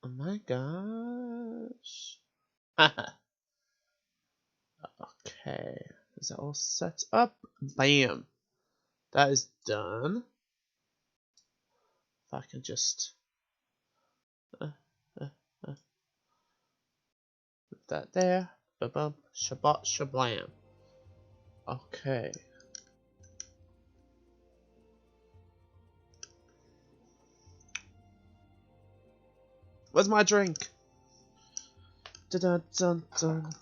Oh my gosh. Okay. Is that all set up? Bam. That is done. If I can just put that there. Ba-bum. Shabbat shablam. Okay. Where's my drink? Dun dun dun dun.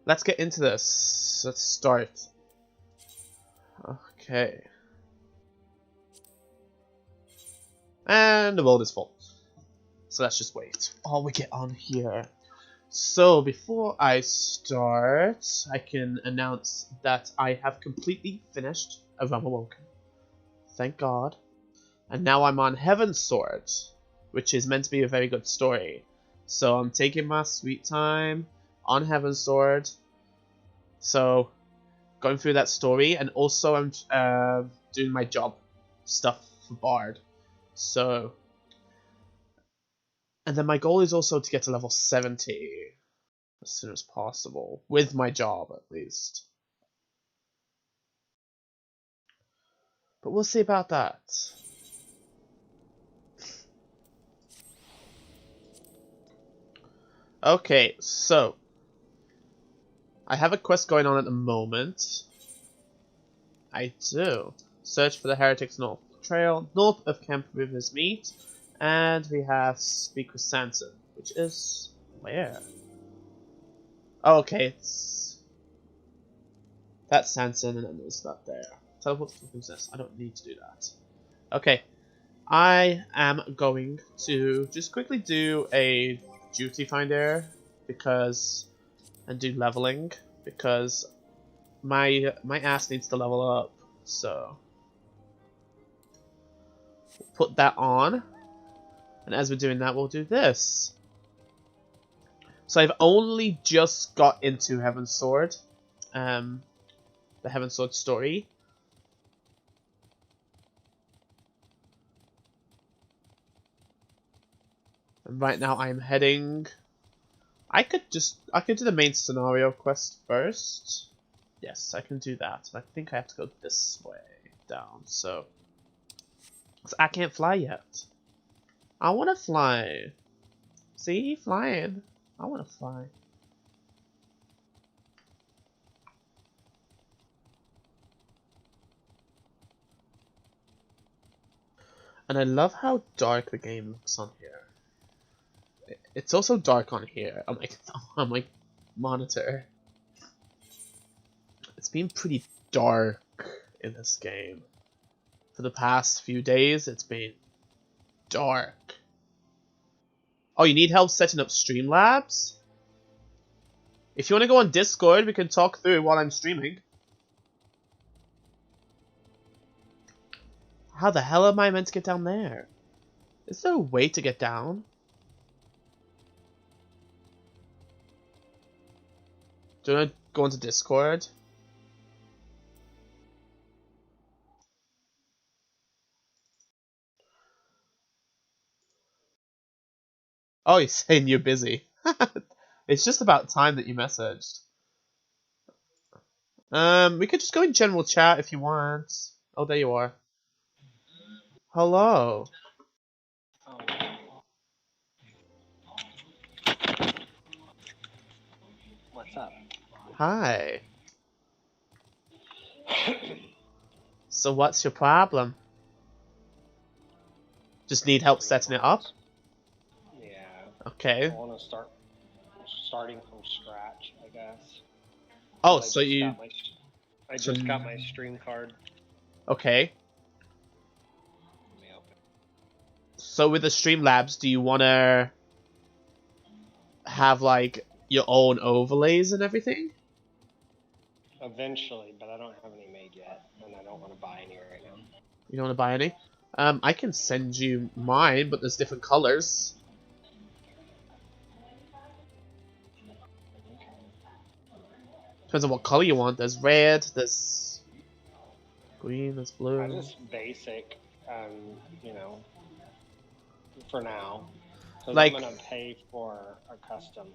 Let's get into this. Let's start. Okay. And the world is full. So let's just wait while we get on here. So before I start, I can announce that I have completely finished A Realm Awoken. Thank God. And now I'm on Heavensward, which is meant to be a very good story. So I'm taking my sweet time on Heavensward. So going through that story, and also I'm doing my job stuff for Bard. So, and then my goal is also to get to level 70 as soon as possible, with my job at least. But we'll see about that. Okay, so I have a quest going on at the moment. I do. Search for the Heretics North Trail, north of Camp River's Meet, and we have Speak with Sanson, which is where? Oh, okay, that's Sanson, and then there's that there. Teleport to the princess. I don't need to do that. Okay, I am going to just quickly do a duty finder and do leveling because my ass needs to level up. So we'll put that on, and as we're doing that, we'll do this. So I've only just got into Heavensward, the Heavensward story. And right now I'm heading. I could do the main scenario quest first. Yes, I can do that. I think I have to go this way down. So I can't fly yet. I want to fly. See, flying. I want to fly. And I love how dark the game looks on here. It's also dark on here on my monitor. It's been pretty dark in this game. For the past few days, it's been dark. Oh, you need help setting up Streamlabs? If you want to go on Discord, we can talk through while I'm streaming. How the hell am I meant to get down there? Is there a way to get down? Do you want to go into Discord? Oh, you're saying you're busy. It's just about time that you messaged. We could just go in general chat if you want. Oh, there you are. Hello. What's up? Hi. So what's your problem? Just need help setting it up? Yeah. Okay. I want to starting from scratch, I guess. Oh, I so you... I just got my stream card. Okay. So with the Streamlabs, do you want to have like your own overlays and everything? Eventually, but I don't have any made yet, and I don't want to buy any right now. You don't want to buy any? I can send you mine, but there's different colors. Depends on what color you want. There's red, there's green, there's blue. Just basic, you know, for now. Because Like, I'm going to pay for a custom.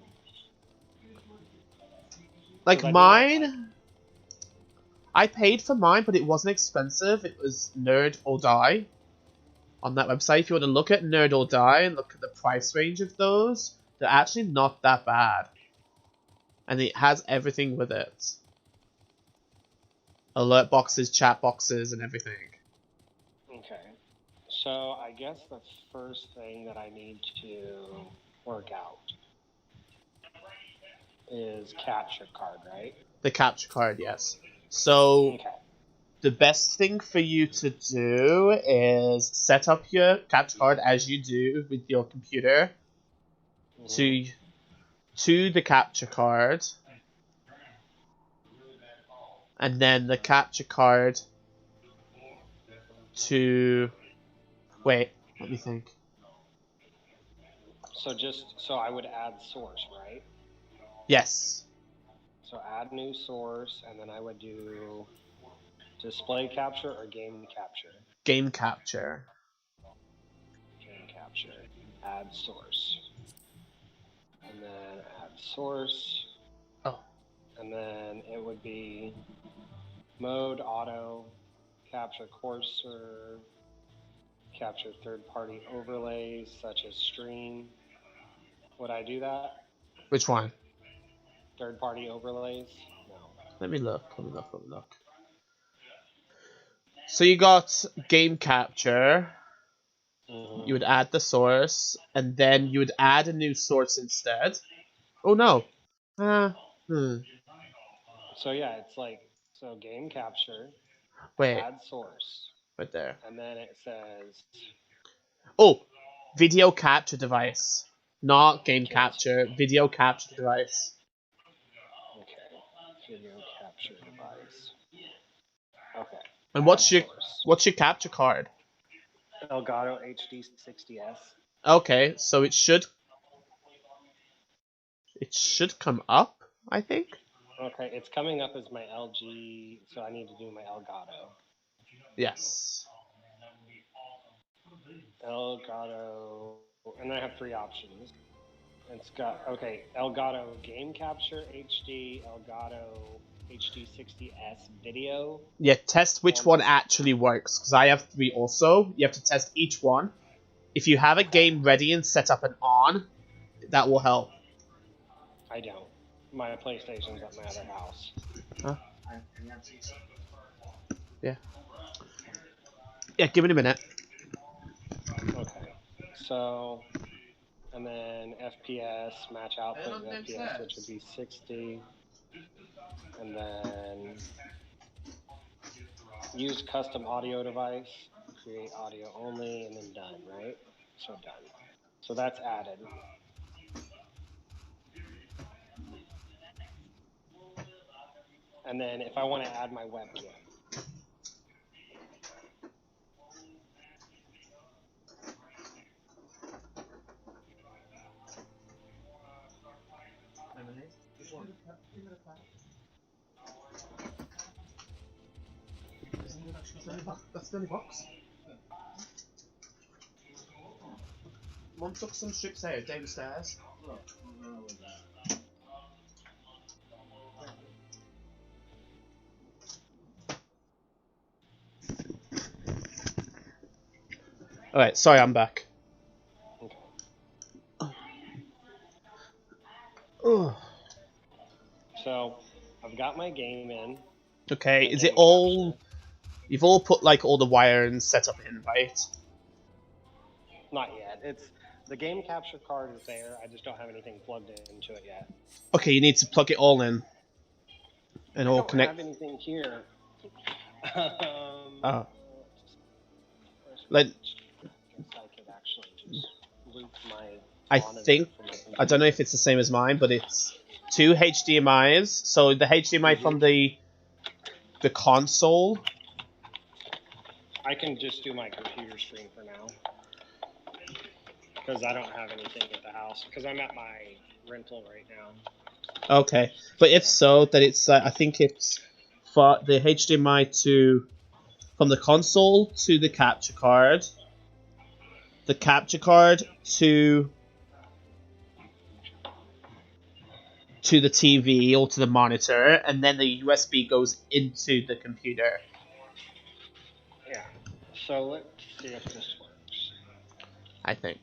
like mine, I paid for mine, but it wasn't expensive. It was Nerd or Die on that website. If you want to look at Nerd or Die and look at the price range of those, they're actually not that bad. And it has everything with it. Alert boxes, chat boxes, and everything. Okay. So I guess the first thing that I need to work out is capture card, right? The capture card, yes. So, Okay. the best thing for you to do is set up your capture card as you do with your computer to the capture card, and then the capture card to... Wait, let me think. So I would add source, right? Yes. So add new source, and then I would do display capture or game capture? Game capture. Game capture. Add source. And then add source. Oh. And then it would be mode auto, capture cursor, capture third-party overlays such as stream. Would I do that? Which one? Third-party overlays? No. Let me look. So you got game capture. You would add the source, and then you would add a new source instead. Oh no. So yeah, it's like, so game capture, Wait. add source. Right there. And then it says... Oh! Video capture device. Not game capture. Video capture device. Okay. Video capture device. Okay. And what's your capture card? Elgato HD60S. Okay, so it should come up, I think. Okay, it's coming up as my LG, so I need to do my Elgato. Yes. Elgato, and I have 3 options. It's got, okay, Elgato Game Capture HD, Elgato HD60S Video. Yeah, test which one actually works, because I have 3 also. You have to test each one. If you have a game ready and set up an on, that will help. I don't. My PlayStation's at my other house. Huh? Yeah. Yeah, give it a minute. Okay. So, and then FPS, match output and FPS, which would be 60. And then use custom audio device, create audio only, and then done, right? So done. So that's added. And then if I want to add my webcam. That's the only box. Mum took some strips out downstairs. Alright, sorry, I'm back. Okay. So, I've got my game in. Okay, is it all... Capture. You've all put, like, all the wire and setup in, right? Not yet. It's... The game capture card is there, I just don't have anything plugged into it yet. Okay, you need to plug it all in. And all connect... I don't have anything here. Like... I think... I don't know if it's the same as mine, but it's 2 HDMIs. So the HDMI from the console. I can just do my computer screen for now. Because I don't have anything at the house. Because I'm at my rental right now. Okay, but if so, then it's I think it's for the HDMI from the console to the capture card, the capture card to the TV or to the monitor, and then the USB goes into the computer. Yeah. So let's see if this works. I think.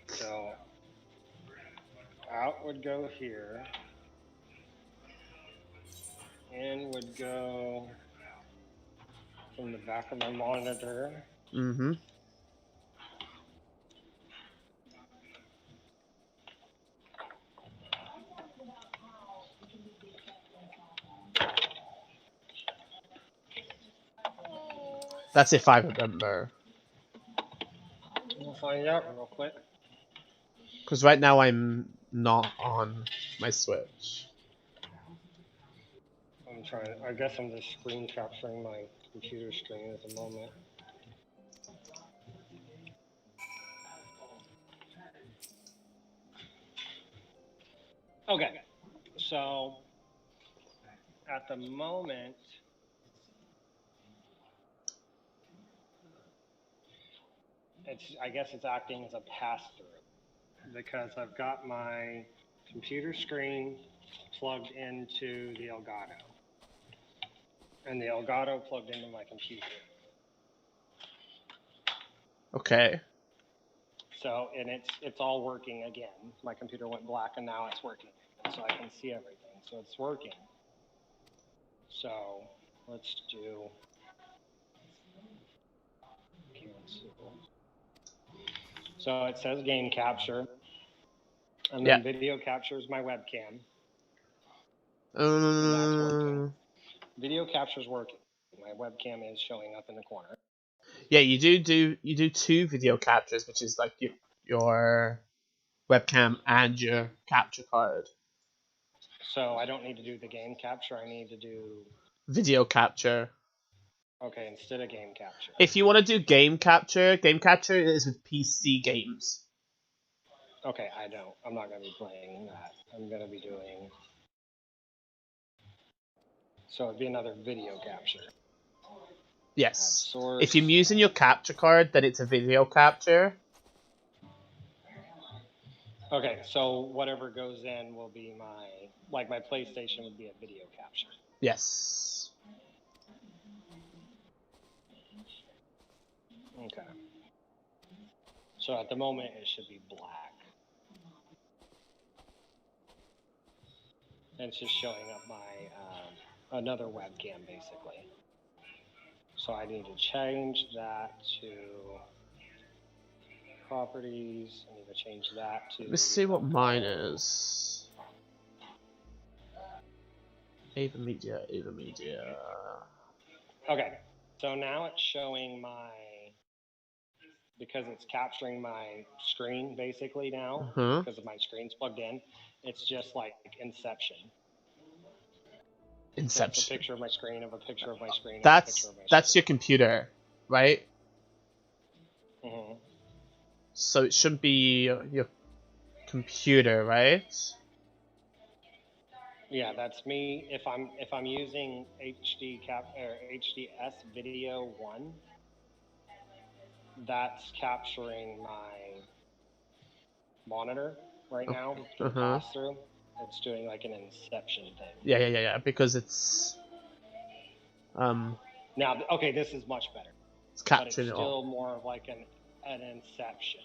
So out would go here. In would go from the back of my monitor. Mm-hmm. That's if I remember. We'll find out real quick. Because right now I'm not on my Switch. I'm trying. I guess I'm just screen capturing my computer screen at the moment. Okay, so at the moment, I guess it's acting as a pass-through because I've got my computer screen plugged into the Elgato, and the Elgato plugged into my computer. Okay. So, and it's all working again. My computer went black and now it's working. So I can see everything. So it's working. So let's do cancel. So it says game capture. And then video capture is my webcam. And that's working. Video capture is working. My webcam is showing up in the corner. Yeah, you do 2 video captures, which is like your webcam and your capture card. So I don't need to do the game capture. I need to do video capture. Okay, instead of game capture. If you want to do game capture is with PC games. Okay, I'm not going to be playing that. I'm going to be doing. So it'd be another video capture. Yes. If you're using your capture card, then it's a video capture. Okay, so whatever goes in will be my PlayStation would be a video capture. Yes. Okay. So at the moment it should be black. And it's just showing up my another webcam basically. So I need to change that to properties. I need to change that to. Let's see what mine is. Ava Media. Okay, so now it's showing because it's capturing my screen basically now, because of my screen's plugged in. It's just like Inception. So it's a picture of my screen of a picture of my screen. That's your computer, right? Mm-hmm. So it should be your computer, right? Yeah, that's me. If I'm using HDS Video 1, that's capturing my monitor right now through pass through. It's doing like an Inception thing. Yeah. Because it's now okay, this is much better. It's capturing but it's it all. Still more of like an Inception.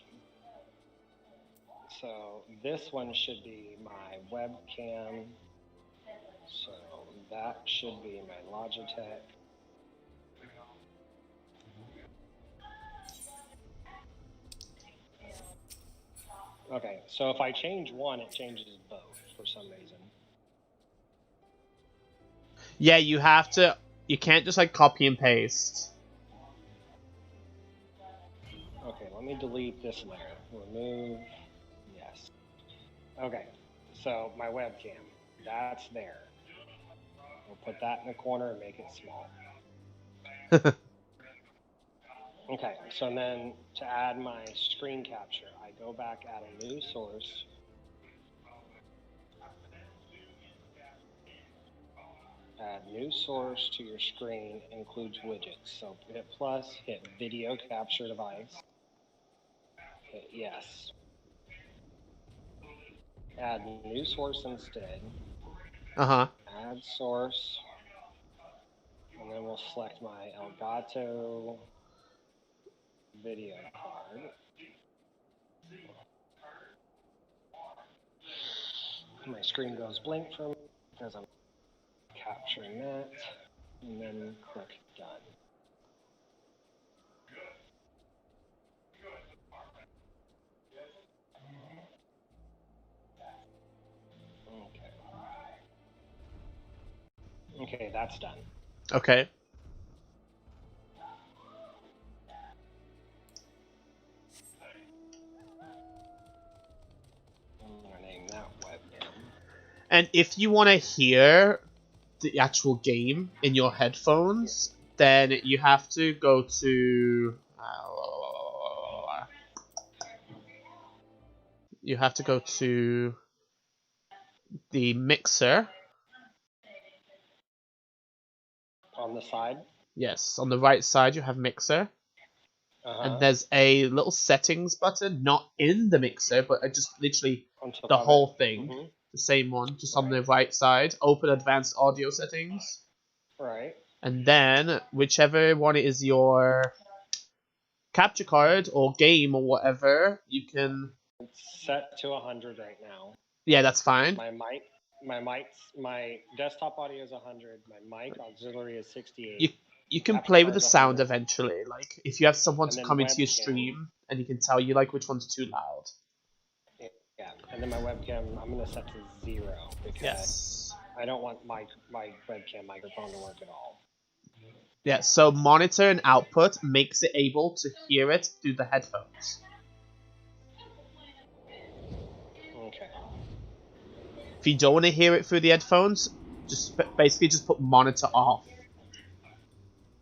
So this one should be my webcam. So that should be my Logitech. Okay, so if I change one, it changes both for some reason. Yeah, you have to. You can't just like copy and paste. Okay, let me delete this layer. Remove. Yes. Okay, so my webcam, that's there. We'll put that in the corner and make it small. Okay, so then to add my screen capture, I go back, add a new source. Add new source to your screen includes widgets. So hit plus, hit video capture device, hit yes. Add new source instead. Uh-huh. Add source. And then we'll select my Elgato video card. My screen goes blank for me because I'm capturing that. And then click done. Okay, that's done. Okay. I'm gonna name that webcam. And if you want to hear the actual game in your headphones, then you have to go to... you have to go to the mixer. On the side? Yes, on the right side you have mixer. Uh-huh. And there's a little settings button, not in the mixer, but just literally the whole thing. Mm-hmm. The same one, just on the right side. Open advanced audio settings. Right. And then, whichever one is your capture card or game or whatever, you can... It's set to 100 right now. Yeah, that's fine. My desktop audio is 100. My mic auxiliary is 68. You can Capture play with the card's sound 100. eventually. Like, if you have someone And to then come into your webcam. stream, and you can tell you, like, which one's too loud. Yeah, and then my webcam, I'm going to set to 0 because Yes. I don't want my webcam microphone to work at all. Yeah, so monitor and output makes it able to hear it through the headphones. Okay. If you don't want to hear it through the headphones, basically just put monitor off.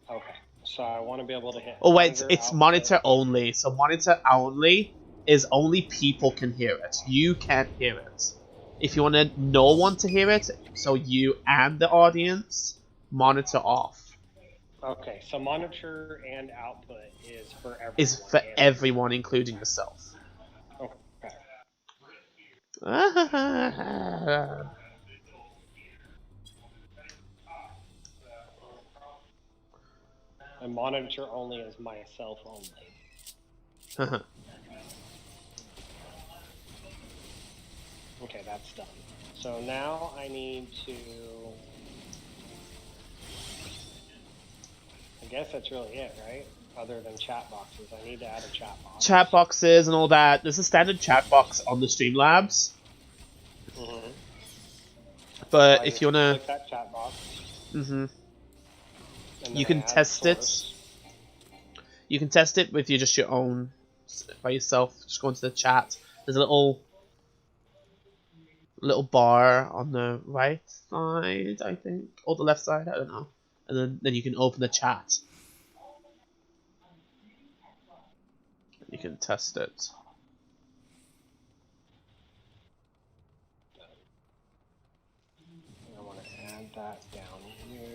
Okay, so I want to be able to hit... Oh wait, it's monitor only. So monitor only is only people can hear it. You can't hear it. If you want no one to hear it, so you and the audience, monitor off. Okay, so monitor and output is for everyone. Is for everyone, including yourself. Okay. And monitor only is myself only. Okay, that's done. So now I need to... I guess that's really it, right? Other than chat boxes. I need to add a chat box. Chat boxes and all that. There's a standard chat box on the Streamlabs. Mm-hmm. But So if you wanna... click that chat box. Mm-hmm. You can test source. it. You can test it with just your own, by yourself. Just go into the chat. There's a little bar on the right side, I think, or the left side. I don't know. And then you can open the chat. You can test it. I want to add that down here.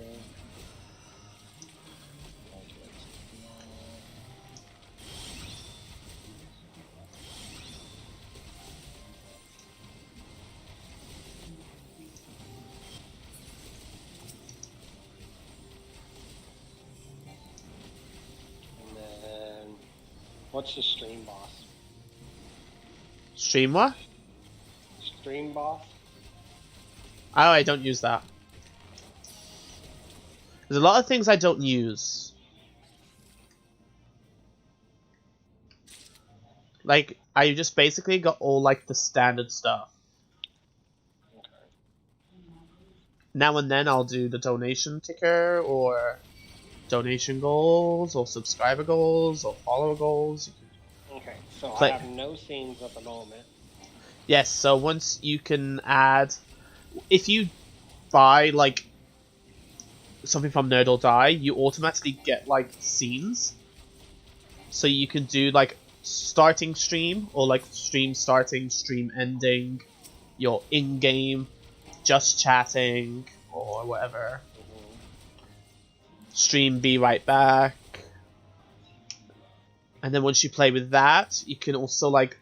And then, what's the stream boss? Stream what? Stream boss? Oh, I don't use that. There's a lot of things I don't use. Like, I just basically got all, like, the standard stuff. Okay. Now and then I'll do the donation ticker, or donation goals, or subscriber goals, or follower goals. Okay, so Play. I have no scenes at the moment. Yes, so once you can add... If you buy, like, something from Nerd or Die, you automatically get, like, scenes. So you can do, like, starting stream, or, like, stream starting, stream ending, your in-game, just chatting, or whatever. Stream be right back. And then once you play with that, you can also, like,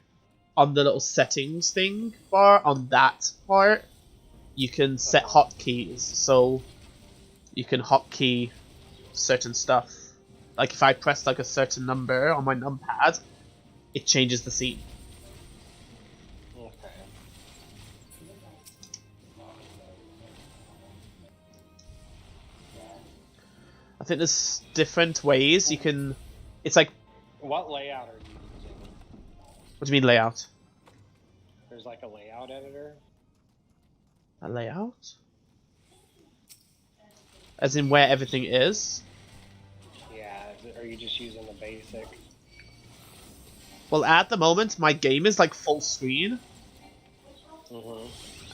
on the little settings thing bar, on that part, you can set hotkeys. So you can hotkey certain stuff. Like if I press like a certain number on my numpad, it changes the scene. Okay. I think there's different ways you can... It's like... What layout are you using? What do you mean layout? There's like a layout editor? A layout? As in where everything is? Yeah, are you just using the basic? Well, at the moment, my game is like full screen.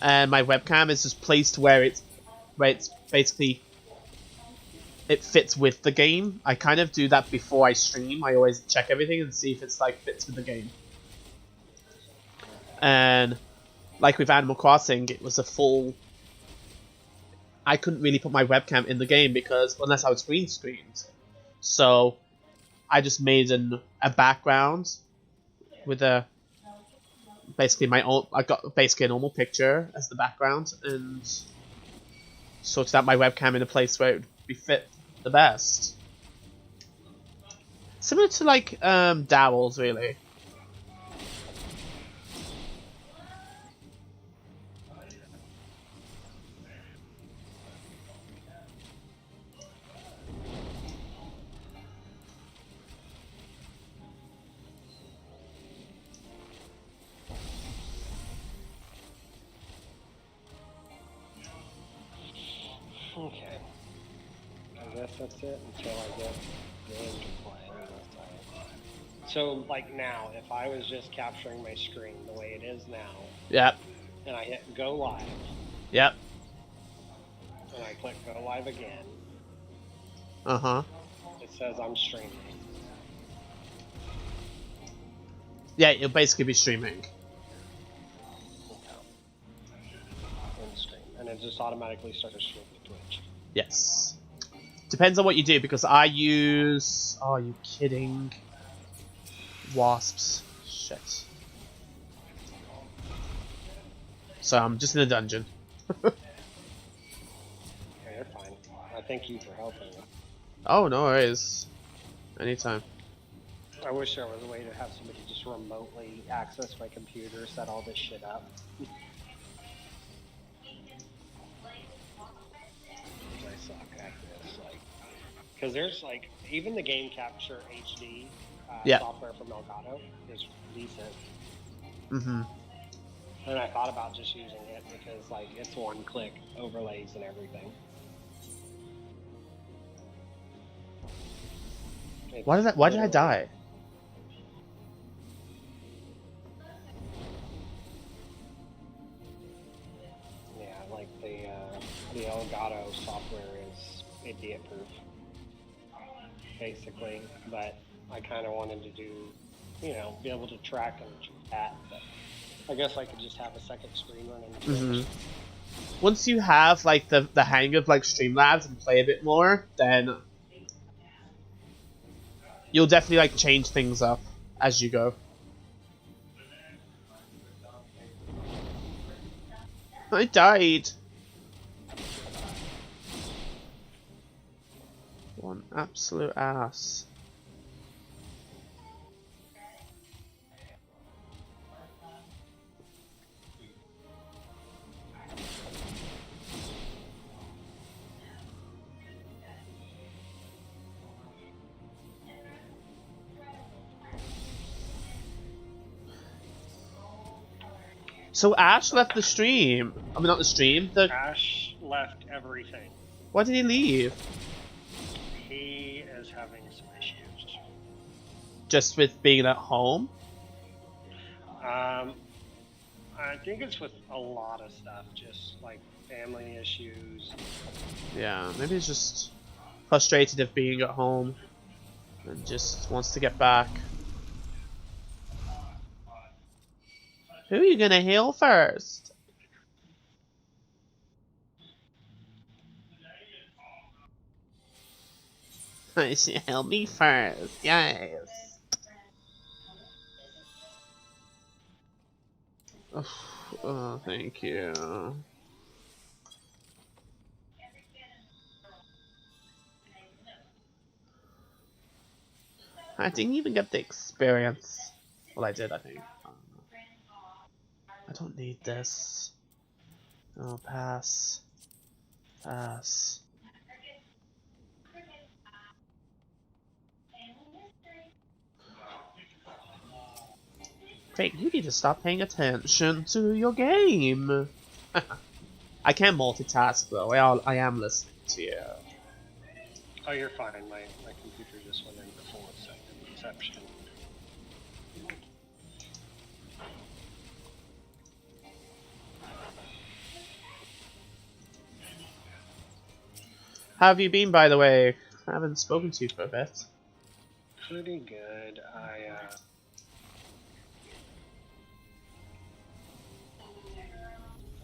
And my webcam is just placed where it's basically... It fits with the game. I kind of do that before I stream. I always check everything and see if it's like fits with the game. And like with Animal Crossing, it was a full... I couldn't really put my webcam in the game because unless I was green screened. So I just made a background with basically my own... I got basically a normal picture as the background and sorted out my webcam in a place where it would be fit the best. Similar to like Dowels, really. Okay. I guess that's it until I get game to play. So, like now, if I was just capturing my screen the way it is now, Yep. and I hit go live, Yep. and I click go live again, it says I'm streaming. Yeah, you'll basically be streaming. And it just automatically starts streaming to Twitch. Yes. Depends on what you do, because I use... Oh, are you kidding? Wasps. Shit. So I'm just in a dungeon. Okay, you're fine. I thank you for helping. Oh, no worries. Anytime. I wish there was a way to have somebody just remotely access my computer, set all this shit up. I suck at this, like, because there's like even the game capture HD software from Elgato is decent. And I thought about just using it because like it's one-click overlays and everything. Why did I die? Yeah, like the Elgato software is idiot-proof, basically. But I kind of wanted to do, you know, be able to track and chat. But I guess I could just have a second screen running. Once you have like the hang of like Streamlabs and play a bit more, then you'll definitely like change things up as you go. I died. One absolute ass. So Ash left the stream. I mean, not the stream. Ash left everything. Why did he leave? He is having some issues. Just with being at home? I think it's with a lot of stuff, just like family issues. Yeah, maybe he's just frustrated of being at home and just wants to get back. Who are you gonna heal first? I should heal me first, yes. Oh, thank you. I didn't even get the experience. Well, I did, I think. I don't need this. Oh, pass. Pass. Craig, you need to stop paying attention to your game. I can't multitask though. I am listening to you. Oh, you're fine. My computer just went into full exception. How have you been, by the way? I haven't spoken to you for a bit. Pretty good.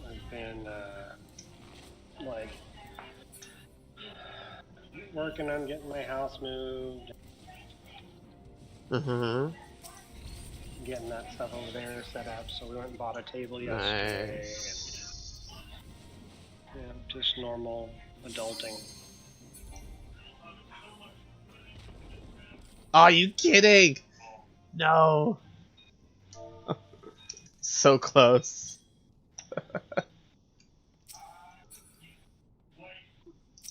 I've been like working on getting my house moved, getting that stuff over there set up. So we went and bought a table yesterday. Nice. And, yeah, just normal adulting. Are you kidding? No. So close.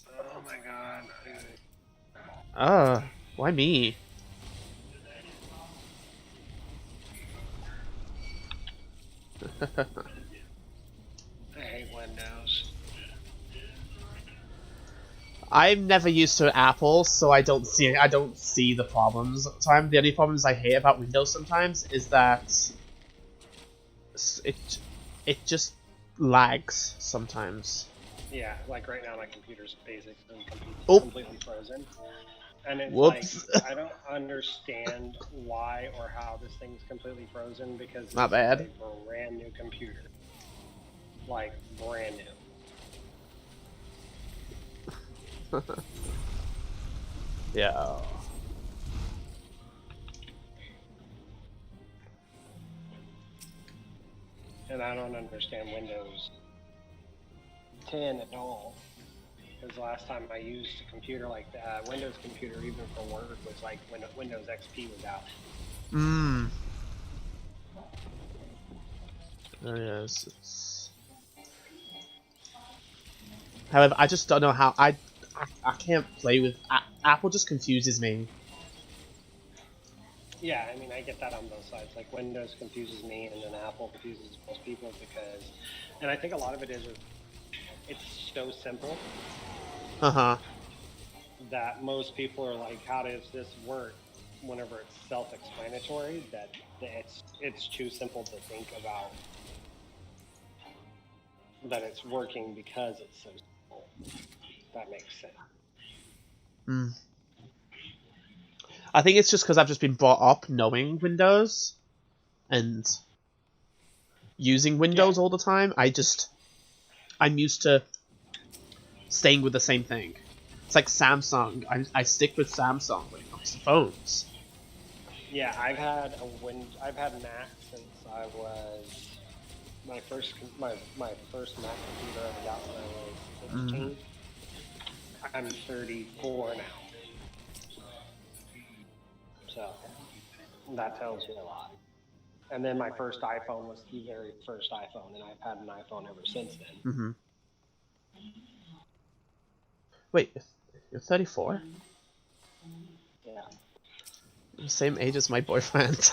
Oh my god. Why me? I hate Windows. I'm never used to Apple, so I don't see the problems. The only problems I hate about Windows sometimes is that it just lags sometimes. Yeah, like right now my computer's basically Oh. completely frozen. And it's Whoops. like, I don't understand why or how this thing's completely frozen because it's Not bad. a brand new computer. Like, brand new. Yeah. And I don't understand Windows 10 at all. Because last time I used a computer like that, Windows computer, even for work, was like when Windows XP was out. There it is. However, I just don't know how I can't play with Apple. Just confuses me. Yeah, I mean, I get that on both sides. Like, Windows confuses me, and then Apple confuses most people because, and I think a lot of it is it's so simple that most people are like, how does this work? Whenever it's self-explanatory, that it's too simple to think about that it's working because it's so simple. That makes sense. I think it's just because I've just been brought up knowing Windows and using Windows all the time. I'm used to staying with the same thing. It's like Samsung. I stick with Samsung when it comes to phones. Yeah, I've had Mac since I was my first Mac computer I got when I was 16. I'm 34 now. So that tells you a lot. And then my first iPhone was the very first iPhone, and I've had an iPhone ever since then. Wait, you're 34? Yeah. The same age as my boyfriend.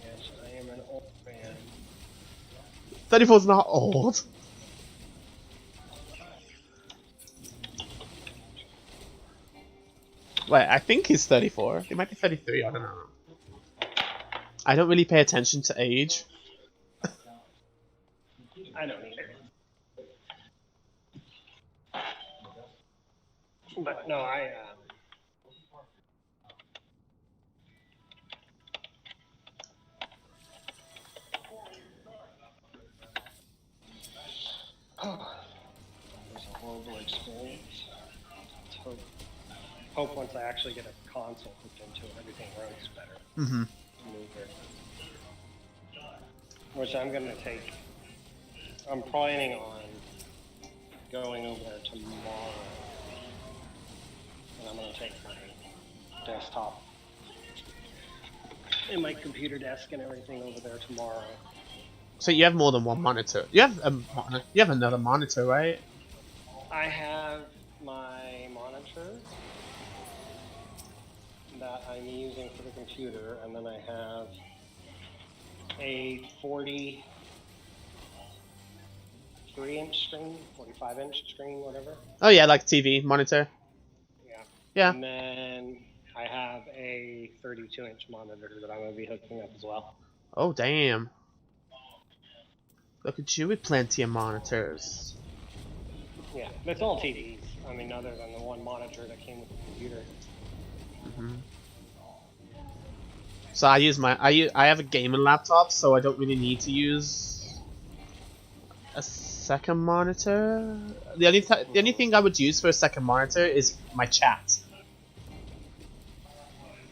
Yes, I am an old man. 34 is not old. Wait, I think he's 34. He might be 33, I don't know. I don't really pay attention to age. I don't either. But no, it was a horrible experience. Let's hope once I actually get a console hooked into it, everything runs better. Mm-hmm. Smoother. Which I'm gonna take. I'm planning on going over there tomorrow, and I'm gonna take my desktop and my computer desk and everything over there tomorrow. So you have more than one monitor. You have another monitor, right? I have my monitor that I'm using for the computer, and then I have a 43-inch screen, 45-inch screen, whatever. Oh yeah, like TV monitor. Yeah. Yeah. And then I have a 32-inch monitor that I'm going to be hooking up as well. Oh damn. Look at you with plenty of monitors. Yeah, it's all TVs. I mean, other than the one monitor that came with the computer. Mm-hmm. So I have a gaming laptop, so I don't really need to use a second monitor. The only thing I would use for a second monitor is my chat.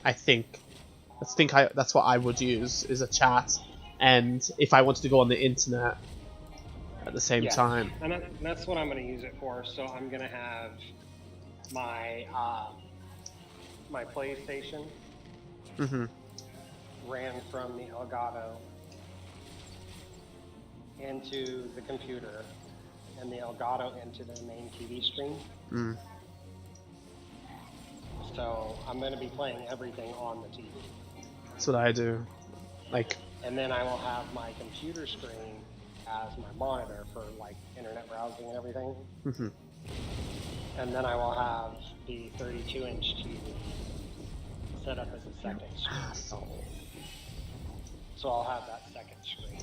I think that's what I would use, is a chat, and if I wanted to go on the internet at the same time. And that's what I'm going to use it for. So I'm going to have my my PlayStation ran from the Elgato into the computer, and the Elgato into the main TV screen. Mm. So I'm going to be playing everything on the TV. That's what I do. Like. And then I will have my computer screen as my monitor for like internet browsing and everything. Mm-hmm. And then I will have the 32-inch TV set up as a second screen. So I'll have that second screen.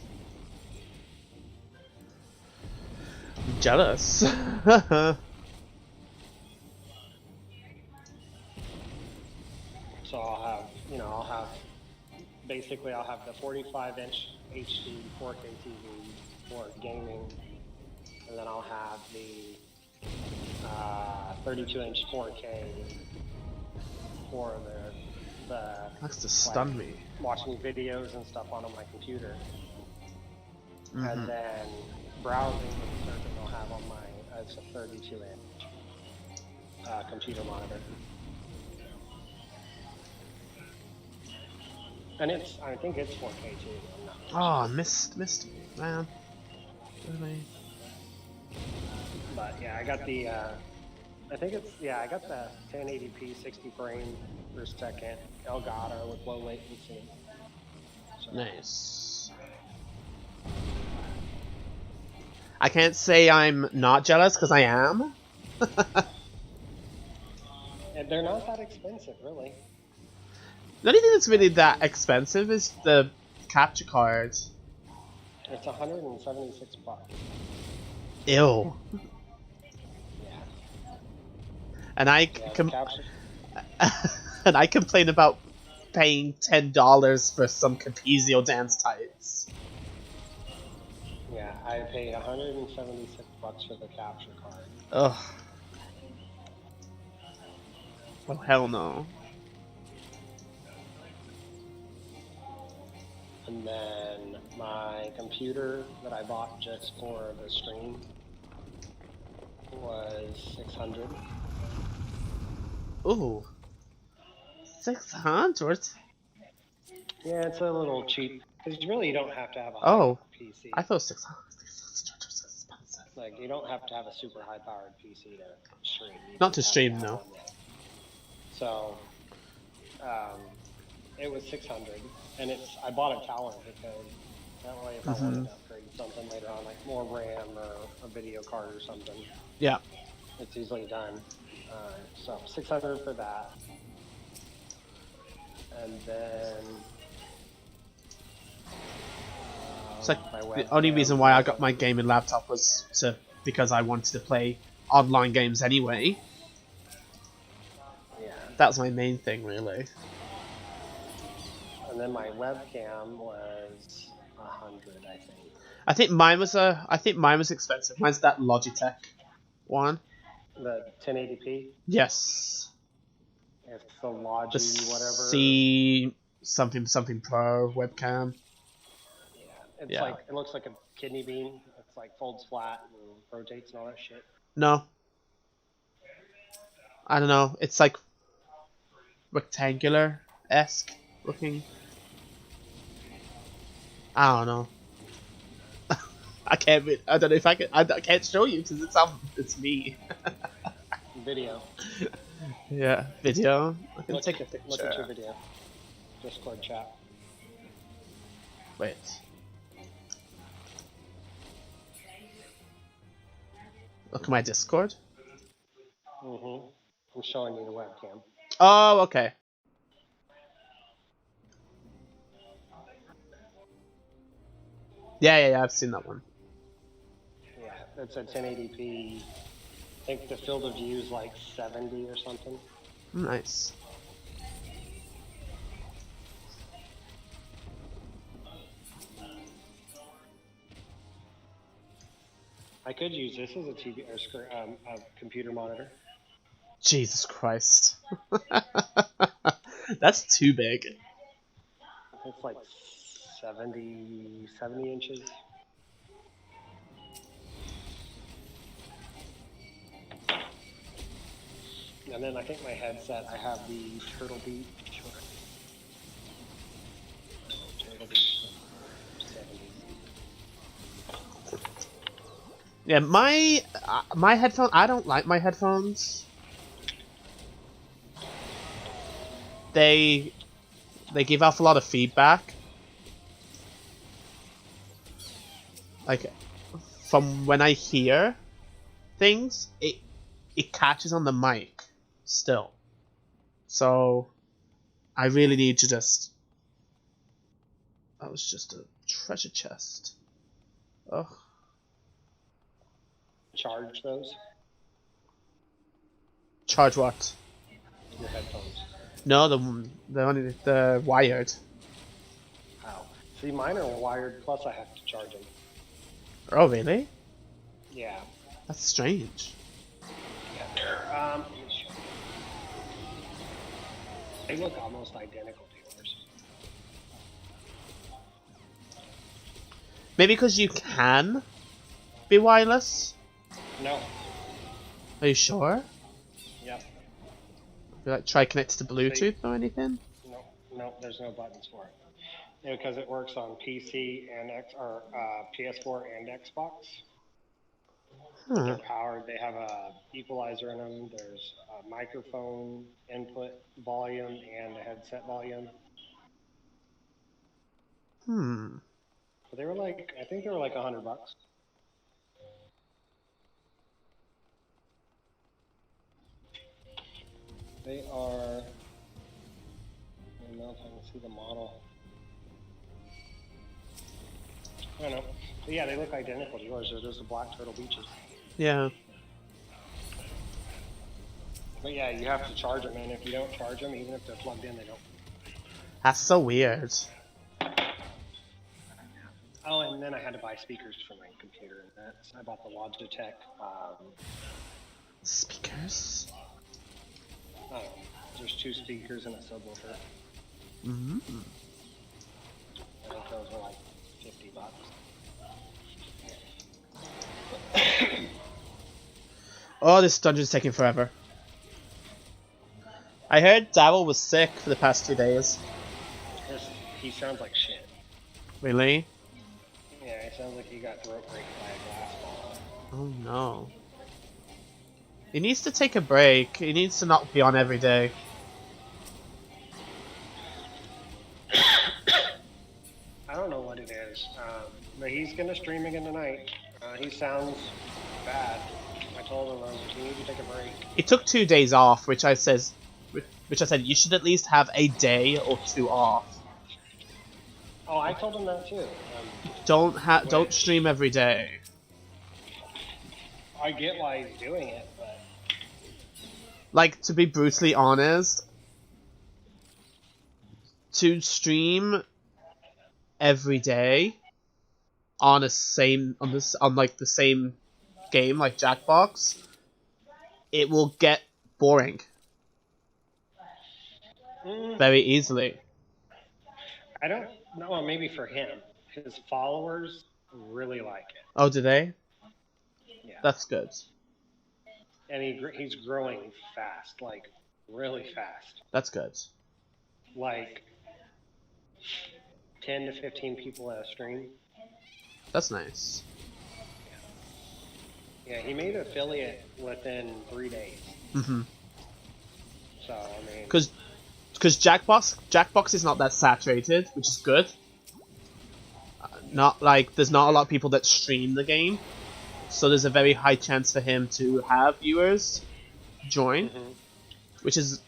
I'm jealous. So I'll have the 45-inch HD 4K TV for gaming, and then I'll have the 32-inch 4K for the That's to stun me. Watching videos and stuff on my computer. Mm-hmm. And then browsing with the circuit I'll have on it's a 32-inch computer monitor. And I think it's 4K too. Oh, missed me, man. Really? But yeah, I got the I got the 1080p 60 frame per second Elgato with low latency. So. Nice. I can't say I'm not jealous, because I am. And they're not that expensive, really. The only thing that's really that expensive is the capture card. It's $176. Ew. Yeah. And and I complain about paying $10 for some Capizio dance tights. Yeah, I paid $176 for the capture card. Ugh. Oh hell no. And then my computer that I bought just for the stream was $600. Ooh. 600? Yeah, it's a little cheap. Because really you don't have to have a PC. I thought 600 was expensive. Like, you don't have to have a super high-powered PC to stream. Not to stream, no. So, it was $600, and I bought a tower because that way if I wanted to upgrade something later on, like more RAM or a video card or something, yeah, it's easily done. So $600 for that, and then It's like my the only webcam reason why I got wasn't- my gaming laptop was because I wanted to play online games anyway. Yeah. That's my main thing, really. And then my webcam was 100, I think. I think mine was expensive. Mine's that Logitech one. The 1080p. Yes. It's the Logi The whatever. C something Pro webcam. Yeah. It's Yeah. like it looks like a kidney bean. It's like folds flat and rotates and all that shit. No. I don't know. It's like rectangular-esque looking. I don't know. I can't. I don't know if I can. I can't show you because it's me. Video. Yeah, video. I can Look, take a picture. Look at your video. Discord chat. Wait. Look at my Discord. Mm-hmm. I'm showing you the webcam. Oh, okay. Yeah, I've seen that one. Yeah, it's a 1080p. I think the field of view is like 70 or something. Nice. I could use this as a TV or a computer monitor. Jesus Christ. That's too big. It's like 70 inches. And then I think my headset, I have the Turtle Beach. Turtle Beach 70. Yeah, my headphones. I don't like my headphones. They give off a lot of feedback. Like from when I hear things, it catches on the mic still. So I really need to just. That was just a treasure chest. Ugh. Charge those? Charge what? Your headphones. No, the wired. Oh. See, mine are wired, plus I have to charge them. Oh, really? Yeah. That's strange. Yeah, they're, they look almost identical to yours. Maybe because you can be wireless? No. Are you sure? Yep. Like try connect to Bluetooth or anything? No, there's no buttons for it. Yeah, because it works on PC and PS4 and Xbox. Huh. They're powered. They have a equalizer in them. There's a microphone input volume and a headset volume. But they were like, I think they were like $100. They are. I don't know if I can see the model. I don't know. But yeah, they look identical to yours. They're just the black Turtle Beaches. Yeah. But yeah, you have to charge them, and if you don't charge them, even if they're plugged in, they don't. That's so weird. Oh, and then I had to buy speakers for my computer. And so I bought the Logitech. Speakers? I don't know. There's 2 speakers and a subwoofer. Mm-hmm. I think those were like $50. Oh, this dungeon's taking forever. I heard Dabble was sick for the past 2 days. He sounds like shit. Really? Yeah, it sounds like he got throat raped by a glass ball. Oh no. He needs to take a break. He needs to not be on every day. I don't know what it is, but he's gonna stream again tonight. He sounds bad. I told him, you need to take a break. He took 2 days off, which I said you should at least have a day or 2 off. Oh, I told him that too. Don't stream every day. I get why he's doing it, but Like, to be brutally honest, to stream every day on like the same game like Jackbox, it will get boring very easily. I don't know. Well, maybe for him, his followers really like it. Oh, do they? Yeah, That's good. and he's growing fast, like really fast. That's good. Like 10 to 15 people at a stream. That's nice. Yeah, he made an affiliate within 3 days. Mm-hmm. So I mean, Because Jackbox is not that saturated, which is good. Not like there's not a lot of people that stream the game, so there's a very high chance for him to have viewers join, which is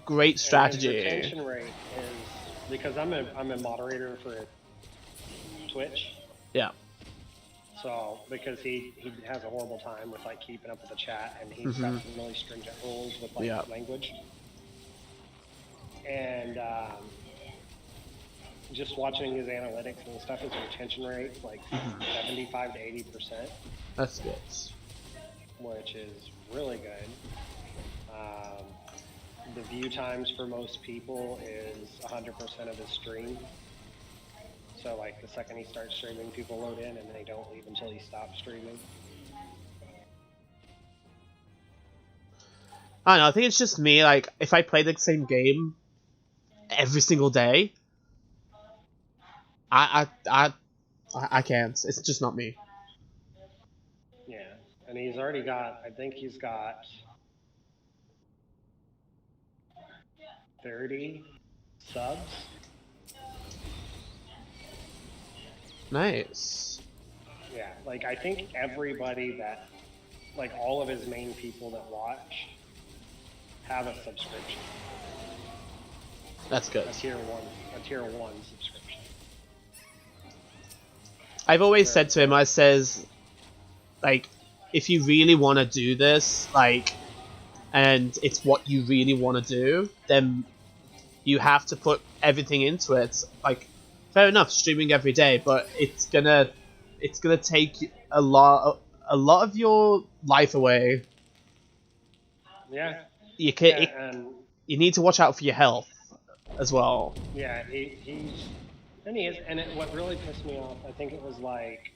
great strategy. And his retention rate is, because I'm a moderator for Twitch. Yeah. So because he has a horrible time with like keeping up with the chat, and he's got some really stringent rules with like language. And just watching his analytics and stuff, his retention rate's like 75 to 80%. That's good. Which is really good. The view times for most people is 100% of his stream. So like the second he starts streaming, people load in and they don't leave until he stops streaming. I don't know, I think it's just me, like, if I play the same game every single day, I can't. It's just not me. Yeah, and he's already got, I think he's got 30 subs. Nice. Yeah, like I think everybody that, like all of his main people that watch have a subscription. That's good. A tier one subscription. I've always said to him, I says, like, if you really want to do this, like, and it's what you really want to do, then you have to put everything into it. Like, fair enough, streaming every day, but it's gonna take a lot of your life away. Yeah. You need to watch out for your health as well. Yeah, what really pissed me off, I think it was like,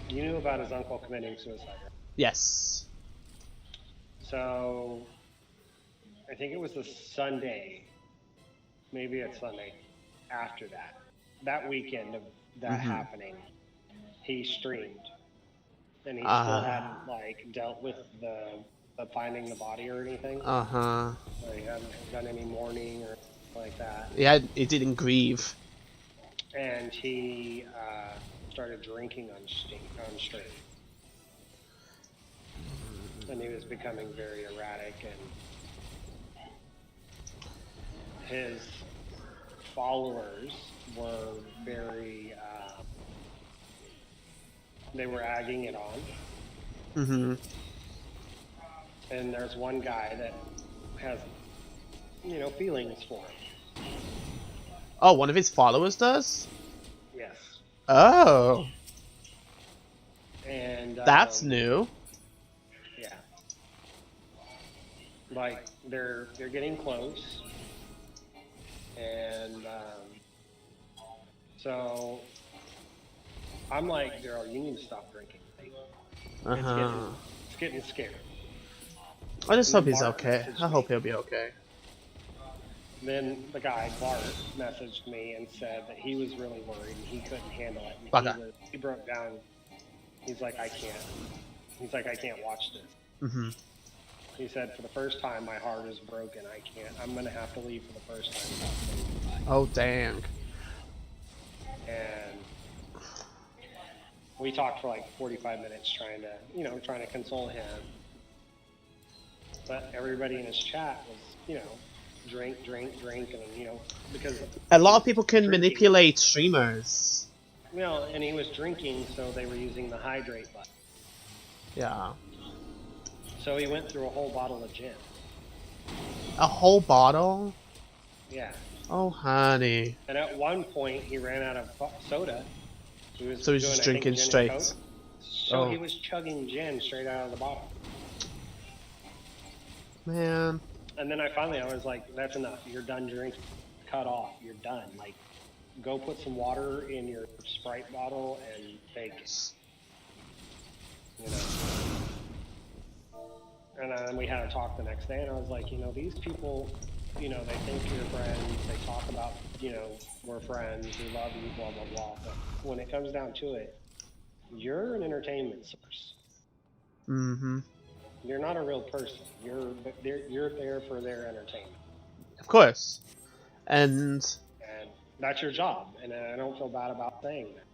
you knew about his uncle committing suicide, right? Yes. So, I think it was the Sunday, maybe it's Sunday, after that weekend of that happening, he streamed. And he still hadn't, like, dealt with the finding the body or anything. So he hadn't done any mourning or like that. Yeah, he didn't grieve. And he started drinking on stream. And he was becoming very erratic, and his followers were very, they were egging it on. And there's one guy that has, feelings for him. Oh, one of his followers does? Yes. Oh. And that's new. Yeah. Like they're getting close, and so I'm like, girl, you need to stop drinking. It's getting scary. I just hope he's okay. I hope he'll be okay. Then the guy, Bart, messaged me and said that he was really worried and he couldn't handle it. And he broke down. He's like, I can't. He's like, I can't watch this. He said, for the first time, my heart is broken. I can't. I'm going to have to leave for the first time. Oh, dang. And we talked for like 45 minutes trying to console him. But everybody in his chat was, drink, and you know, because A lot of people can drinking, manipulate streamers. well, and he was drinking, so they were using the hydrate button. Yeah. So he went through a whole bottle of gin. A whole bottle? Yeah. Oh, honey. And at one point, he ran out of soda. He was So he's doing, just I think, drinking gin and straight. Coke. So Oh. he was chugging gin straight out of the bottle. Man. And then I was like, that's enough. You're done drinking. Cut off. You're done. Like, go put some water in your Sprite bottle and bake it. You know. And then we had a talk the next day, and I was like, you know, these people, you know, they think you're friends. They talk about, you know, we're friends. We love you, blah, blah, blah. But when it comes down to it, you're an entertainment source. Mm-hmm. You're not a real person. You're there for their entertainment. Of course. And that's your job. And I don't feel bad about saying that.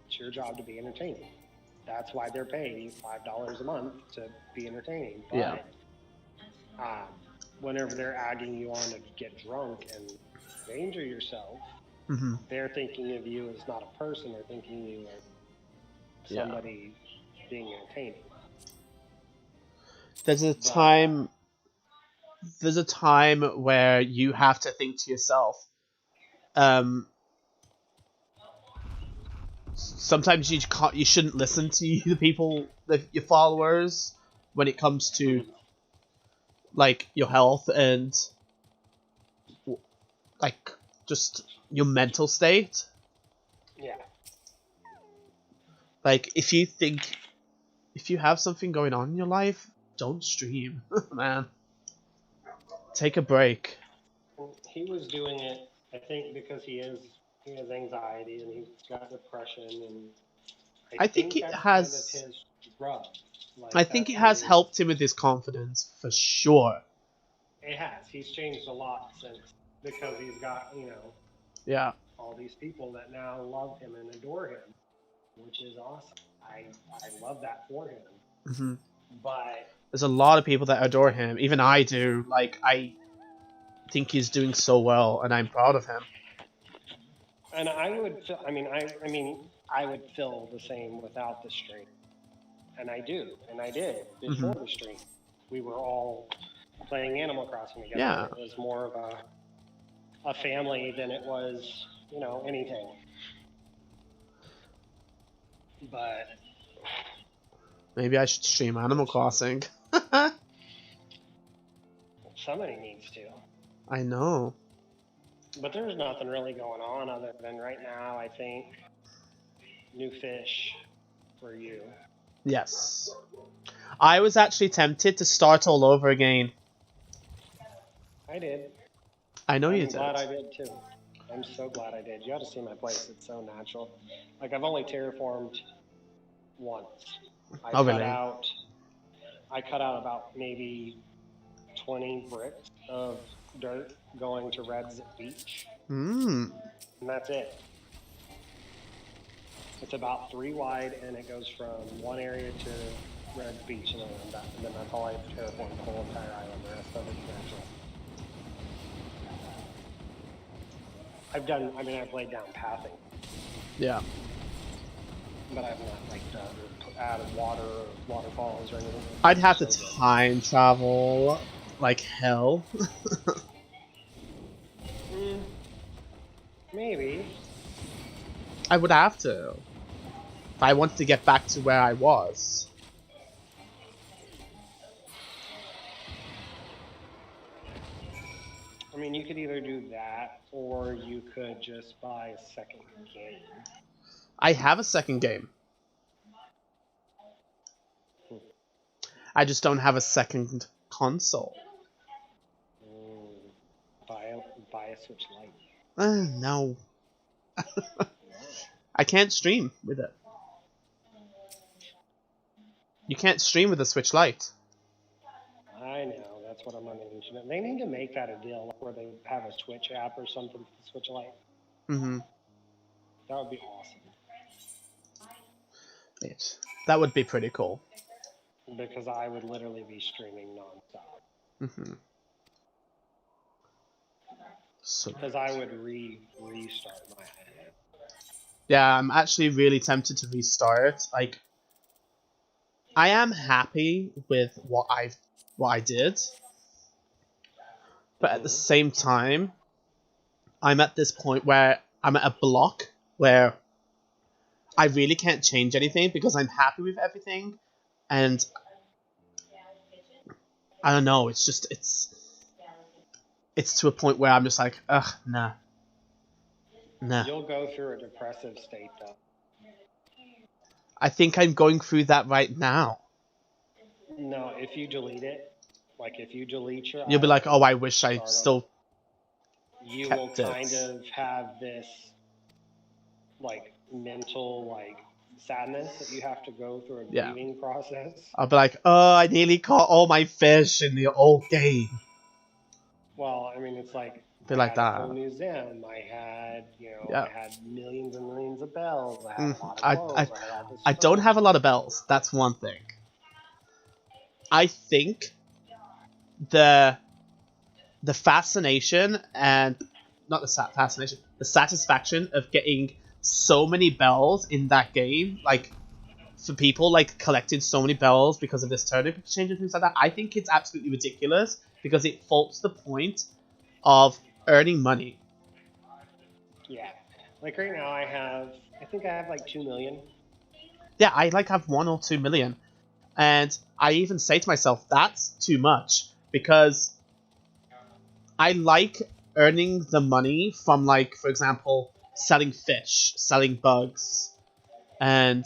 It's your job to be entertaining. That's why they're paying you $5 a month to be entertaining. But, yeah. Whenever they're agging you on to get drunk and endanger yourself, they're thinking of you as not a person. They're thinking of you as somebody being entertaining. There's a time where you have to think to yourself, sometimes you shouldn't listen to the people, your followers, when it comes to like your health and like just your mental state. Yeah. Like if you have something going on in your life, don't stream, man. Take a break. He was doing it, I think, because he has anxiety and he's got depression, and I think it has. Kind of his drug. Like, I think it has helped him with his confidence for sure. It has. He's changed a lot since, because he's got, you know, all these people that now love him and adore him, which is awesome. I love that for him. But there's a lot of people that adore him. Even I do. Like, I think he's doing so well, and I'm proud of him. And I would feel the same without the stream. And I do. And I did before the stream. We were all playing Animal Crossing together. Yeah. It was more of a family than it was, you know, anything. But maybe I should stream Animal Crossing. Somebody needs to. I know. But there's nothing really going on other than right now, I think, new fish for you. Yes. I was actually tempted to start all over again. I did. I know you did. I'm glad I did too. I'm so glad I did. You ought to see my place. It's so natural. Like, I've only terraformed once. I cut out about maybe 20 bricks of dirt going to Red's Beach. And that's it. It's about 3 wide, and it goes from one area to Red's Beach, and then I'm done. And then that's all I have to terraform the whole entire island. The rest of it's natural. I've laid down pathing. Yeah. But I've not, like, added water or waterfalls or anything. I'd have to time travel like hell. Maybe. I would have to. If I wanted to get back to where I was. I mean, you could either do that, or you could just buy a second game. I have a second game. I just don't have a second console. Buy a Switch Lite. No. I can't stream with it. You can't stream with a Switch Lite. I know, that's what I'm on the internet. They need to make that a deal where they have a Switch app or something for the Switch Lite. That would be awesome. That would be pretty cool. Because I would literally be streaming nonstop. So Because I would restart my yeah, I'm actually really tempted to restart. Like, I am happy with what I did, but at the same time, I'm at this point where I'm at a block where I really can't change anything because I'm happy with everything, and I don't know. It's just it's to a point where I'm just like, ugh, nah. You'll go through a depressive state though. I think I'm going through that right now. No, if you delete it, like if you delete your You'll be like, oh, I wish I still you will kept it. kind of have this like mental like sadness that you have to go through a Yeah. grieving process. I'll be like, oh, I nearly caught all my fish in the old game. Well, I mean, it's like Be I like had that. a full new Zim. I had, Yeah. I had millions and millions of bells. I had a lot of I clothes. I had all this I stuff. don't have a lot of bells. That's one thing. I think the fascination and not the fascination, the satisfaction of getting so many bells in that game, like for people like collecting so many bells because of this turnip exchange and things like that, I think it's absolutely ridiculous because it faults the point of earning money. Yeah, like right now I think I have like 2 million. Yeah, I like have 1 or 2 million, and I even say to myself that's too much because I like earning the money from, like, for example, selling fish, selling bugs, and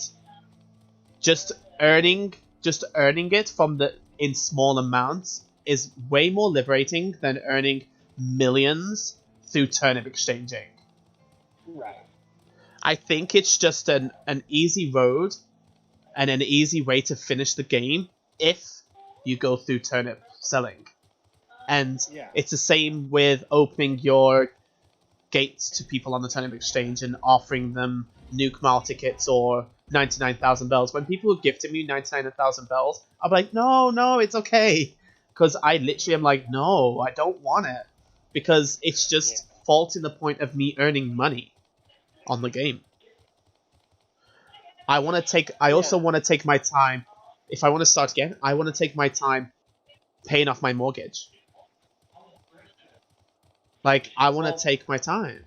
just earning it from in small amounts is way more liberating than earning millions through turnip exchanging. Right. I think it's just an easy road and an easy way to finish the game if you go through turnip selling. And it's the same with opening your gates to people on the turnip exchange and offering them nuke mile tickets or 99,000 bells. When people gifted me 99,000 bells, I'm like, no, it's okay. Because I literally am like, no, I don't want it. Because it's just faulting the point of me earning money on the game. I also want to take my time. If I want to start again, I want to take my time paying off my mortgage. Like, I want to take my time.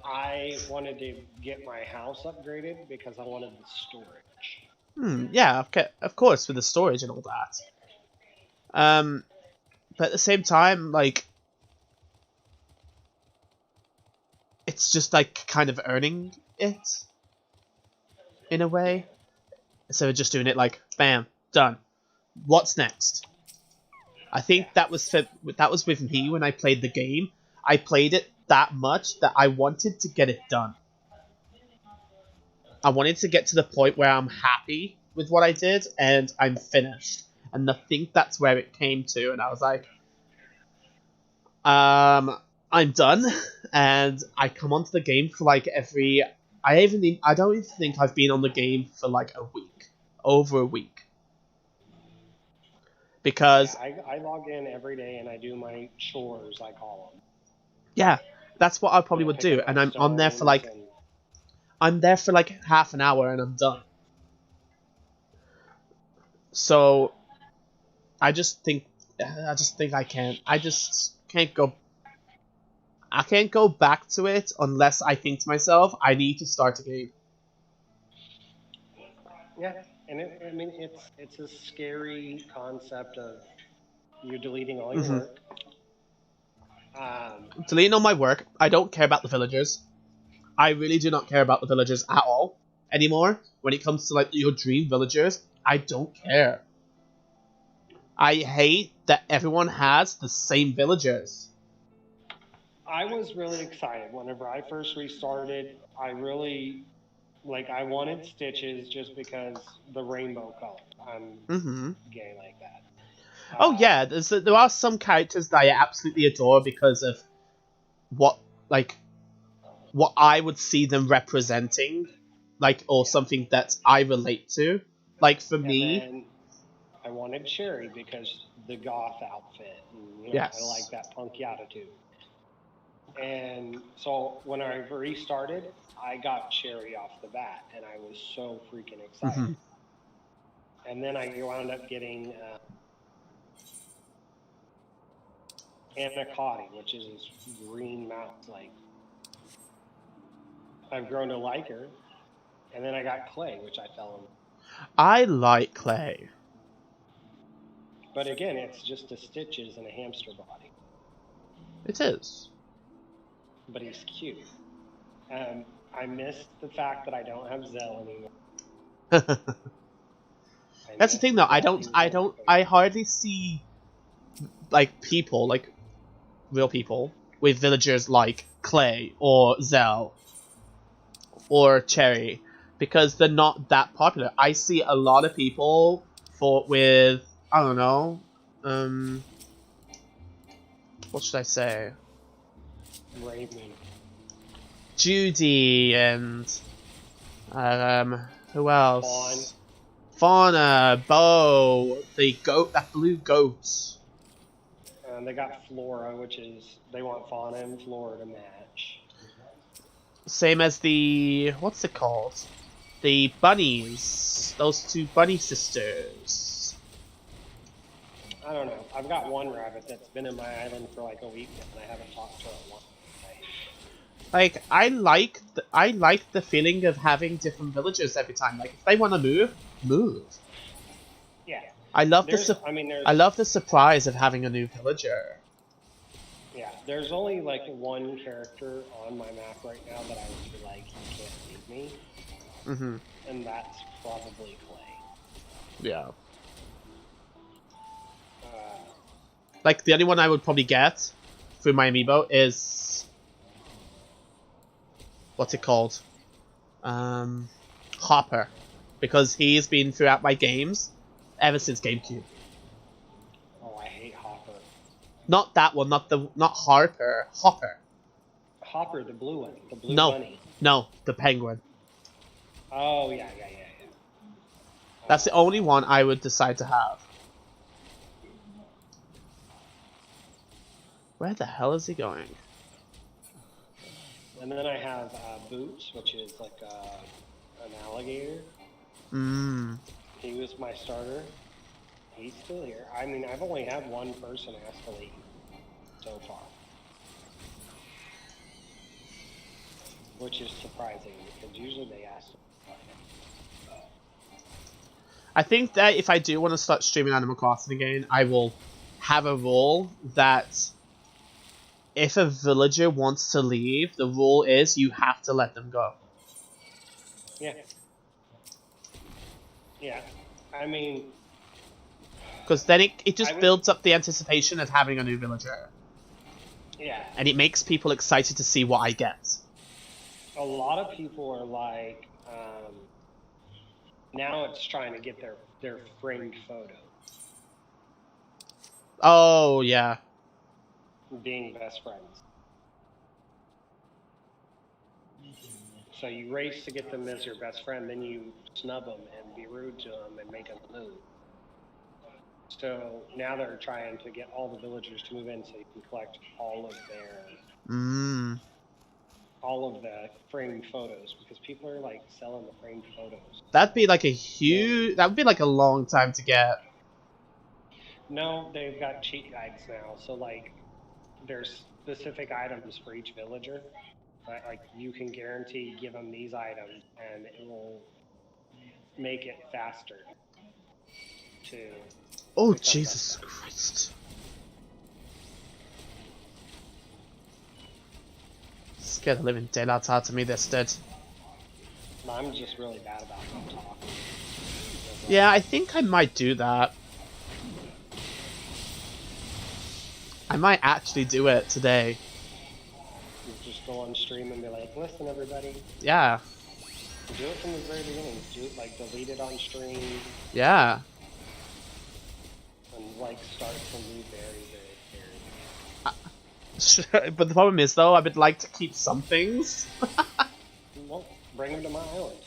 I wanted to get my house upgraded because I wanted the storage. Yeah, of course, with the storage and all that. But at the same time, like, it's just like kind of earning it in a way. Instead of just doing it like, bam, done. What's next? I think that was with me when I played the game. I played it that much that I wanted to get it done. I wanted to get to the point where I'm happy with what I did and I'm finished. And I think that's where it came to, and I was like, I'm done. And I come onto the game for like I don't even think I've been on the game for like a week. Over a week. Because I log in every day and I do my chores, I call them. Yeah, that's what I probably would do, and I'm on there for like half an hour and I'm done. So I just think I can't go back to it unless I think to myself I need to start a game. Yeah, and it's a scary concept of you're deleting all your work. Deleting all my work. I don't care about the villagers. I really do not care about the villagers at all anymore. When it comes to like your dream villagers, I don't care. I hate that everyone has the same villagers. I was really excited whenever I first restarted. I wanted Stitches just because the rainbow colors. I'm gay like that. Oh yeah, there are some characters that I absolutely adore because of what I would see them representing, like, or something that I relate to. Like for me, and I wanted Sherry because the goth outfit. And, yes, I like that punky attitude. And so when I restarted, I got Cherry off the bat, and I was so freaking excited. Mm-hmm. And then I wound up getting Anacotti, which is this green mouse. Like, I've grown to like her. And then I got Clay, which I fell in. I like Clay. But again, it's just a Stitches and a hamster body. It is. But he's cute. I miss the fact that I don't have Zell anymore. That's the thing, though. I hardly see like people, like real people, with villagers like Clay or Zell or Cherry, because they're not that popular. I see a lot of people with I don't know, what should I say? Raven. Judy and who else? Fawn. Fauna, Bo, the goat, that blue goat. They got Flora, which is they want Fauna and Flora to match. Same as the what's it called? The bunnies. Those two bunny sisters. I don't know. I've got one rabbit that's been in my island for like a week and I haven't talked to her once. Like I like the feeling of having different villagers every time. Like if they want to move. Yeah. I love the surprise of having a new villager. Yeah, there's only like one character on my map right now that I would be like, you can't leave me. Mm-hmm. And that's probably Clay. Yeah. Like the only one I would probably get through my amiibo is what's it called? Hopper, because he's been throughout my games ever since GameCube. Oh, I hate Hopper. Not that one, not Harper. Hopper. Hopper, the blue one, the blue No, bunny. no, the penguin. Oh yeah. That's the only one I would decide to have. Where the hell is he going? And then I have Boots, which is like an alligator. He was my starter. He's still here. I mean, I've only had one person ask to leave so far. Which is surprising, because usually they ask. I think that if I do want to start streaming Animal Crossing again, I will have a rule that if a villager wants to leave, the rule is you have to let them go. Yeah. Yeah. I mean... Because then it just builds up the anticipation of having a new villager. Yeah. And it makes people excited to see what I get. A lot of people are like, now it's trying to get their framed photo. Oh, yeah. Being best friends. So you race to get them as your best friend, then you snub them and be rude to them and make them move. So now they're trying to get all the villagers to move in so you can collect all of their... all of the framed photos, because people are like selling the framed photos. That'd be like that would be like a long time to get. No, they've got cheat guides now, so like there's specific items for each villager. Like you can guarantee give them these items and it will make it faster to... Oh, Jesus Christ. Scared the living daylights out of me, this did. I'm just really bad about not talking. Yeah, I think I might do that. I might actually do it today. You just go on stream and be like, listen everybody. Yeah. Do it from the very beginning. Do it, like, delete it on stream. Yeah. And like start from the very, But the problem is, though, I would like to keep some things. Well, bring them to my island.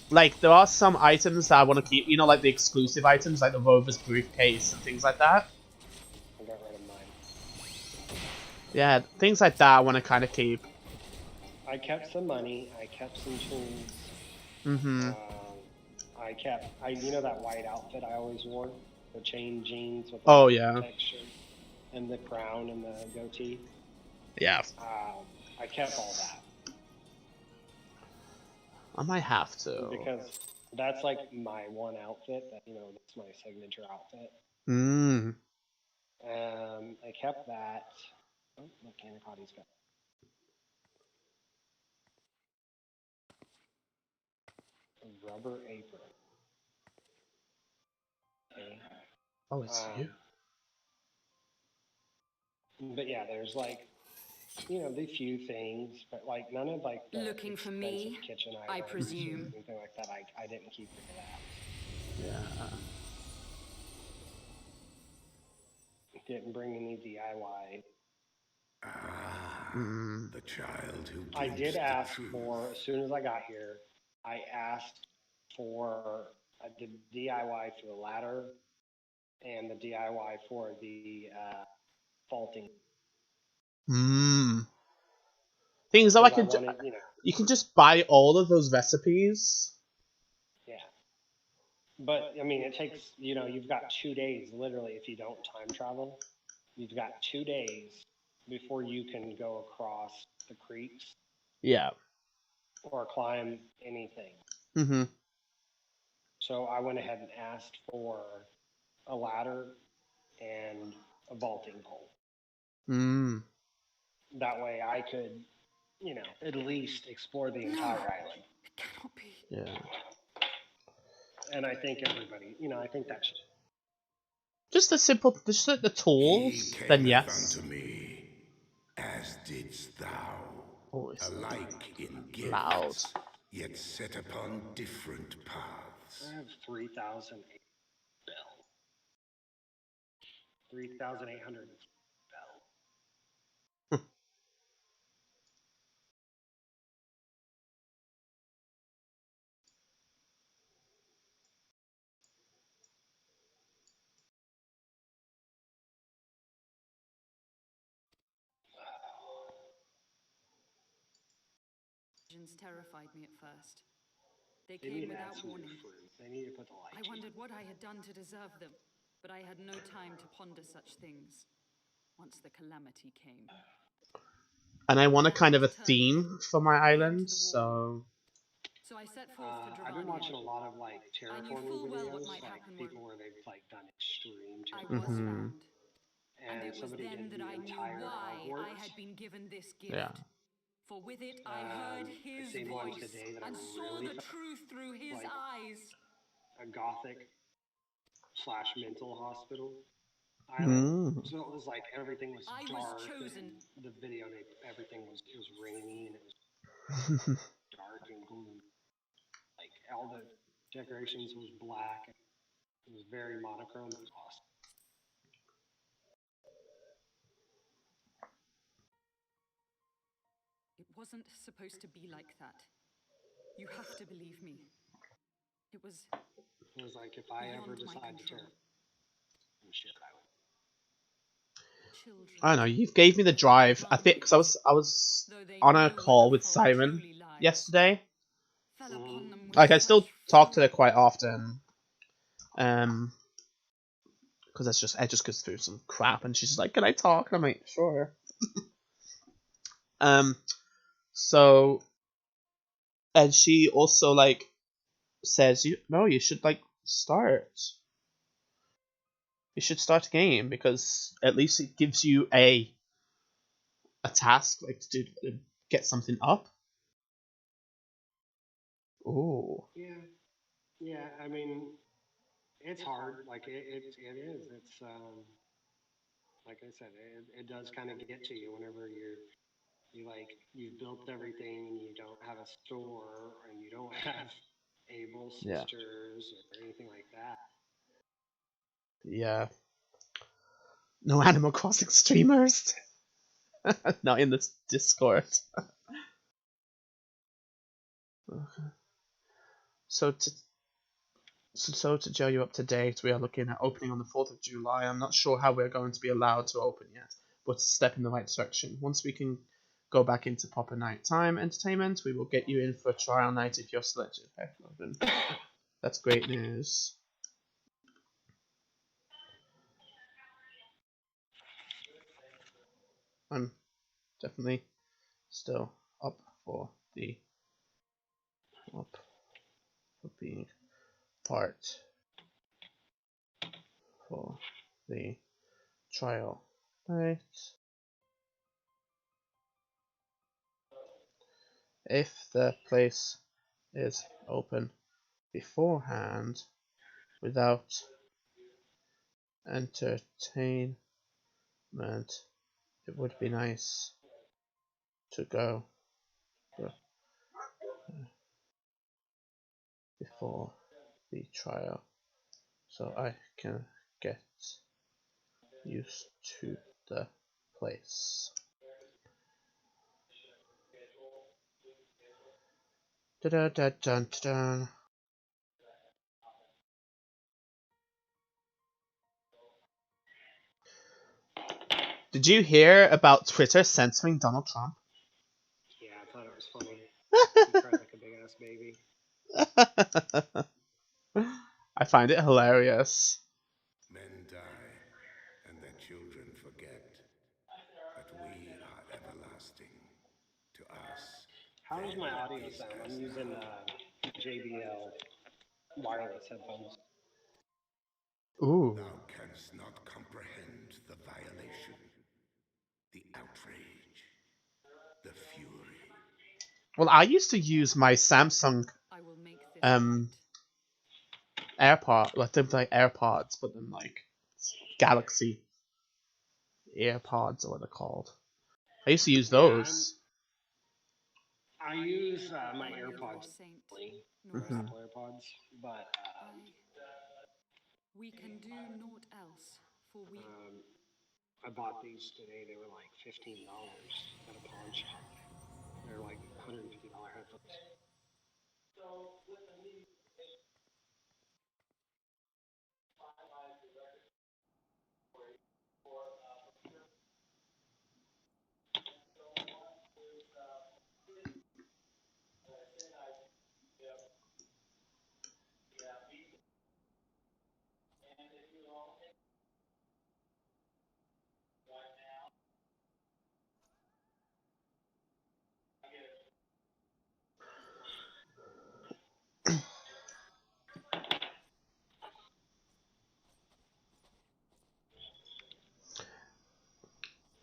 Like, there are some items that I want to keep, you know, like the exclusive items, like the Rover's briefcase and things like that. I got rid of mine. Yeah, things like that I want to kind of keep. I kept some money. I kept some tools. Mm-hmm. You know that white outfit I always wore, the chain jeans with the Oh, white yeah. texture and the crown and the goatee. Yeah. I kept all that I might have to. because that's like my one outfit that that's my signature outfit. Mm. I kept that. Oh, look, Anaconda's got a rubber apron. Okay. Oh, it's you. But yeah, there's like the few things, but like none of like the Looking for expensive me, kitchen I items or presume. anything like that. I didn't keep any of that. Yeah. Didn't bring any DIY. Mm. The child who I gives did the ask truth. for, as soon as I got here, I asked for the DIY for the ladder and the DIY for the faulting. Mm. Things that I Because I can wanted, you can just buy all of those recipes. yeah. But I mean, it takes, you've got 2 days literally if you don't time travel. You've got 2 days before you can go across the creeks Yeah. or climb anything. Mm-hmm. So I went ahead and asked for a ladder and a vaulting pole. Mm. That way I could, at least explore the entire island. It cannot be. Yeah. And I think everybody, I think that should. Just the He tools, then cameth yes. unto me, as didst thou, Oh, it's alike in loud. gifts, yet set upon different paths. I have 3,008 bells. 3,800 bells. Visions terrified me at first. They They need came to add without some new warning. fruit. They need to put the I lychee. wondered what I had done to deserve them, but I had no time to ponder such things once the calamity came. And I want a kind of a To turn theme for my I came to island, the wall. so So I set forth for I've been Dravania. watching a lot of like I knew terraforming full well what videos, might like happen people where they've like done extreme I terraforming. was found. And it was somebody then did that the I knew entire why Hogwarts. I had been given this gift. yeah. For with it I heard I his seen one voice today that I and saw really the felt truth through his like eyes. a gothic / mental hospital island. Mm. So it was like everything was I was dark. chosen. And the video, everything was rainy and it was dark and gloomy. Like all the decorations was black. It was very monochrome. It was awesome. It wasn't supposed to be like that. You have to believe me. It was like if I ever beyond my decide to control. shit, I would. Children. I don't know. You gave me the drive. I think because I was on a call with Simon yesterday. Fell upon them with Like I still such talk to her fury. quite often. Because I just goes through some crap, and she's like, "Can I talk?" And I'm like, "Sure." So, and she also like says, you should like start. You should start a game because at least it gives you a task like to get something up. Oh. Yeah. I mean, it's hard. Like it is. It's like I said, it does kind of get to you whenever you've built everything and you don't have a store and you don't have able Yeah. sisters or anything like that. Yeah. No Animal Crossing streamers. Not in this Discord. So to gel you up to date, we are looking at opening on the 4th of July. I'm not sure how we're going to be allowed to open yet. but a step in the right direction. Once we can go back into proper nighttime entertainment, we will get you in for a trial night if you're selected. Okay, well then, that's great news. I'm definitely still up for being part for the trial night. If the place is open beforehand without entertainment, it would be nice to go before the trial so I can get used to the place. Da-da-da-dun-dun. Did you hear about Twitter censoring Donald Trump? Yeah, I thought it was funny. He cried like a big ass baby. I find it hilarious. Men die, and their children forget. But we are everlasting. To us, How does my then audio is sound? as I'm using now. JBL wireless headphones. Ooh. Thou canst not comprehend the violation, the outrage, the fury. Well, I used to use my Samsung I will make this AirPod, like they're like AirPods, but then like Galaxy AirPods or what they're called. I used to use those. I use my I am no AirPods, saint, my nor Mhm. Apple AirPods, but we can do naught else, for we I bought these today. They were like $15 at a pawn shop. They're like $150 headphones.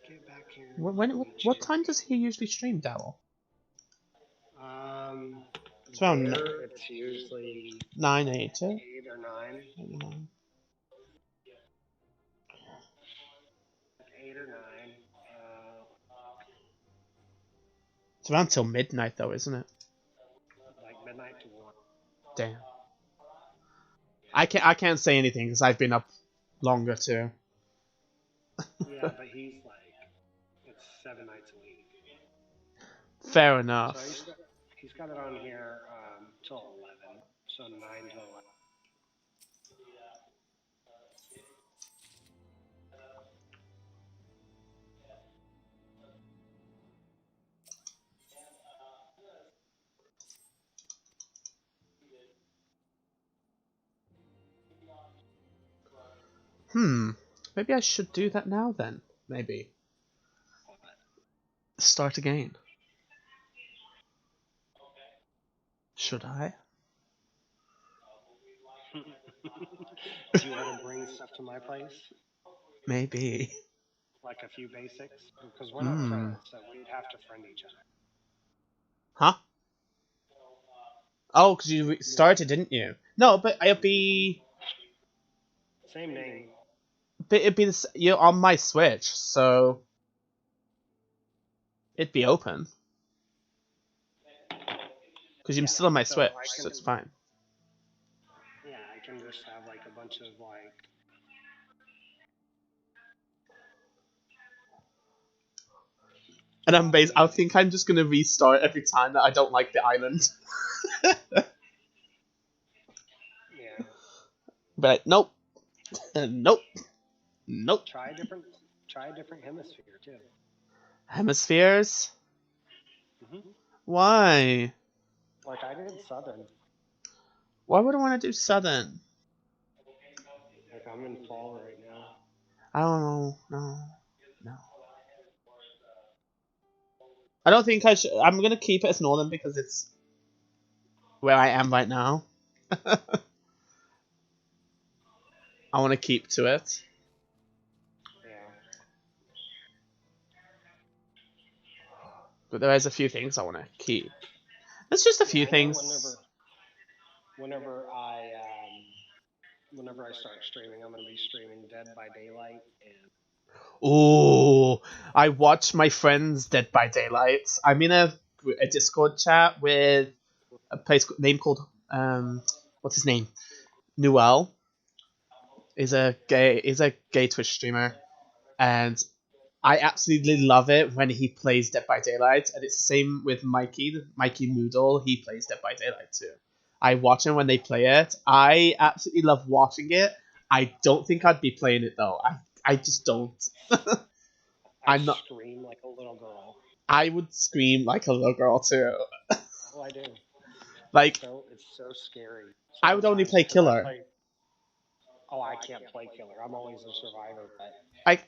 Get back here. What time does he usually stream, Daryl? It's around it's usually 9, 8, 8 or 9. 8 or 9. It's around till midnight though, isn't it? Like midnight to 1. Damn. I can't say anything because I've been up longer too. Yeah, but he's like, it's 7 nights a week. Fair enough. So he's got it on here till 11. So 9 to 11. Maybe I should do that now then. Maybe. Start again. Should I? Do you want to bring stuff to my place? Maybe. Like a few basics? Because we're not friends, so we'd have to friend each other. Huh? Oh, because you started, didn't you? No, but it'd be... Same name. But it'd be you're on my Switch, so... It'd be open. Because you're still on my Switch, so it's fine. Yeah, I can just have like a bunch of like... And I think I'm just gonna restart every time that I don't like the island. Yeah. But nope. Nope. Nope. Try a different Try a different hemisphere too. Hemispheres? hmm Why? Like I did southern. Why would I want to do southern? Like I'm in fall right now. I don't know. No. I don't think I should. I'm gonna keep it as northern because it's where I am right now. I want to keep to it. Yeah. But there is a few things I want to keep. There's just a few I know things. Whenever I start streaming, I'm gonna be streaming Dead by Daylight and Ooh, I watch my friends Dead by Daylight. I'm in a Discord chat with a name called what's his name? Noel. Is a gay Twitch streamer, and I absolutely love it when he plays Dead by Daylight, and it's the same with Mikey Moodle. He plays Dead by Daylight too. I watch him when they play it. I absolutely love watching it. I don't think I'd be playing it though. I just don't. I'm not. Scream like a little girl. I would scream like a little girl too. Oh, I do. Like It's so scary. I would only play killer. I can't play killer. I'm always a survivor, but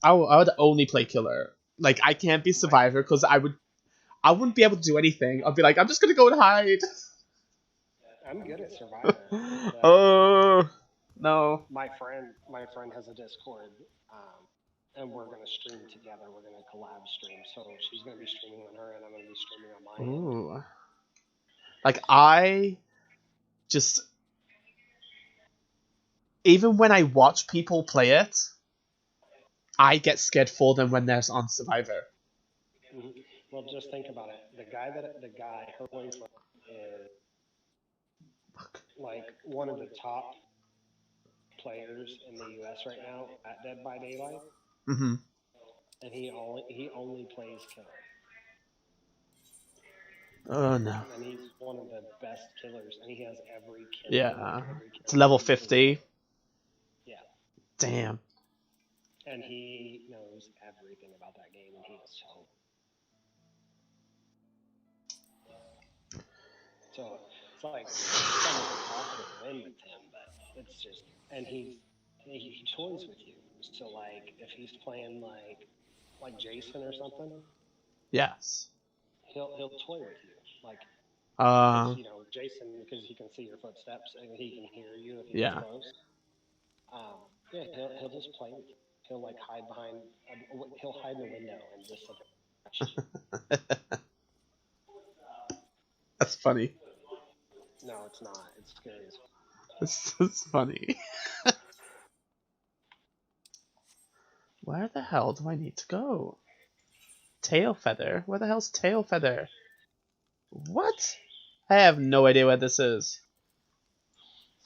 I would only play killer. Like I can't be survivor because I wouldn't be able to do anything. I'd be like, I'm just gonna go and hide. I'm good at survivor. Oh no. My friend has a Discord, and we're gonna stream together. We're gonna collab stream. So she's gonna be streaming on her, and I'm gonna be streaming on mine. Ooh. Like I just. Even when I watch people play it, I get scared for them when they're on Survivor. Mm-hmm. Well, just think about it. The guy, her boyfriend is like one of the top players in the U.S. right now at Dead by Daylight. Mm-hmm. And he only plays killer. Oh no. And he's one of the best killers, and he has every kill. Yeah. It's level 50. Yeah. Damn. And he knows everything about that game, and he is so it's like it's almost impossible to win with him, but it's just, and he toys with you. So like if he's playing like Jason or something, yes, he'll toy with you, like you know, Jason, because he can see your footsteps and he can hear you if he's close. Yeah, he'll just play with you. He'll like hide behind. He'll hide in the window and just sit there. That's funny. No, it's not. It's scary. It's funny. Where the hell do I need to go? Tail feather? Where the hell's tail feather? What? I have no idea where this is.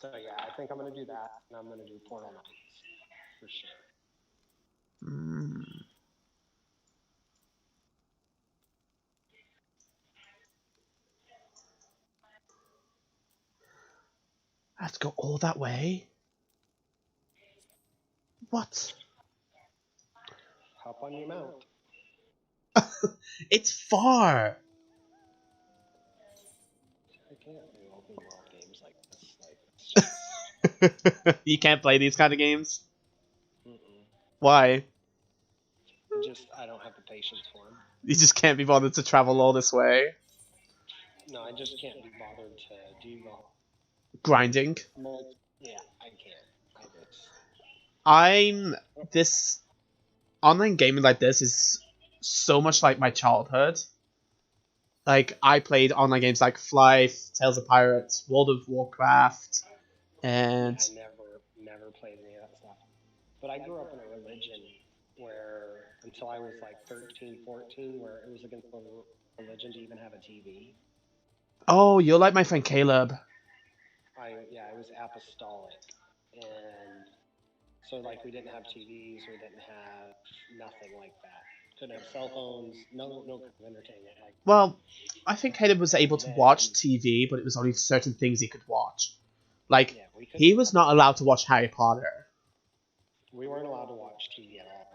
So yeah, I think I'm gonna do that, and I'm gonna do Portal Knights for sure. I have to go all that way? What? Hop on your mount. It's far! I can't do open world games like this. You can't play these kind of games? Mm-mm. Why? I don't have the patience for them. You just can't be bothered to travel all this way? No, I just can't be bothered to do the grinding. Yeah, I can't. This online gaming like this is so much like my childhood. Like I played online games like Flife, Tales of Pirates, World of Warcraft, and I never played any of that stuff. But I grew up in a religion where until I was like 13, 14, where it was against the religion to even have a TV. Oh, you're like my friend Caleb. I was apostolic, and so like we didn't have TVs, we didn't have nothing like that. Couldn't have cell phones, no entertainment. Well, I think Caleb was able to watch TV, but it was only certain things he could watch. Like he was not allowed to watch Harry Potter. We weren't allowed to watch TV at all.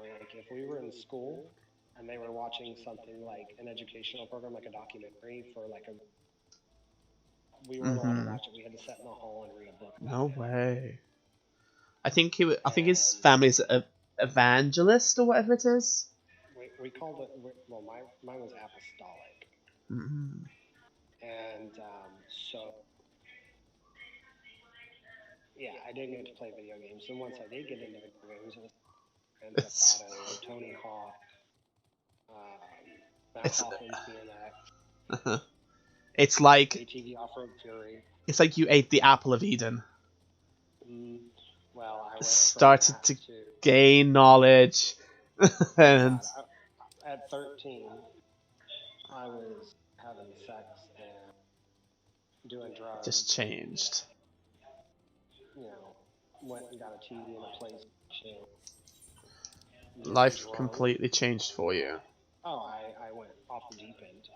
we were in school and they were watching something like an educational program, like a documentary for like a, we weren't allowed to watch it. We had to sit in the hall and read a book. No way. I think I think his And family's a evangelist or whatever it is. we called it, well, mine was apostolic. Mm-hmm. And so, yeah, I didn't get to play video games. And once I did get into video games, it was Grand Theft Auto, Tony Hawk, Mount Hoffman's BMX, It's like ATV Off-Road Fury. it's like you ate the apple of Eden. Well, I went Started from to that gain knowledge, and God, at 13, I was having sex and doing drugs. just changed. You know, went and got a TV and a PlayStation. Life Drunk. completely changed for you. Oh, I went off the deep end.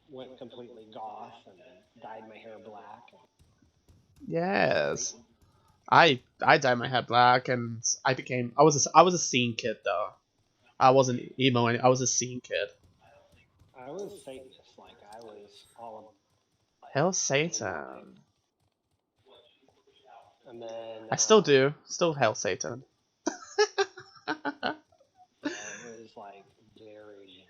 Went completely goth and dyed my hair black. Yes. I dyed my hair black and I was a scene kid though. I wasn't emo. I was a scene kid. I was Satanist, like I was all of. Hell, Satan. And then I still do. Still Hell, Satan. it was like very,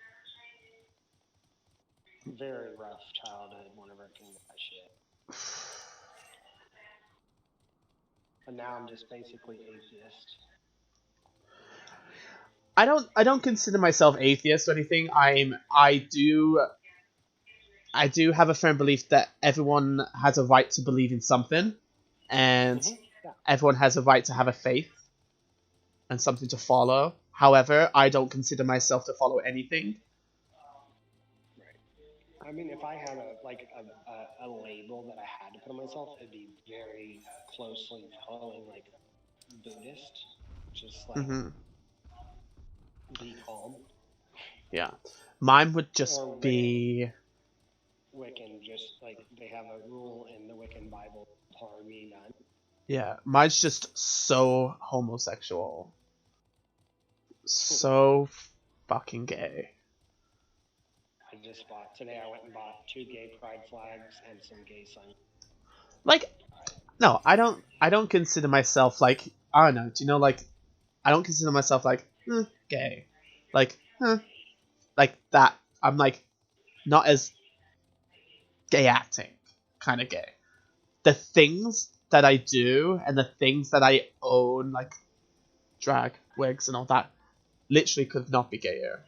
very rough childhood whenever it came to that shit. And now I'm just basically atheist. I don't consider myself atheist or anything. I do have a firm belief that everyone has a right to believe in something, and everyone has a right to have a faith and something to follow. However, I don't consider myself to follow anything. Right. I mean, if I had a label that I had to put on myself, it'd be very closely following like Buddhist, just like be calm. Yeah, mine would just Or be Wiccan, just like they have a rule in the Wiccan Bible, harm me none. yeah. Mine's just so homosexual, so fucking gay. I just bought today. I went and bought 2 gay pride flags and some gay signs. Like, no, I don't consider myself like, I don't know. Do you know, like, I don't consider myself like gay, like like that. I'm like not as gay acting kind of gay. The things that I do and the things that I own, like drag wigs and all that, literally could not be gayer.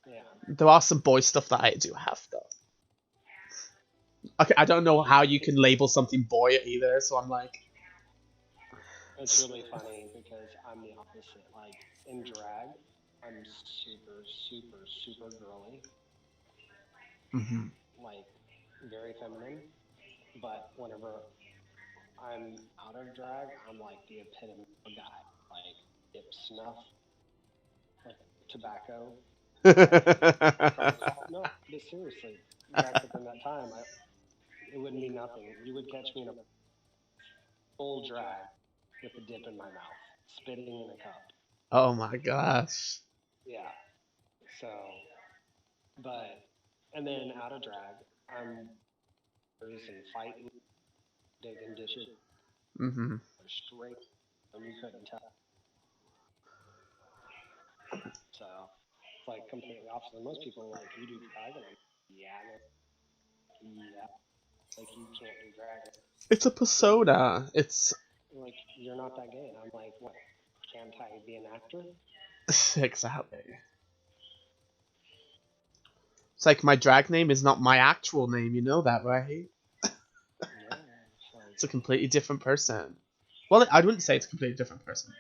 Yeah. There are some boy stuff that I do have though. Okay, I don't know how you can label something boy either, so I'm like. It's really funny because I'm the opposite. Like in drag, I'm super, super, super girly. Like very feminine. But whenever I'm out of drag, I'm like the epitome of a guy. Like dip snuff, like tobacco. No, but seriously, back within that time, it wouldn't be nothing. You would catch me in a full drag with a dip in my mouth, spitting in a cup. Oh my gosh. Yeah. So, and then out of drag, I'm fighting, digging dishes. Straight, and you couldn't tell. So, it's like completely opposite. Most people are like, you do drag? And I'm yeah. Like, you can't do drag. It's a persona. It's like, you're not that gay. And I'm like, what? Can't I be an actor? exactly. It's like my drag name is not my actual name. You know that, right? Yeah. It's a completely different person. Well, I wouldn't say it's a completely different person.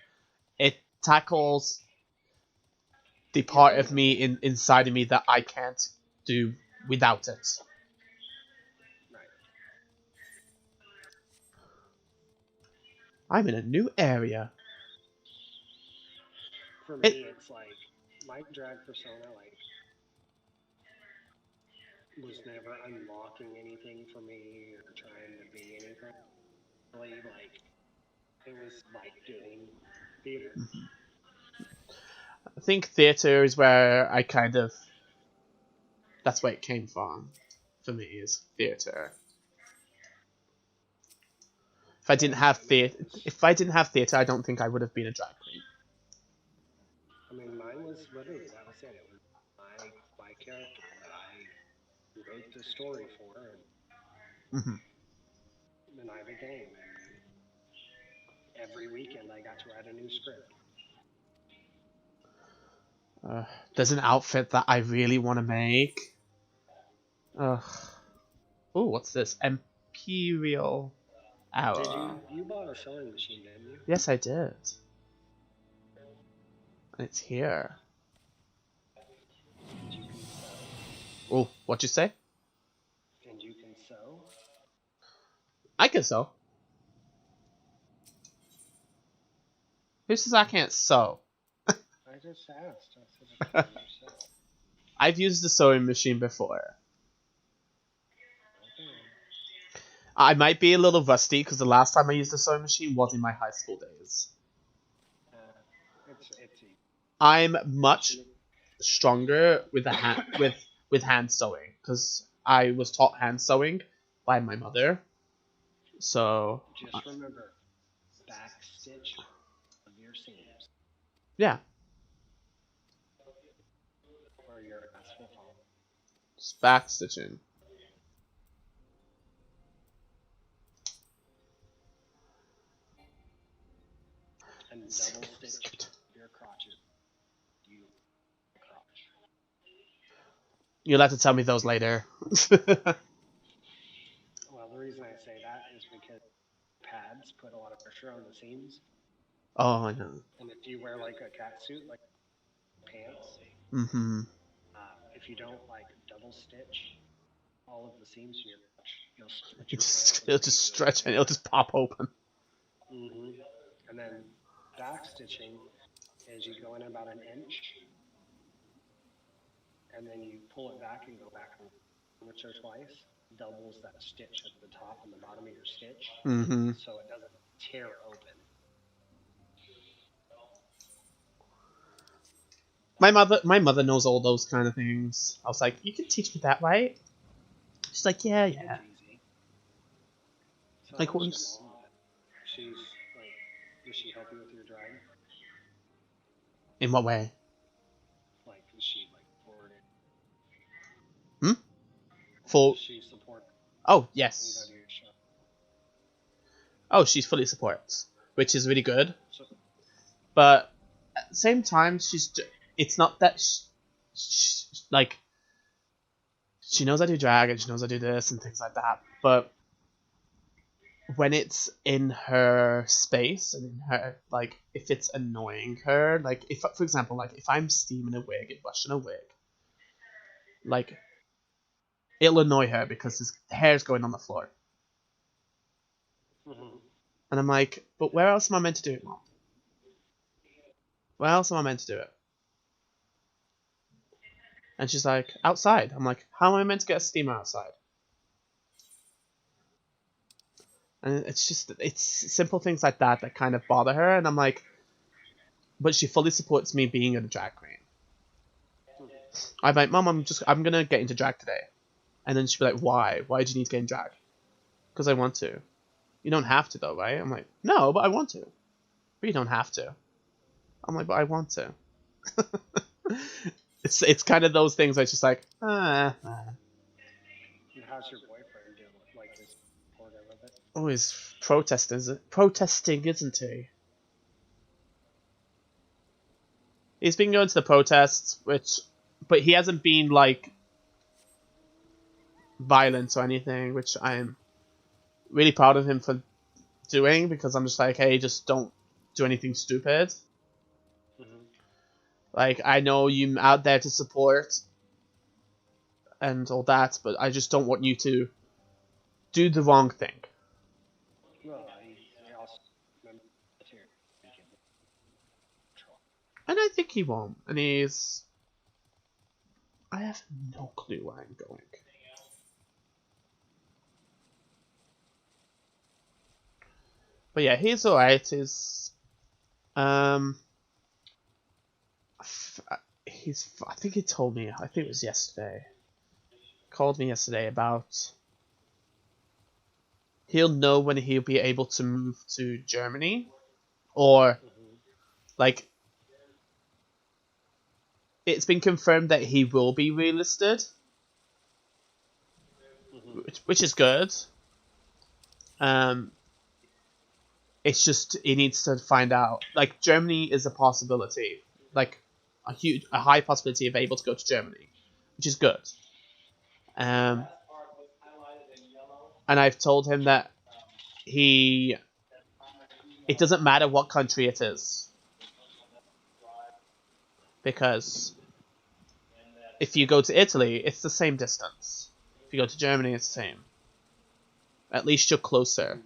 It tackles the part of me inside of me that I can't do without it. Right. I'm in a new area. For me, it's like my drag persona, like, was never unlocking anything for me or trying to be anything. Really, like, It was like doing theater. I think theatre is where I kind of... That's where it came from. For me, is theatre. If I didn't have theatre, I don't think I would have been a drag queen. I mean, mine was literally, that was it. It was my character that I wrote the story for, and I became. And every weekend I got to write a new script. There's an outfit that I really want to make. Oh, what's this? Imperial Arrow. You bought a sewing machine, didn't you? Yes, I did. And it's here. And you can sew. Oh, what'd you say? And you can sew. I can sew. Who says I can't sew? I just asked. I said, can you sew? I've used the sewing machine before. Okay. I might be a little rusty because the last time I used the sewing machine was in my high school days. It's easy. I'm much stronger with the with hand sewing because I was taught hand sewing by my mother. So just remember, back stitch of your seams. Yeah. Or your ass will fall. Just back stitching. And double stitch your crotches. Crotch. You'll have to tell me those later. Well, the reason I say that is because pads put a lot of pressure on the seams. Oh, I know. And if you wear like a cat suit, like pants, if you don't like double stitch all of the seams in your crotch, it'll just stretch and it'll just pop open. And then back stitching is you go in about an inch, and then you pull it back and go back once or twice. Doubles that stitch at the top and the bottom of your stitch, so it doesn't tear open. My mother knows all those kind of things. I was like, you can teach me that, right? She's like, yeah. So like once. She's like, does she help you with your drag? In what way? Like, is she like forwarded? Full. Does she support? Oh yes. Oh, she's fully supports, which is really good. But at the same time, it's not that like she knows I do drag and she knows I do this and things like that. But when it's in her space and in her, like, if it's annoying her, like, if, for example, like, if I'm steaming a wig and brushing a wig, like, it'll annoy her because his hair's going on the floor. And I'm like, but where else am I meant to do it, Mom? Where else am I meant to do it? And she's like, outside. I'm like, how am I meant to get a steamer outside? And it's simple things like that that kind of bother her. And I'm like, but she fully supports me being a drag queen. I'm like, Mom, I'm gonna get into drag today. And then she'd be like, why? Why do you need to get in drag? Because I want to. You don't have to though, right? I'm like, no, but I want to. But you don't have to. I'm like, but I want to. It's kind of those things where it's just like, And how's your boyfriend doing? Like, his supportive of it? Oh, he's protesting, isn't he? He's been going to the protests, but he hasn't been like violent or anything, which I'm really proud of him for doing, because I'm just like, hey, just don't do anything stupid. Like, I know you're out there to support and all that, but I just don't want you to do the wrong thing. Well, he also military. And I think he won't. And he's... I have no clue where I'm going. But yeah, he's alright. I think he told me. I think it was yesterday. Called me yesterday about. He'll know when he'll be able to move to Germany, or like. It's been confirmed that he will be relisted, which is good. It's just he needs to find out. Like Germany is a possibility, like a high possibility of able to go to Germany, which is good. And I've told him that it doesn't matter what country it is, because if you go to Italy, it's the same distance. If you go to Germany, it's the same. At least you're closer.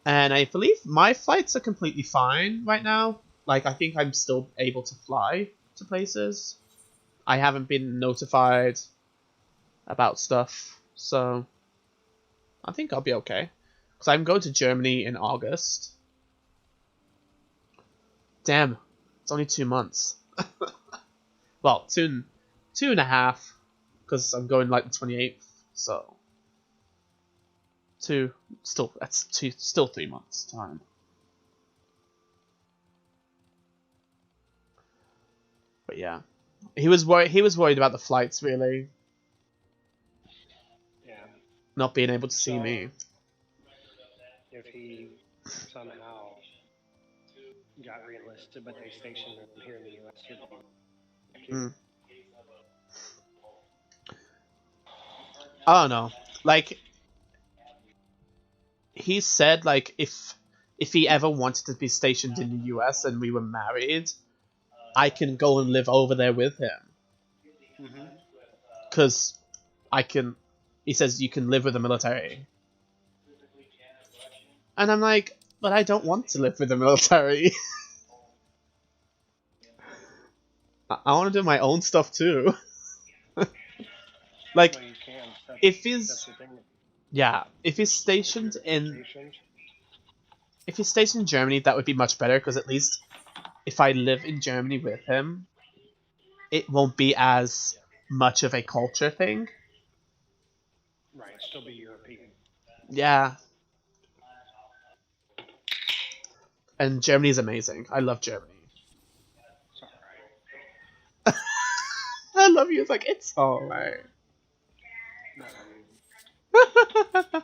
And I believe my flights are completely fine right now. Like, I think I'm still able to fly to places. I haven't been notified about stuff, so I think I'll be okay. Because I'm going to Germany in August. Damn, it's only 2 months. Well, two and a half, because I'm going like the 28th, so still 3 months time. But yeah, he was worried about the flights, really. Yeah. Not being able to see me. If he somehow got re-enlisted, but they stationed him here in the U.S. I don't know. Like, he said, like, if he ever wanted to be stationed in the US and we were married, I can go and live over there with him. Because he says you can live with the military. And I'm like, but I don't want to live with the military. I want to do my own stuff too. Like, Well, you can. if he's stationed in Germany, that would be much better, because at least if I live in Germany with him, it won't be as much of a culture thing. Right, still be European. Yeah. And Germany's amazing. I love Germany. It's alright. I love you. It's like, it's alright. No,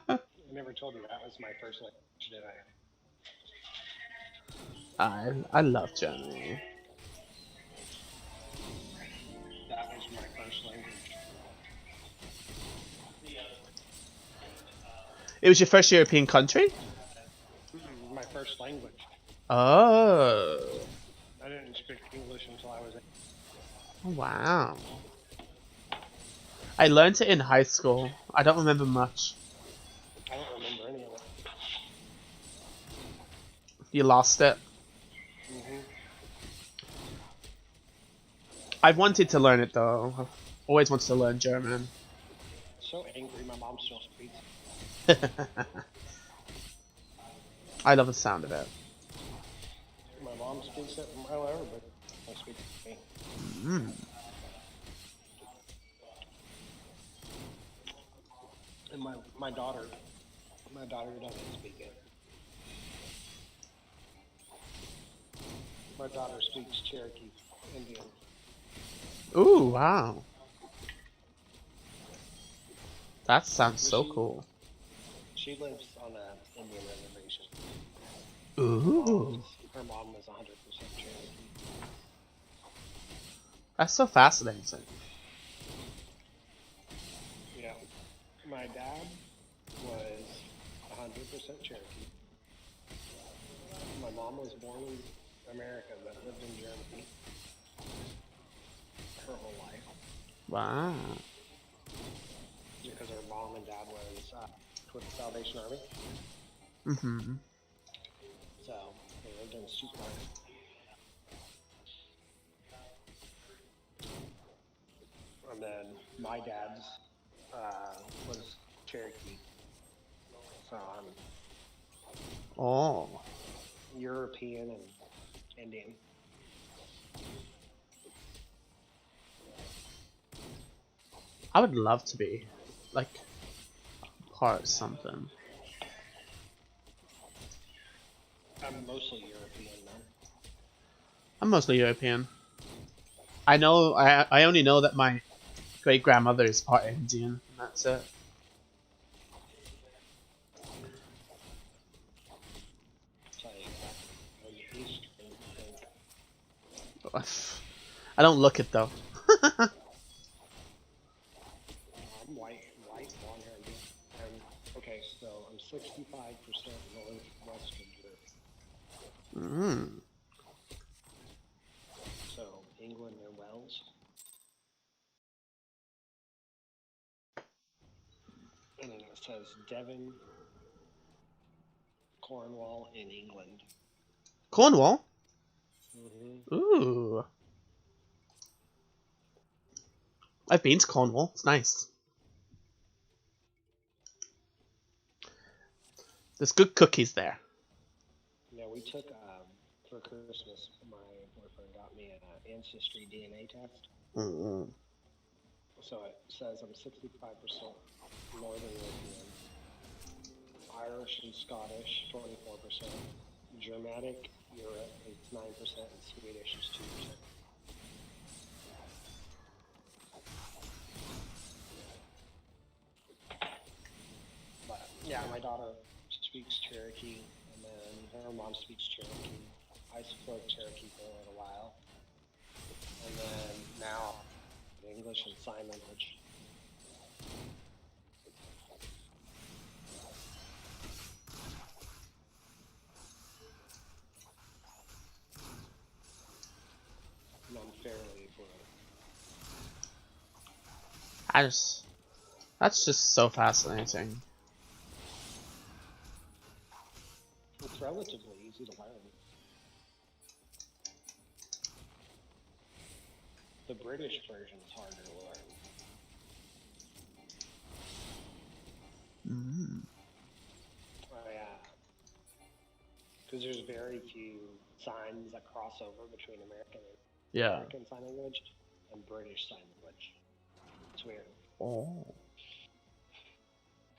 I never told you that was my first language, did I? I love Germany. That was my first language. It was your first European country? My first language. Oh. I didn't speak English until I was 8. Wow. I learned it in high school. I don't remember much. I don't remember any of it. You lost it? I've wanted to learn it though. I've always wanted to learn German. So angry my mom still speaks. I love the sound of it. My mom speaks it however, but I speak it to me. And my daughter doesn't speak it. My daughter speaks Cherokee Indian. Ooh, wow. That sounds so cool. She lives on an Indian reservation. Ooh. Her mom was 100% Cherokee. That's so fascinating. Yeah. My dad was 100% Cherokee. My mom was born in America but lived in Germany her whole life. Wow. Because her mom and dad was with the Salvation Army. So they lived in a supermarket. And then my dad's was Cherokee. So I'm Oh. European and Indian. I would love to be, like, part something. I'm mostly European though. I'm mostly European. I only know that my great grandmother is part Indian, and that's it. It's like on the Eastern, I think. I don't look it though. I'm white, blonde hair. Okay, so I'm 65% Northwestern Europe. Mm. So England and Wales. And then it says Devon, Cornwall, in England. Cornwall? Mm-hmm. Ooh. I've been to Cornwall. It's nice. There's good cookies there. Yeah, we took for Christmas. My boyfriend got me an ancestry DNA test. Mm-hmm. So it says I'm 65% Northern European, Irish and Scottish 24%, Germanic Europe is 9%, and Swedish is 2%. But yeah, my daughter speaks Cherokee, and then her mom speaks Cherokee. I spoke Cherokee for a little while, and then now English and sign language. And I'm fairly fluent. That's just so fascinating. It's relatively easy to learn. The British version is harder to learn. Mm. Oh yeah, because there's very few signs that cross over between American Sign Language and British Sign Language. It's weird. Oh.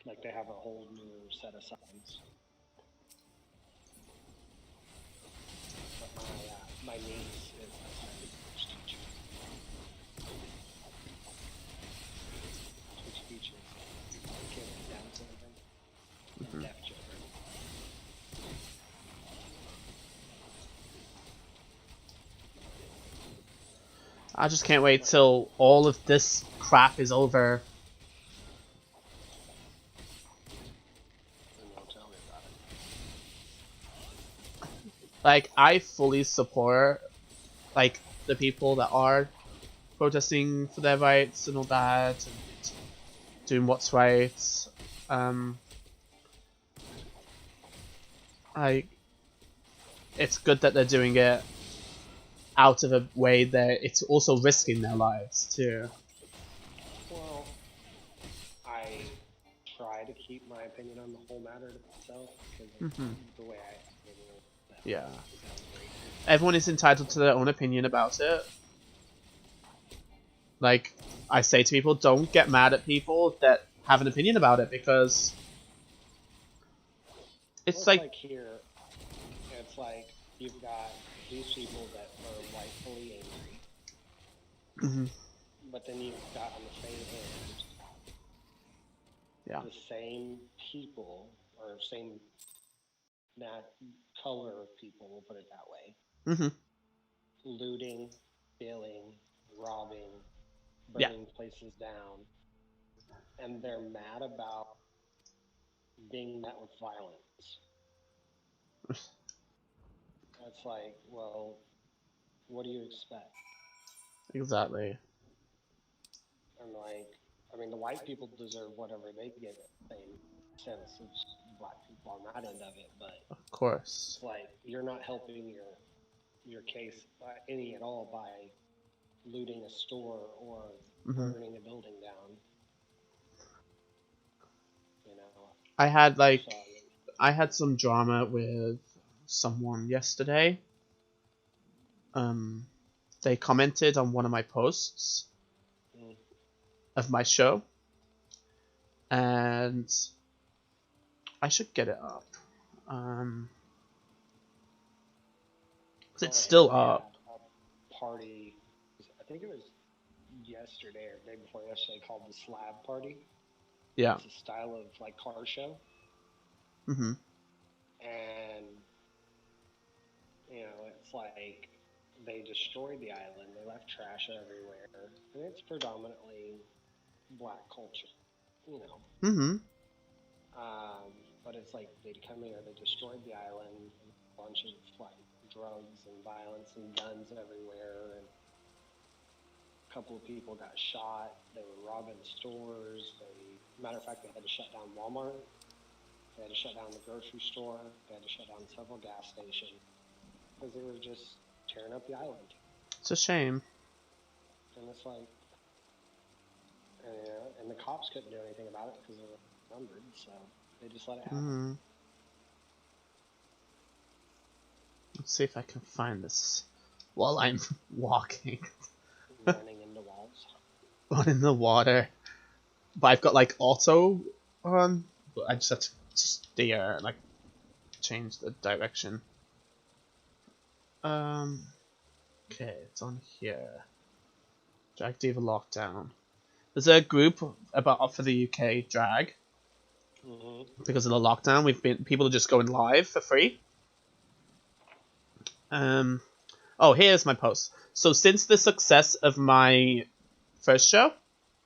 Like they have a whole new set of signs. But my niece is a sign language teacher. She teaches kids with Down syndrome and deaf children. I just can't wait till all of this crap is over. And they'll tell me about it. Like, I fully support, like, the people that are protesting for their rights and all that, and doing what's right. It's good that they're doing it out of a way that it's also risking their lives too. Well, I try to keep my opinion on the whole matter to myself because the way I Yeah. Everyone is entitled to their own opinion about it. Like, I say to people, don't get mad at people that have an opinion about it, because it's like here, it's like you've got these people that are rightfully angry, but then you've got on the same hand, the same people or same color of people, we'll put it that way, looting, stealing, robbing, burning places down, and they're mad about being met with violence. It's like, well, what do you expect? Exactly. And like, I mean, the white people deserve whatever they get, same sense as black people on that end of it, but of course, it's like you're not helping your case any at all by looting a store or burning a building down. I had like So, I had some drama with someone yesterday. They commented on one of my posts of my show, and I should get it up. It's still up. A party, I think it was yesterday or the day before yesterday, called the Slab Party. Yeah. It's a style of like car show. Mhm. And you know, it's like they destroyed the island. They left trash everywhere, and it's predominantly black culture. You know. Mhm. But it's like they'd come here, they destroyed the island, a bunch of like drugs and violence and guns everywhere, and a couple of people got shot. They were robbing stores. Matter of fact, they had to shut down Walmart. They had to shut down the grocery store. They had to shut down several gas stations because they were just tearing up the island. It's a shame. And it's like, and the cops couldn't do anything about it because they were numbered, so they just let it happen. Let's see if I can find this while I'm walking. Running into walls. One in the water. But I've got like auto on, but I just have to steer, like change the direction. Okay, it's on here. Drag Diva Lockdown. There's a group for the UK drag. Because of the lockdown, people are just going live for free. Oh, here's my post. So since the success of my first show,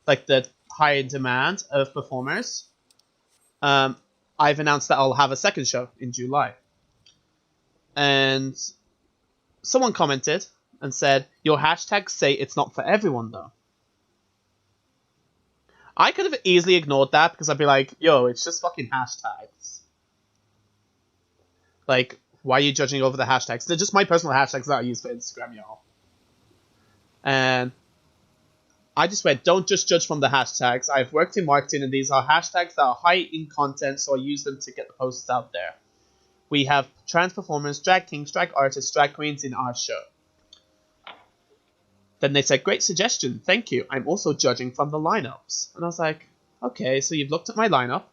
like the high demand of performers, I've announced that I'll have a second show in July. And someone commented and said, your hashtags say it's not for everyone though. I could have easily ignored that because I'd be like, yo, it's just fucking hashtags. Like, why are you judging over the hashtags? They're just my personal hashtags that I use for Instagram, y'all. And I just went, don't just judge from the hashtags. I've worked in marketing and these are hashtags that are high in content, so I use them to get the posts out there. We have trans performers, drag kings, drag artists, drag queens in our show. Then they said, great suggestion, thank you. I'm also judging from the lineups. And I was like, okay, so you've looked at my lineup.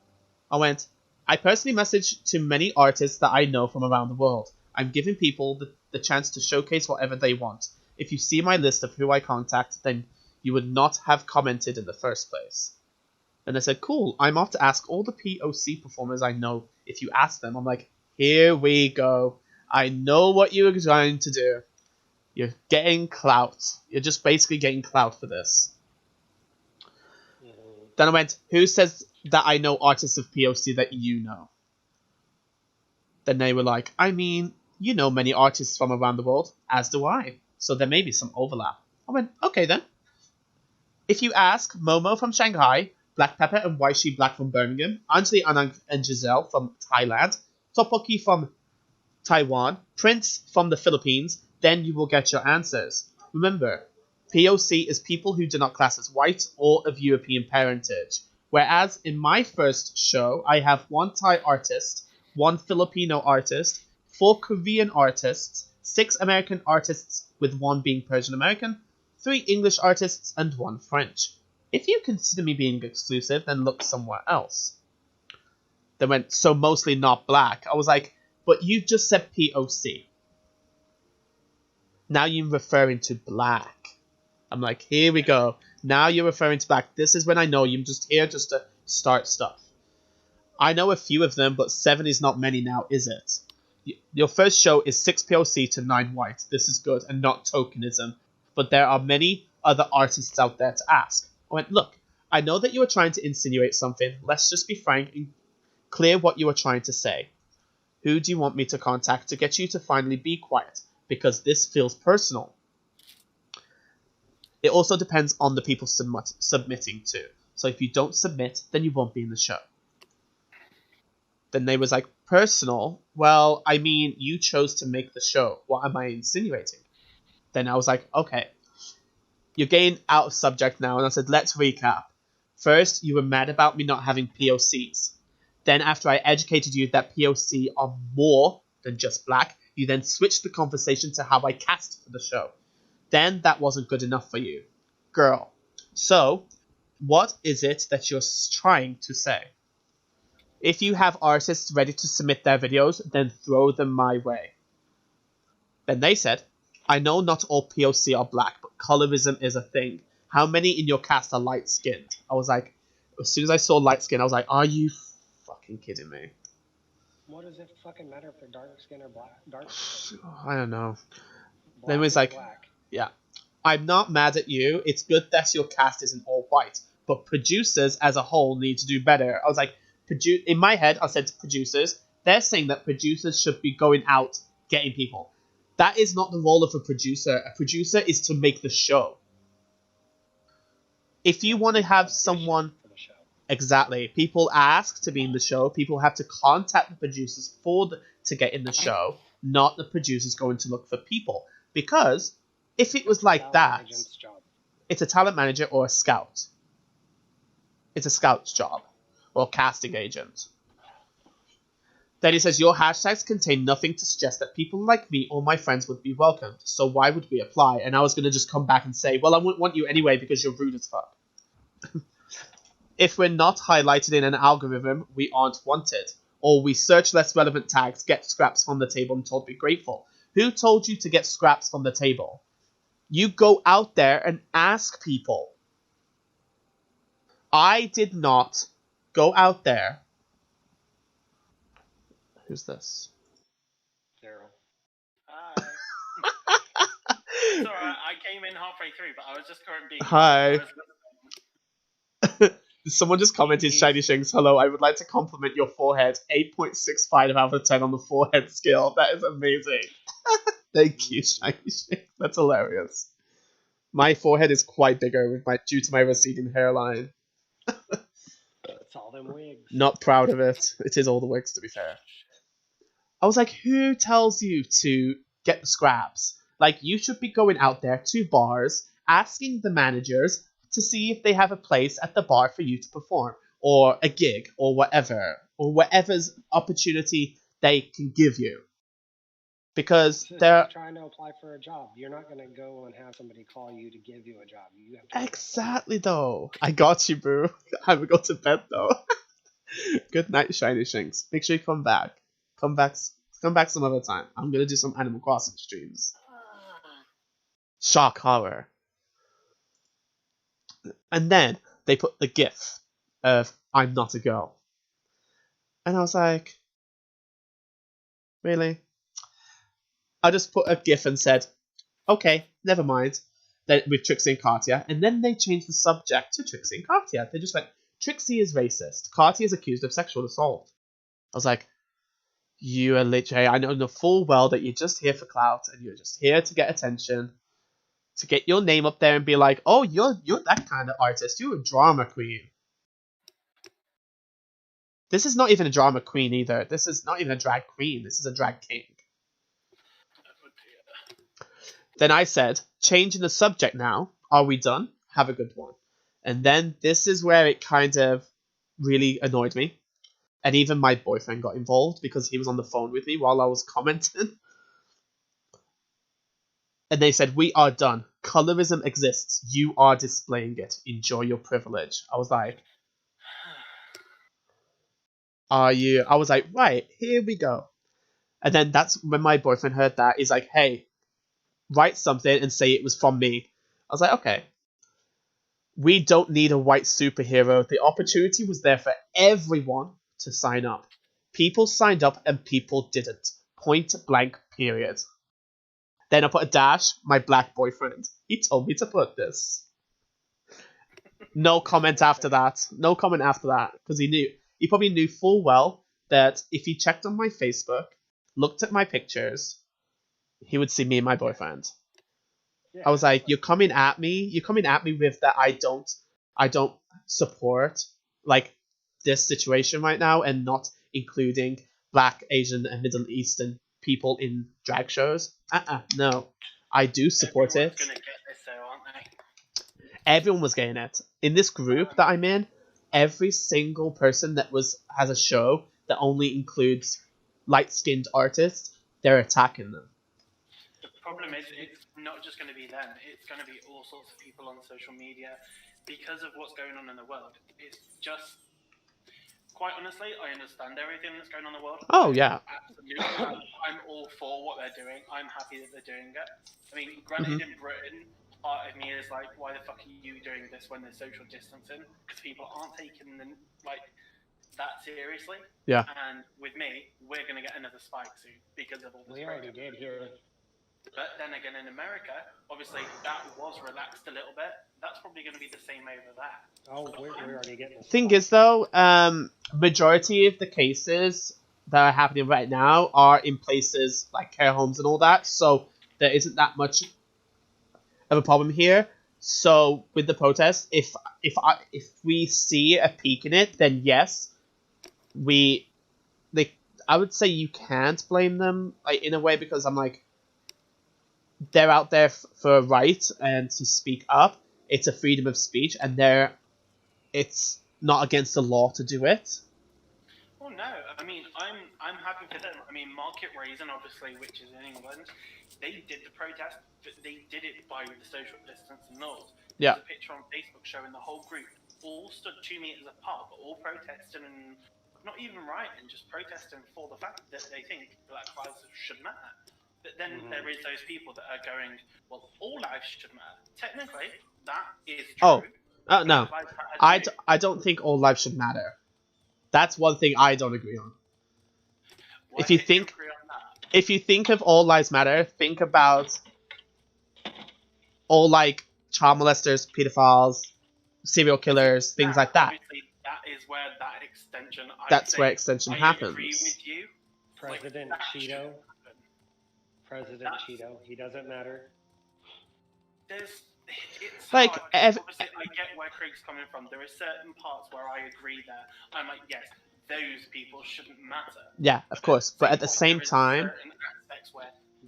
I went, I personally message to many artists that I know from around the world. I'm giving people the chance to showcase whatever they want. If you see my list of who I contact, then you would not have commented in the first place. Then I said, cool, I'm off to ask all the POC performers I know if you ask them. I'm like, here we go. I know what you were trying to do. You're getting clout. You're just basically getting clout for this. Then I went, who says that I know artists of POC that you know? Then they were like, I mean, you know many artists from around the world, as do I. So there may be some overlap. I went, okay then. If you ask Momo from Shanghai, Black Pepper and Waishi Black from Birmingham, Anjali Anand and Giselle from Thailand, Tteokbokki from Taiwan, Prince from the Philippines, then you will get your answers. Remember, POC is people who do not class as white or of European parentage. Whereas in my first show, I have one Thai artist, one Filipino artist, 4 Korean artists, 6 American artists with 1 being Persian American, 3 English artists, and 1 French. If you consider me being exclusive, then look somewhere else. They went, so mostly not black. I was like, but you just said POC. Now you're referring to black. I'm like, here we go. Now you're referring to black. This is when I know you're just here just to start stuff. I know a few of them, but 7 is not many now, is it? Your first show is 6 POC to 9 white. This is good and not tokenism. But there are many other artists out there to ask. I went, look, I know that you are trying to insinuate something. Let's just be frank and clear what you are trying to say. Who do you want me to contact to get you to finally be quiet? Because this feels personal. It also depends on the people submitting to. So if you don't submit, then you won't be in the show. Then they was like, personal? Well, I mean, you chose to make the show. What am I insinuating? Then I was like, okay. You're getting out of subject now. And I said, let's recap. First, you were mad about me not having POCs. Then after I educated you that POC are more than just black, you then switched the conversation to how I cast for the show. Then that wasn't good enough for you. Girl. So, what is it that you're trying to say? If you have artists ready to submit their videos, then throw them my way. Then they said, I know not all POC are black, but colorism is a thing. How many in your cast are light-skinned? I was like, as soon as I saw light-skinned, I was like, are you fucking kidding me? What does it fucking matter if they're dark skin or dark skin? I don't know. Black Then it was is like, black. yeah. I'm not mad at you. It's good that your cast isn't all white, but producers as a whole need to do better. I was like, in my head, I said to producers, they're saying that producers should be going out getting people. That is not the role of a producer. A producer is to make the show. If you want to have someone... Exactly. People ask to be in the show. People have to contact the producers to get in the show, not the producers going to look for people. Because if it was like that, it's a talent manager or a scout. It's a scout's job. Or casting agent. Then he says, your hashtags contain nothing to suggest that people like me or my friends would be welcomed. So why would we apply? And I was going to just come back and say, well, I wouldn't want you anyway because you're rude as fuck. If we're not highlighted in an algorithm, we aren't wanted. Or we search less relevant tags, get scraps from the table and told to be grateful. Who told you to get scraps from the table? You go out there and ask people. I did not go out there. Who's this? Daryl. Hi. It's alright, I came in halfway through, but I was just currently... Hi. Someone just commented, Shiny Shinks, hello, I would like to compliment your forehead. 8.65 out of 10 on the forehead scale. That is amazing. Thank you, Shiny Shinks. That's hilarious. My forehead is quite bigger due to my receding hairline. It's all them wigs. Not proud of it. It is all the wigs, to be fair. I was like, who tells you to get the scraps? Like, you should be going out there to bars, asking the managers to see if they have a place at the bar for you to perform, or a gig, or whatever's opportunity they can give you. Because they're trying to apply for a job. You're not going to go and have somebody call you to give you a job. You have to exactly though. I got you, boo. I will go to bed though. Good night, Shiny Shinks. Make sure you come back. Come back some other time. I'm gonna do some Animal Crossing streams. Shock horror. And then they put the gif of I'm not a girl. And I was like, really? I just put a gif and said, okay, never mind. Then with Trixie and Katya. And then they changed the subject to Trixie and Katya. They just went, Trixie is racist. Katya is accused of sexual assault. I was like, you are literally, I know full well that you're just here for clout and you're just here to get attention, to get your name up there and be like, oh, you're that kind of artist. You're a drama queen. This is not even a drama queen either. This is not even a drag queen. This is a drag king. Then I said, changing the subject now. Are we done? Have a good one. And then this is where it kind of really annoyed me. And even my boyfriend got involved because he was on the phone with me while I was commenting. And they said, we are done. Colorism exists. You are displaying it. Enjoy your privilege. I was like, are you? I was like, right, here we go. And then that's when my boyfriend heard that. He's like, hey, write something and say it was from me. I was like, okay. We don't need a white superhero. The opportunity was there for everyone to sign up. People signed up and people didn't. Point blank, period. Then I put a dash, my black boyfriend. He told me to put this. No comment after that. No comment after that. Because he probably knew full well that if he checked on my Facebook, looked at my pictures, he would see me and my boyfriend. Yeah, I was like, you're coming at me with that I don't support like this situation right now and not including Black, Asian and Middle Eastern people in drag shows. No. I do support Everyone's it. Gonna get this though, aren't they? Everyone was getting it. In this group that I'm in, every single person that has a show that only includes light-skinned artists, they're attacking them. The problem is, it's not just going to be them. It's going to be all sorts of people on social media because of what's going on in the world. It's just, quite honestly, I understand everything that's going on in the world. Oh, yeah. Absolutely. I'm all for what they're doing. I'm happy that they're doing it. I mean, granted, in Britain, part of me is like, why the fuck are you doing this when there's social distancing? Because people aren't taking them that seriously. Yeah. And with me, we're going to get another spike soon because of all this. We already did here. But then again, in America, obviously that was relaxed a little bit. That's probably going to be the same over there. Oh, we're already getting. Thing is, though, majority of the cases that are happening right now are in places like care homes and all that, so there isn't that much of a problem here. So with the protests, if we see a peak in it, then yes, I would say you can't blame them, like, in a way, because I'm like, they're out there for a right and to speak up. It's a freedom of speech, and it's not against the law to do it. Well, no, I mean, I'm happy for them. I mean, Market Raisin, obviously, which is in England, they did the protest, but they did it by the social distance and laws. Yeah. There's a picture on Facebook showing the whole group all stood 2 meters apart, but all protesting and not even rioting, just protesting for the fact that they think Black lives should matter. But then there is those people that are going, well, all lives should matter. Technically, that is true. No. I don't think all lives should matter. That's one thing I don't agree on. Why If you don't think agree on that? if you think of all lives matter, think about all, like, child molesters, pedophiles, serial killers, things like that. Obviously, that is where that extension. That's where extension happens. I agree with you. President Cheeto. President Cheeto. He doesn't matter. It's like hard. Obviously, I get where Craig's coming from. There are certain parts where I agree there. I'm like, yes, those people shouldn't matter. Yeah, of course. But at the same time,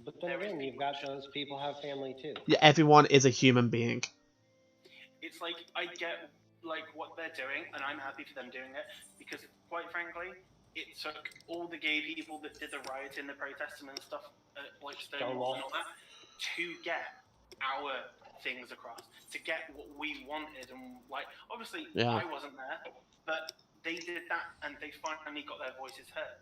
but then again, you've got those people have family too. Yeah, everyone is a human being. It's like, I get like what they're doing, and I'm happy for them doing it, because quite frankly, it took all the gay people that did the rioting, the protesting and stuff, like Stonewall and all that, to get our things across, to get what we wanted. And like, obviously, I wasn't there, but they did that, and they finally got their voices heard.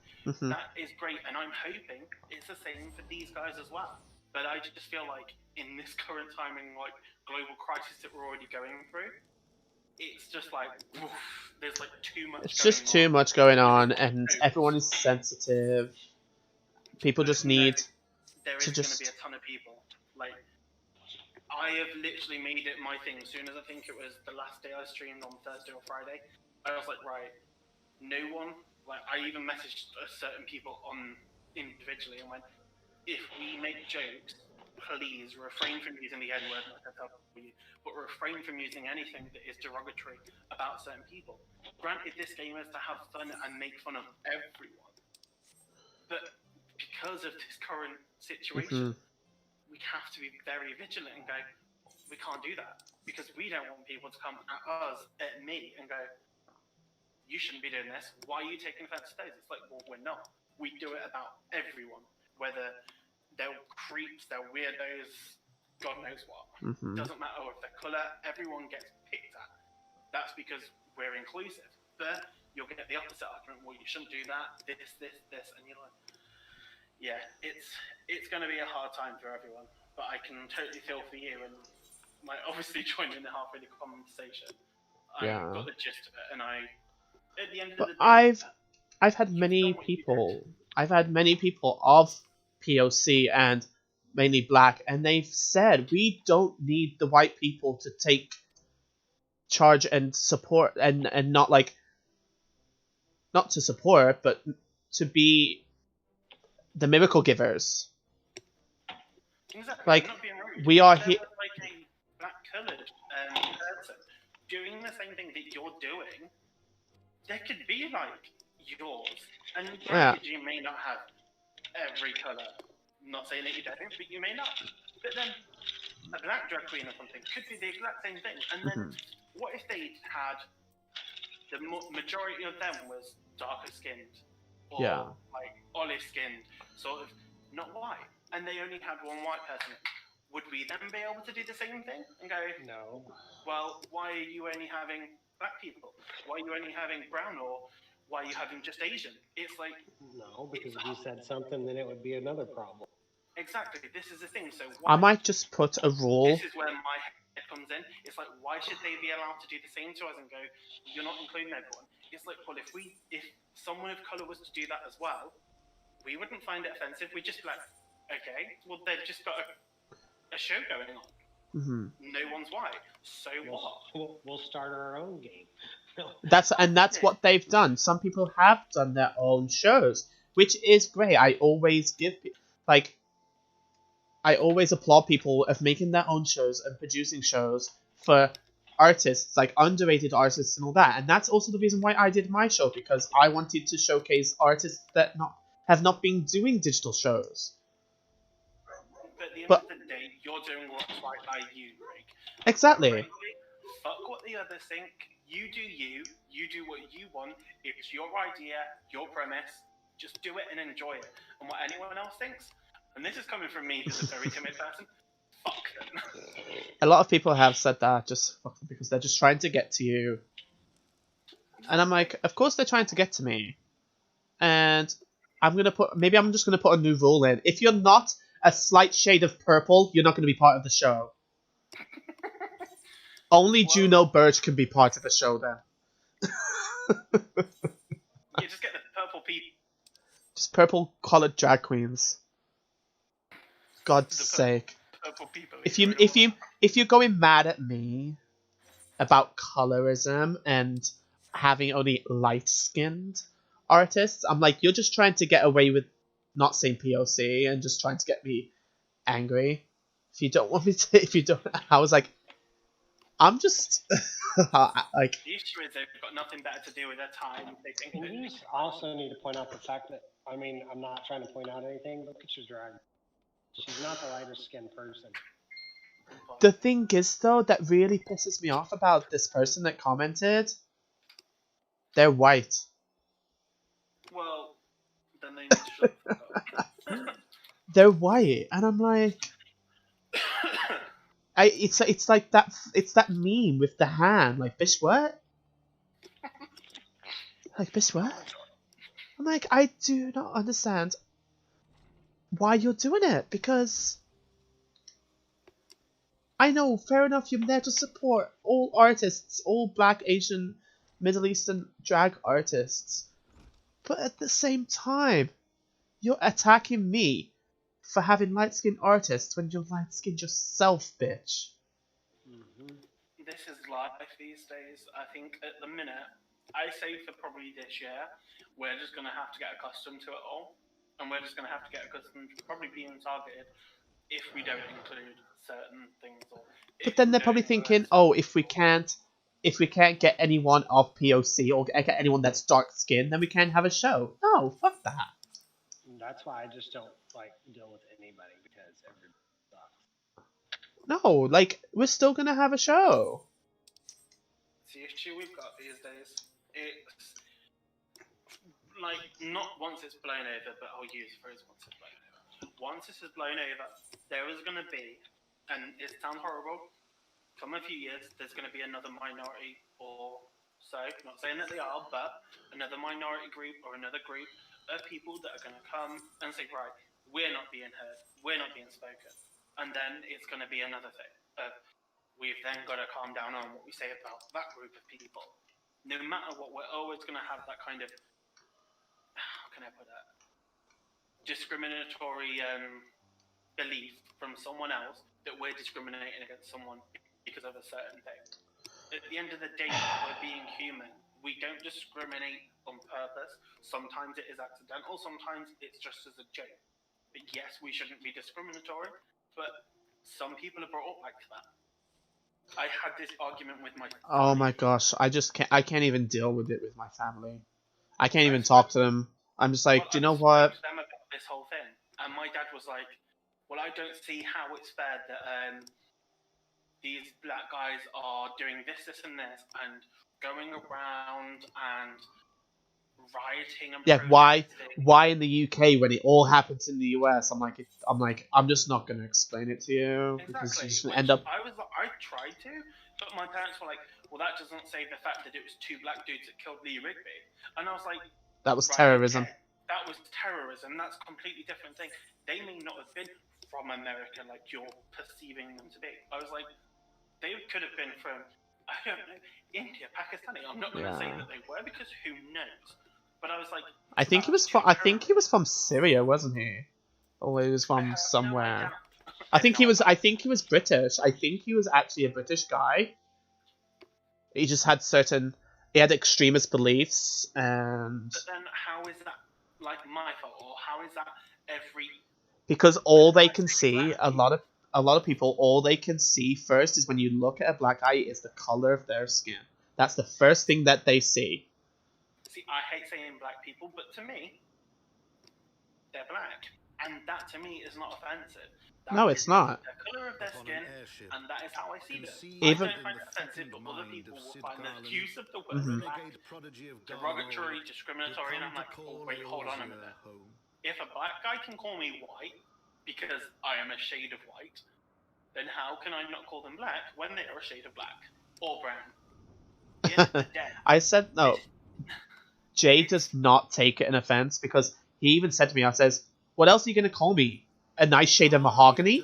That is great, and I'm hoping it's the same for these guys as well. But I just feel like in this current timing, like global crisis that we're already going through, it's just like, oof, there's like too much. It's just too much going on, and everyone is sensitive. People just need there is to going just. to be a ton of people. Like, I have literally made it my thing. As soon as I think it was the last day I streamed on Thursday or Friday, I was like, right, no one. Like, I even messaged certain people on individually and went, if we make jokes, please refrain from using the N-word, like I tell you, but refrain from using anything that is derogatory about certain people. Granted, this game is to have fun and make fun of everyone, but because of this current situation, we have to be very vigilant and go, we can't do that, because we don't want people to come at us, at me, and go, you shouldn't be doing this. Why are you taking offense to those? It's like, well, we're not. We do it about everyone, whether they're creeps, they're weirdos, God knows what. Doesn't matter if they're colour, everyone gets picked at. That's because we're inclusive. But you'll get the opposite argument, well, you shouldn't do that, this, and you're like, yeah, it's going to be a hard time for everyone. But I can totally feel for you, and like, obviously joining the halfway the conversation, I got the gist of it, and at the end of the day, I've had many people. I've had many people of POC and mainly black, and they've said we don't need the white people to take charge and support, and not like, not to support, but to be the miracle givers. exactly. Like, I'm not being rude. we are here. here. Like a black-coloured person doing the same thing that you're doing, there could be like yours, and granted, you may not have every colour. I'm not saying that you don't, but you may not. But then a black drag queen or something could be the exact same thing. And then what if they had the majority of them was darker skinned, or Yeah. like olive skinned, sort of not white, and they only had one white person. Would we then be able to do the same thing and go, No. well, why are you only having black people? Why are you only having brown, or why are you having just Asian? It's like, No, because if you said something, then it would be another problem. exactly, this is the thing. So I why, might just put a rule. this is where my head comes in. It's like, why should they be allowed to do the same to us and go, you're not including everyone? It's like, well, if someone of color was to do that as well, we wouldn't find it offensive. We'd just be like, okay, well, they've just got a show going on. No one's white. So what? We'll start our own game. That's what they've done. Some people have done their own shows, which is great. I always applaud people of making their own shows and producing shows for artists, like underrated artists and all that. And that's also the reason why I did my show, because I wanted to showcase artists that have not been doing digital shows. But at the end of the day, you're doing what's right by you, Greg. Exactly. Frankly, fuck what the others think. You do you. You do what you want. It's your idea, your premise. Just do it and enjoy it. And what anyone else thinks, and this is coming from me, who's a very timid person, fuck them. A lot of people have said that, just fuck them, because they're just trying to get to you. And I'm like, of course they're trying to get to me. And maybe I'm just gonna put a new rule in. If you're not a slight shade of purple, you're not gonna be part of the show. Only Juno Birch can be part of the show then. You just get the purple people. Just purple coloured drag queens. God's sake. Purple people. If you're going mad at me about colorism and having only light skinned artists, I'm like, you're just trying to get away with not saying POC and just trying to get me angry. If you don't want me to, I was like, I'm just like. The issue is they've got nothing better to do with their time. They think. And you also need to point out the fact that, I mean, I'm not trying to point out anything, but look at your drag. She's not the lighter skinned person. The thing is, though, that really pisses me off about this person that commented, they're white. Well, then they need to shut the fuck up. They're white, and I'm like, it's like that meme with the hand, like, bitch what? Like, bitch what? I'm like, I do not understand why you're doing it, because I know, fair enough, you're there to support all artists, all Black, Asian, Middle Eastern drag artists, but at the same time, you're attacking me for having light-skinned artists when you're light-skinned yourself, bitch. This is life these days. I think at the minute, I say for probably this year, we're just going to have to get accustomed to it all. And we're just going to have to get accustomed to probably being targeted if we don't include certain things. But then they're probably thinking, oh, if we can't get anyone of POC or get anyone that's dark-skinned, then we can't have a show. No, fuck that. That's why I just don't like deal with anybody, because everybody sucks. No, like, we're still going to have a show. It's the issue we've got these days. It's like, not once it's blown over, but I'll use the phrase once it's blown over. Once this is blown over, there is going to be, and it sounds horrible, come a few years, there's going to be another minority or so, not saying that they are, but another minority group or another group of people that are going to come and say, right, we're not being heard, we're not being spoken. And then it's going to be another thing. We've then got to calm down on what we say about that group of people. No matter what, we're always going to have that kind of, how can I put that, discriminatory belief from someone else that we're discriminating against someone because of a certain thing. At the end of the day, we're being human. We don't discriminate on purpose. Sometimes it is accidental, sometimes it's just as a joke. But yes, we shouldn't be discriminatory, but some people are brought up like that. I had this argument with my family. Oh my gosh, I can't even deal with it with my family. I can't even talk to them. I'm just like, do you know what? I them about this whole thing, and my dad was like, well, I don't see how it's fair that these black guys are doing this, this, and this, and going around and rioting and Yeah, protesting. why in the UK when it all happens in the US? I'm just not gonna explain it to you because Exactly. you're just gonna Which end up. I tried to, but my parents were like, "Well, that doesn't save the fact that it was two black dudes that killed Lee Rigby," and I was like, That was right, terrorism. okay, that was terrorism. That's a completely different thing. They may not have been from America like you're perceiving them to be. I was like, they could have been from, I don't know, India, Pakistani. I'm not going to say that they were because who knows. But I was like, I think he was from. I think he was from Syria, wasn't he? Or he was from somewhere. I think he was. I think he was British. I think he was actually a British guy. He just had certain. He had extremist beliefs, and But then, how is that like my fault, or how is that every? because all they can see, a lot of people, all they can see first is when you look at a black guy is the color of their skin. That's the first thing that they see. See, I hate saying black people, but to me, they're black, and that to me is not offensive. No, it's not. The color of their skin, and that is how I see them. Even- I don't find it offensive, but other people will find the use of the word black derogatory, discriminatory, and I'm like, oh, wait, hold on a minute. If a black guy can call me white because I am a shade of white, then how can I not call them black when they are a shade of black or brown? At the end of the day, I said no. Jay does not take it an offense because he even said to me, I says, what else are you going to call me? A nice shade of mahogany?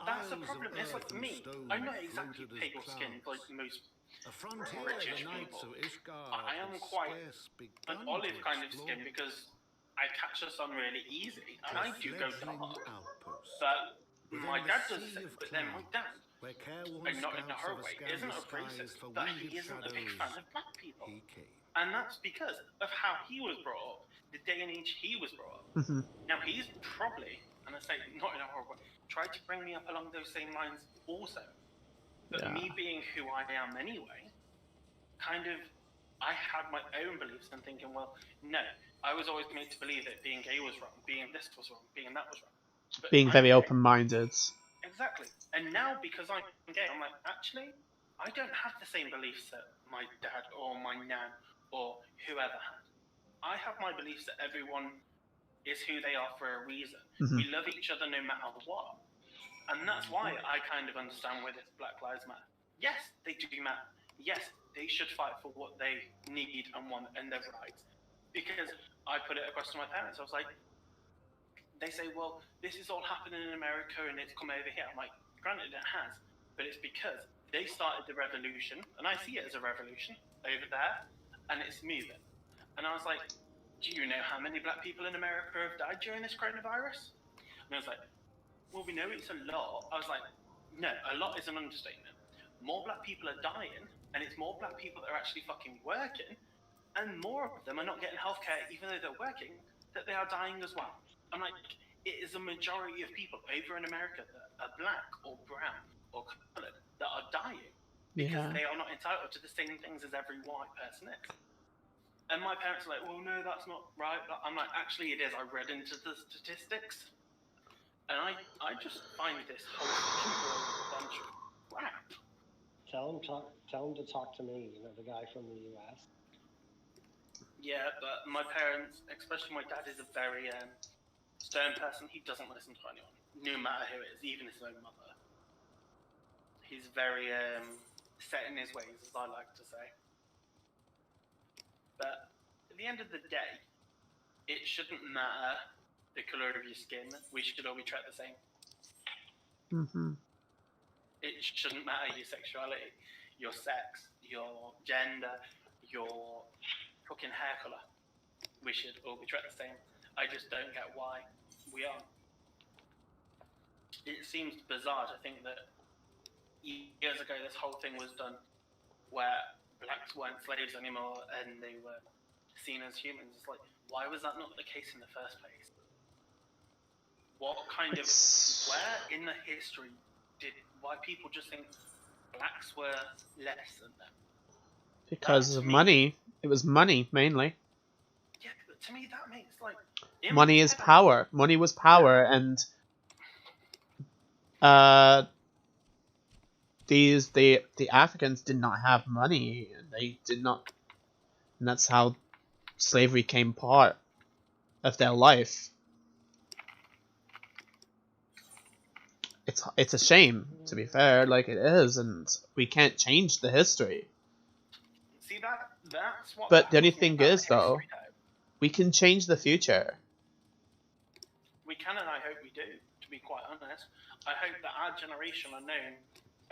that's the problem. It's like me. I'm not exactly pale skinned like most British people. I am quite an olive kind of skin because I catch the sun really easy and I do go dark. But my dad does the same, but then my dad, and not in a horror way, isn't a racist, but he isn't a big fan of black people. And that's because of how he was brought up, the day and age he was brought up. Now, he's probably, and I say not in a horrible way, tried to bring me up along those same lines also. But me being who I am anyway, kind of, I had my own beliefs and thinking, well, no, I was always made to believe that being gay was wrong, being this was wrong, being that was wrong. But Being very gay. open-minded. Exactly. And now, because I'm gay, I'm like, actually, I don't have the same beliefs that my dad or my nan or whoever had. I have my beliefs that everyone is who they are for a reason. We love each other no matter what. And that's why I kind of understand where this Black Lives Matter. Yes, they do matter. Yes, they should fight for what they need and want and their rights. Because I put it across to my parents. I was like, they say, well, this is all happening in America and it's come over here. I'm like, granted it has, but it's because they started the revolution, and I see it as a revolution over there, and it's moving. And I was like, do you know how many black people in America have died during this coronavirus? And I was like, well, we know it's a lot. I was like, no, a lot is an understatement. More black people are dying, and it's more black people that are actually fucking working, and more of them are not getting healthcare even though they're working, that they are dying as well. I'm like, it is a majority of people over in America that are black or brown or coloured that are dying because they are not entitled to the same things as every white person is. And my parents are like, well, no, that's not right. But I'm like, actually, it is. I read into the statistics. And I just find this whole bunch of crap. Tell him to talk to me, the guy from the US. Yeah, but my parents, especially my dad, is a very stern person. He doesn't listen to anyone, no matter who it is, even his own mother. He's very set in his ways, as I like to say. But at the end of the day, it shouldn't matter the colour of your skin. We should all be treated the same. It shouldn't matter your sexuality, your sex, your gender, your fucking hair colour. We should all be treated the same. I just don't get why we are. It seems bizarre to think that years ago this whole thing was done where blacks weren't slaves anymore and they were seen as humans. It's like, why was that not the case in the first place? What kind of, where in the history did white people just think blacks were less than them? Because of money. It was money, mainly. Yeah, but to me that makes like... Money is power. Money was power, and the Africans did not have money. They did not, and that's how slavery came part of their life. It's a shame, to be fair, like it is, and we can't change the history. See that's what. But the only baffles me thing about is, though, history, we can change the future. we can, and I hope we do. To be quite honest, I hope that our generation are known,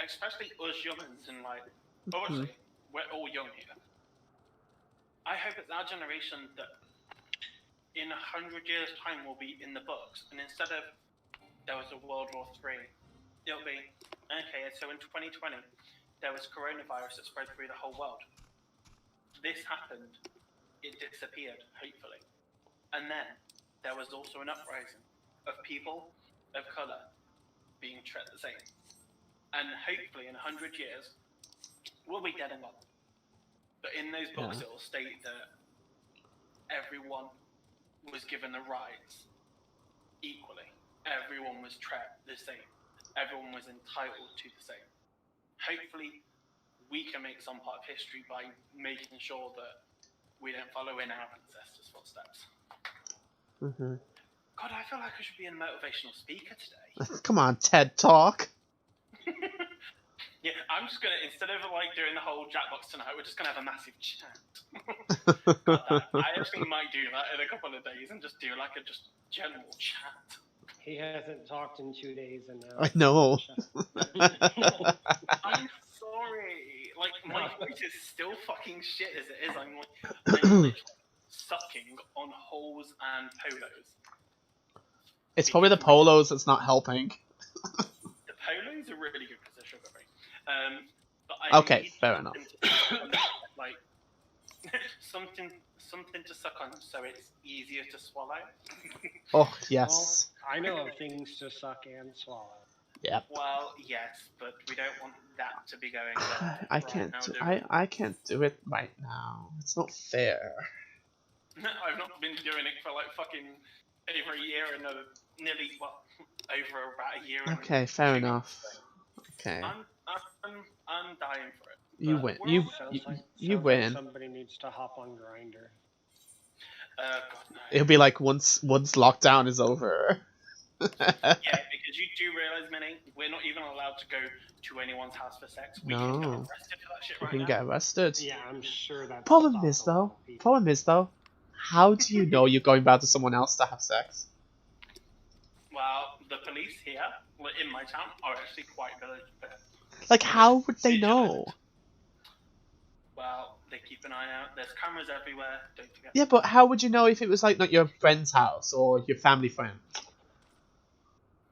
especially us youngins, and like obviously we're all young here. I hope it's our generation that in 100 years' time will be in the books, and instead of there was a World War III, it'll be okay. So in 2020, there was coronavirus that spread through the whole world. This happened, it disappeared, hopefully, and then there was also an uprising of people of color being treated the same, and hopefully in 100 years, we'll be dead and gone. But in those books, it will state that everyone was given the rights equally. Everyone was treated the same. Everyone was entitled to the same. Hopefully, we can make some part of history by making sure that we don't follow in our ancestors' footsteps. God, I feel like I should be a motivational speaker today. Come on, TED Talk. Yeah, I'm just gonna, instead of like doing the whole Jackbox tonight, we're just gonna have a massive chat. God, I actually might do that in a couple of days and just do like a just general chat. He hasn't talked in 2 days and now. I know. I'm sorry. Like, my voice is still fucking shit as it is. I'm literally sucking on holes and polos. It's probably the polos that's not helping. The polos are really good because they're sugar-free. But I Okay, fair enough. Like, something to suck on so it's easier to swallow. Oh, yes. Well, I know of things to suck and swallow. Yep. Well, yes, but we don't want that to be going on. I can't I can't do it right now. It's not fair. I've not been doing it for like fucking over a year and nearly, well, over about a year. Okay, fair enough. Okay. I'm dying for it. You win. You Sounds win. Like somebody needs to hop on Grindr. God, no. It'll be like once lockdown is over. Yeah, because you do realize, Minnie, we're not even allowed to go to anyone's house for sex. We can get arrested for that shit You right can now. get arrested. Yeah, I'm sure that's Problem is though, how do you know you're going back to someone else to have sex? Well, the police here, like, in my town, are actually quite vigilant. Like, how would they know? Well, they keep an eye out. There's cameras everywhere. Don't forget. Yeah, but how would you know if it was like not your friend's house or your family friend?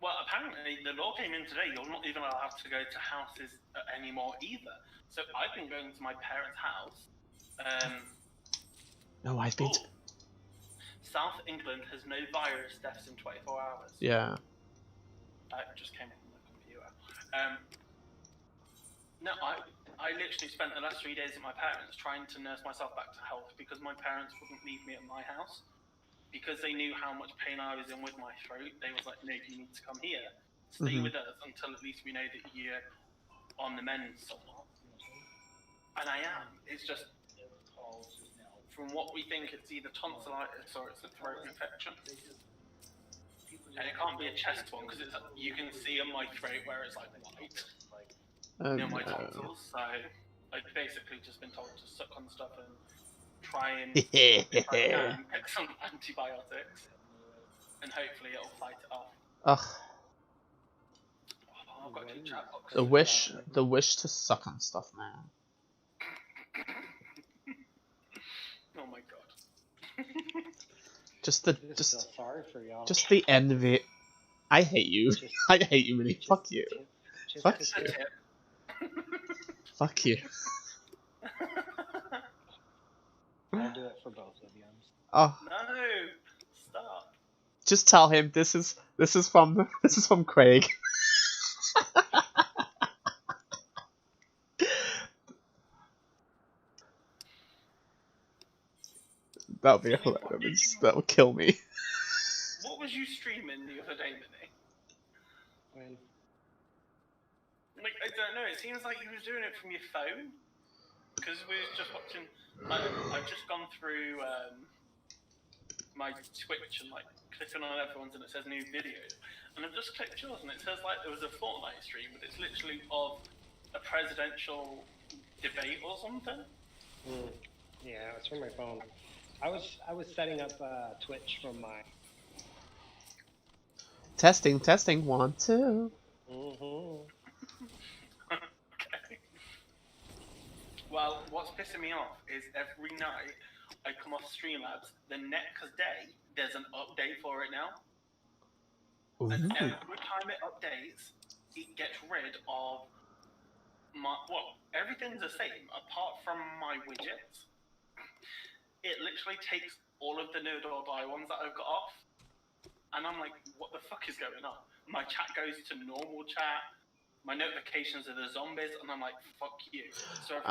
Well, apparently the law came in today. You're not even allowed to go to houses anymore either. So I've been going to my parents' house. No, I've been. South England has no virus deaths in 24 hours. Yeah. That just came up on the computer. No, I literally spent the last 3 days at my parents trying to nurse myself back to health because my parents wouldn't leave me at my house. Because they knew how much pain I was in with my throat, they was like, no, you need to come here. Stay with us until at least we know that you're on the mend somewhat. And I am. It's just, from what we think, it's either tonsillitis or it's a throat infection. And it can't be a chest one because you can see on my throat where it's like white. Near my tonsils. So I've basically just been told to suck on stuff and try and get some antibiotics, and hopefully it'll fight it off. Ugh. Oh, I've got two chat boxes. The wish to suck on stuff, man. Oh my god. Just feel sorry for y'all. just the end of it. I hate you. I hate you, really. Fuck you. Fuck you. Fuck you. I'll do it for both of you. Oh. No, stop. Just tell him this is from Craig. That'll be hilarious. That'll kill me. What was you streaming the other day, Minnie? When? Like, I don't know. It seems like you was doing it from your phone. Because we were just watching. I've just gone through my Twitch and like clicking on everyone's and it says new videos, and I've just clicked yours and it says like there was a Fortnite stream, but it's literally of a presidential debate or something. Yeah, it's from my phone. I was setting up Twitch from my. Testing, 1, 2. Okay. Well, what's pissing me off is every night I come off Streamlabs, the next day there's an update for it now. Ooh. And every time it updates, it gets rid of my, well, everything's the same apart from my widgets. It literally takes all of the Nerd or Die ones that I've got off. And I'm like, what the fuck is going on? My chat goes to normal chat. My notifications are the zombies, and I'm like, fuck you. So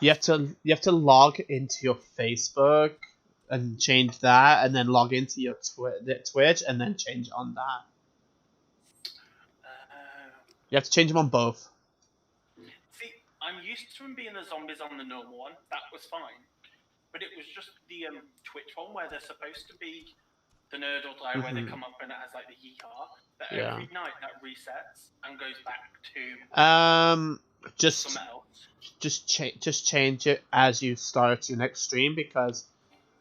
you have to log into your Facebook and change that, and then log into your Twitch, and then change on that. You have to change them on both. See, I'm used to them being the zombies on the normal one. That was fine. But it was just the Twitch one where they're supposed to be the Nerd or Die, where they come up and it has like the yeehaw. But every night that resets and goes back to something else. Just change it as you start your next stream, because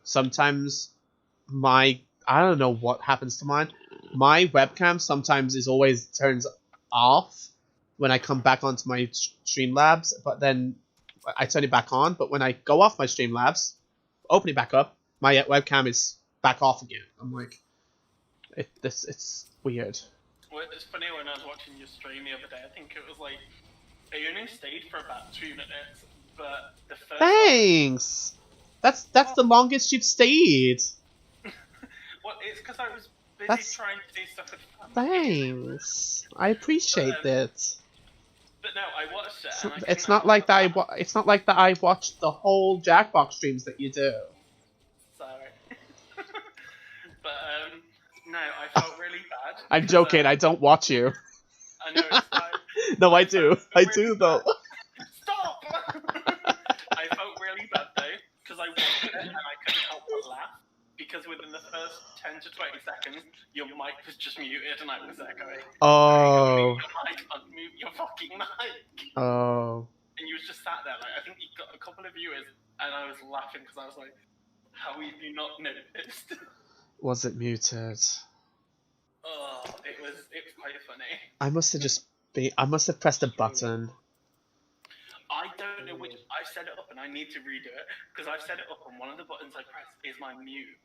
sometimes I don't know what happens to mine. My webcam sometimes turns off when I come back onto my Streamlabs, but then I turn it back on. But when I go off my Streamlabs, open it back up, my webcam is back off again. I'm like, it's weird. Well, it's funny, when I was watching your stream the other day, I think it was like, I only stayed for about 2 minutes, but the first Thanks! That's the longest you've stayed. Well, it's because I was busy trying to do stuff with family. Thanks. I appreciate it. But no, I watched it. And It's not like that. It's not like that. I watched the whole Jackbox streams that you do. Sorry. But no, I felt really bad. I'm joking. I don't watch you. I know it's like. No, I do. I really do though. Stop! I felt really bad though, because I watched it and I couldn't help but laugh. Because within the first 10 to 20 seconds, your mic was just muted and I was there going, Oh. I can't mute your fucking mic. Oh. And you was just sat there, like, I think you got a couple of viewers, and I was laughing because I was like, how have you not noticed? Was it muted? Oh, it was quite funny. I must have pressed a button. I don't know which. I set it up and I need to redo it because I've set it up and one of the buttons I press is my mute.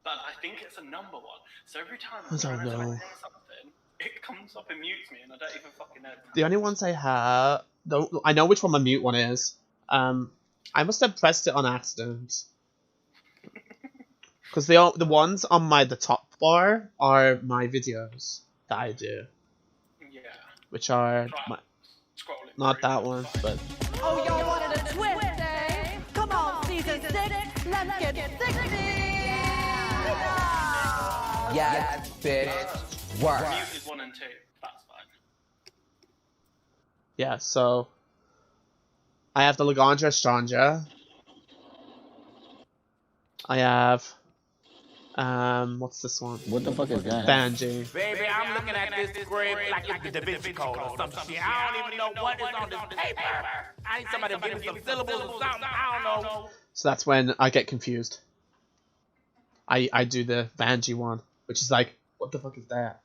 But I think it's a number one. So every time I'm trying to like, say something, it comes up and mutes me and I don't even fucking know. The only ones I have, though, I know which one my mute one is. I must have pressed it on accident. Because the ones on the top bar are my videos that I do. Yeah. Which are not that one, but. Oh, y'all wanted a twist, eh? Come on, season 6, let's get 60! Yes, bitch. Work. Mute is 1 and 2. That's fine. Yeah, so I have the Laganja Stranja. I have what's this one? What the fuck is that? Banji. Baby, I'm looking at this script like it's the Da Vinci Code or some shit. I don't even know what is on this paper. I need somebody to give me some syllables or something. I don't know. So that's when I get confused. I do the Banji one, which is like, what the fuck is that?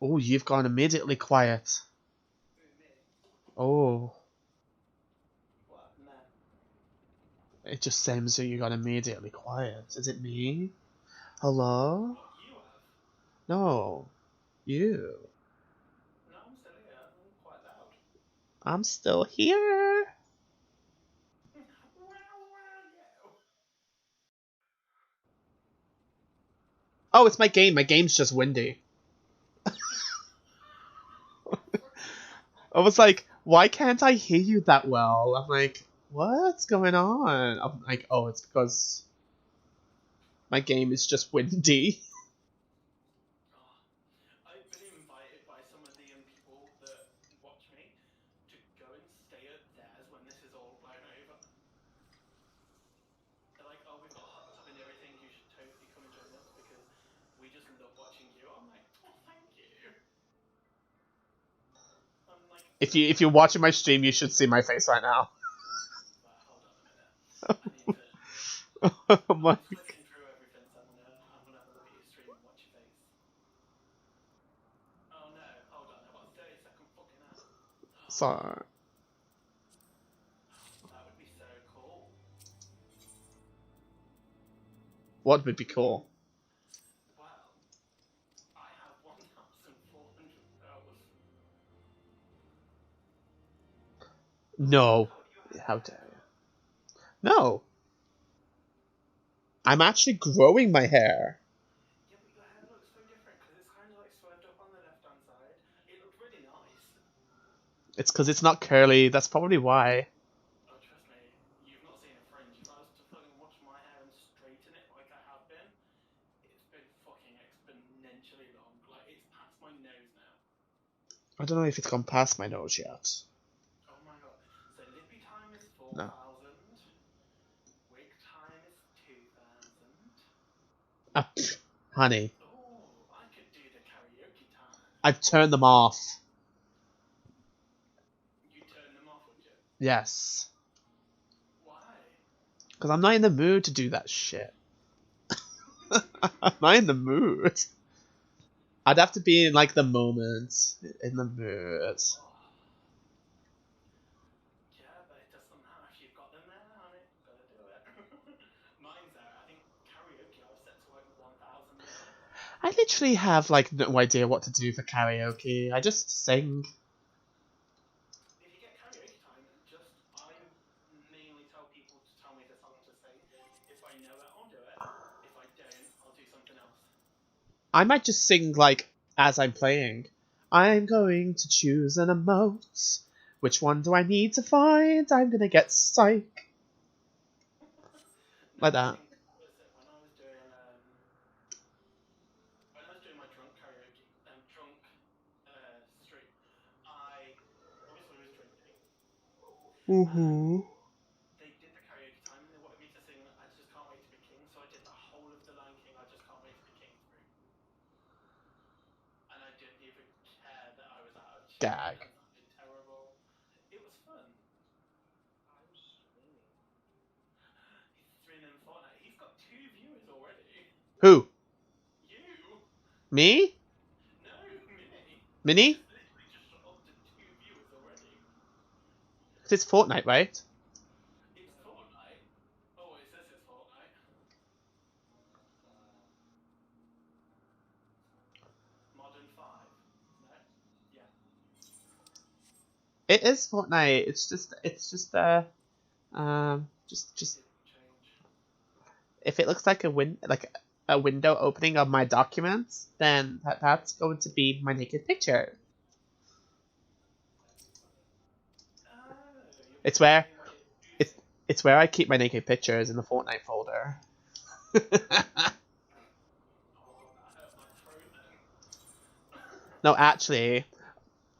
Oh, you've gone immediately quiet. Oh. It just seems that you got immediately quiet. Is it me? Hello? No. You. No, I'm still here. I'm quite loud. I'm still here. Oh, it's my game. My game's just windy. I was like, why can't I hear you that well? I'm like, what's going on? I'm like, oh, it's because My game is just windy. I've been invited by some of the people that watch me to go and stay at theirs when this is all blown over. They're like, oh, we've got a hot tub and everything, you should totally come and join us because we just love watching you. I'm like, oh, thank you. I'm like, If you're watching my stream, you should see my face right now. hold on a minute. I need to. Oh my. I'm flicking through everything, so I'm gonna have a look at your stream and watch your face. Oh no, hold on, I've got a 30-second fucking ad. Sorry. That would be so cool. What would be cool? Well, I have 1,400 hours. No. How dare you? No. I'm actually growing my hair. Yeah, but your hair looks so different because it's kind of like swerved up on the left-hand side. It looked really nice. It's because it's not curly. That's probably why. Oh, trust me, you've not seen a fringe. If I was to fucking wash my hair and straighten it like I have been, it's been fucking exponentially long. Like, it's past my nose now. I don't know if it's gone past my nose yet. Oh my god. So lippy time is 4,000. No. Wig time is 2,000. Honey, Oh, I could do the karaoke time. I've turned them off. You turn them off, would you? Yes. Why? Because I'm not in the mood to do that shit. I'm not in the mood. I'd have to be in, like, the moment. In the mood. Oh. Yeah, but it doesn't matter if you've got them there, honey. Gotta do it. Mine's there. I think karaoke I was set to like 1,000 now. I literally have, like, no idea what to do for karaoke. I just sing. If you get karaoke time, I mainly tell people to tell me the song to sing. If I know it, I'll do it. If I don't, I'll do something else. I might just sing, like, as I'm playing. I'm going to choose an emote. Which one do I need to find? I'm gonna get psych. Like that. When I was doing my drunk karaoke, drunk stream, I obviously was drinking. They did the karaoke time and they wanted me to sing I Just Can't Wait to Be King, so I did the whole of the Lion King I Just Can't Wait to Be King through. And I didn't even care that I was out of tune. Gag. And that sounded terrible. It was fun. I'm streaming. He's streaming Fortnite. He's got 2 viewers already. Who? You? Me? No, Minnie. Minnie? He's literally just up to 2 viewers already. It's Fortnite, right? It's Fortnite. Oh, it says it's Fortnite. Modern 5. No? Yeah. It is Fortnite. It's just just Change. if it looks like a window opening of my documents, then that's going to be my naked picture. It's where it's where I keep my naked pictures in the Fortnite folder. No, actually,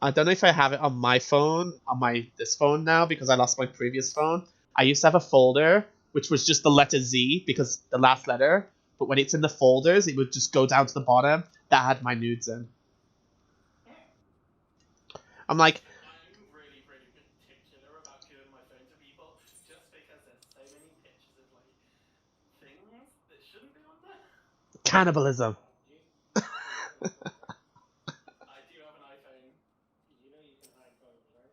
I don't know if I have it on my phone, on this phone now, because I lost my previous phone. I used to have a folder which was just the letter Z, because the last letter, but when it's in the folders, it would just go down to the bottom. That had my nudes in. I'm like, I'm really, really particular about giving my phone to people, just because there's so many pictures of, like, things that shouldn't be on there. cannibalism. I do have an iPhone. You know you can hide photos, right?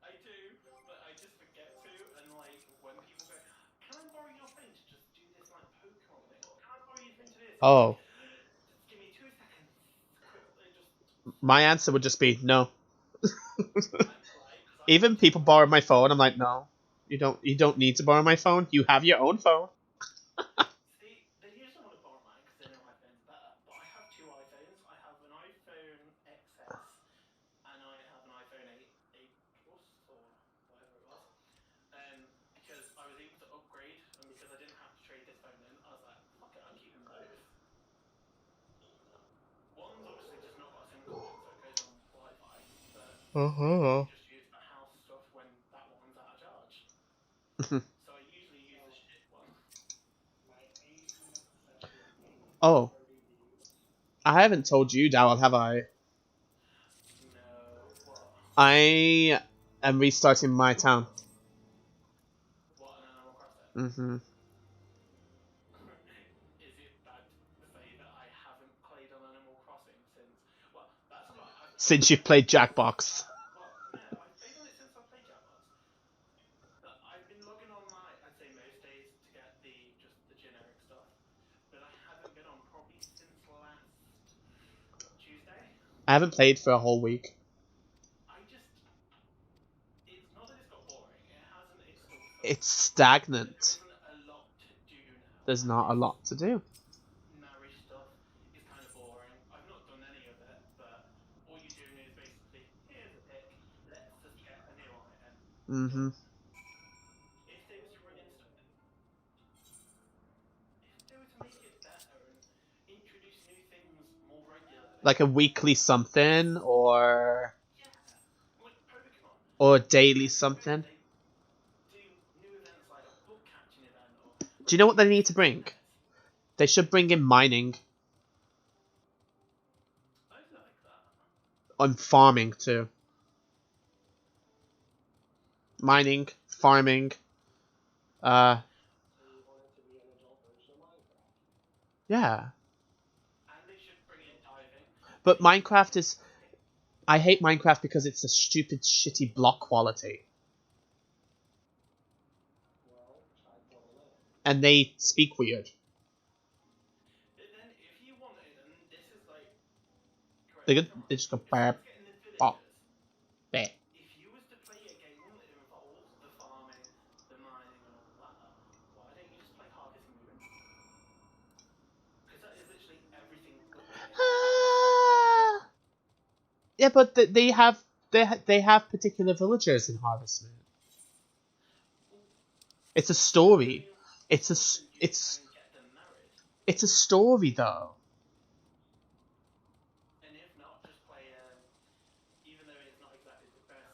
I do, but I just forget to, and like when people go, can I borrow your phone to just do this like Pokemon thing, or can I borrow your phone to do this? Oh, Just give me 2 seconds. Quickly, just. my answer would just be no. I'm polite, 'cause Even people borrow my phone, I'm like, no, you don't need to borrow my phone. You have your own phone. See, they usually want to borrow mine because they know my phone's better. But I have 2 iPhones. I have an iPhone XS and I have an iPhone 8 Plus or whatever it was. Because I was able to upgrade and because I didn't have to trade this phone in, I was like, fuck it, I'm Uh-huh. Just use the house stuff when that one's out of charge. So I usually use the shit one. Oh, I haven't told you, Dowell, have I? No, what? I am restarting my town. What, an Animal Crossing? Mm-hmm. Is it bad to say that I haven't played on Animal Crossing since... Well, that's a lie. Since you've played Jackbox. Well, no, I've played on it since I played Jackbox. I've been logging on, like, I'd say most days to get just the generic stuff. But I haven't been on probably since last Tuesday. I haven't played for a whole week. It's not that it's got boring. It hasn't. It's still fun. It's stagnant. There isn't a lot to do now. There's not a lot to do. Narry stuff is kind of boring. I've not done any of it, but all you're doing is basically, here's a pick, let's just get a new item. Mm-hmm. If they were to bring in stuff, if they were to make it better and introduce new things more regularly. Like a weekly something, or... Yeah, like Pokemon. Or daily something. Do new events like a book catching event or... Do you know what they need to bring? They should bring in mining. I like that. And farming, too. Mining, farming. Yeah. And they should bring in diving. But Minecraft is... I hate Minecraft because it's a stupid, shitty block quality. And they speak weird. But then if you wanted, and this is like... They just go... Bap, bop, bap. If you was to play a game that involves the farming, the mining and all that, why don't you just play Harvest Moon? Because that is literally everything but the game. Yeah, but they have particular villagers in Harvest Moon. It's a story. It's a story though. And if not, just play even though it's not exactly the best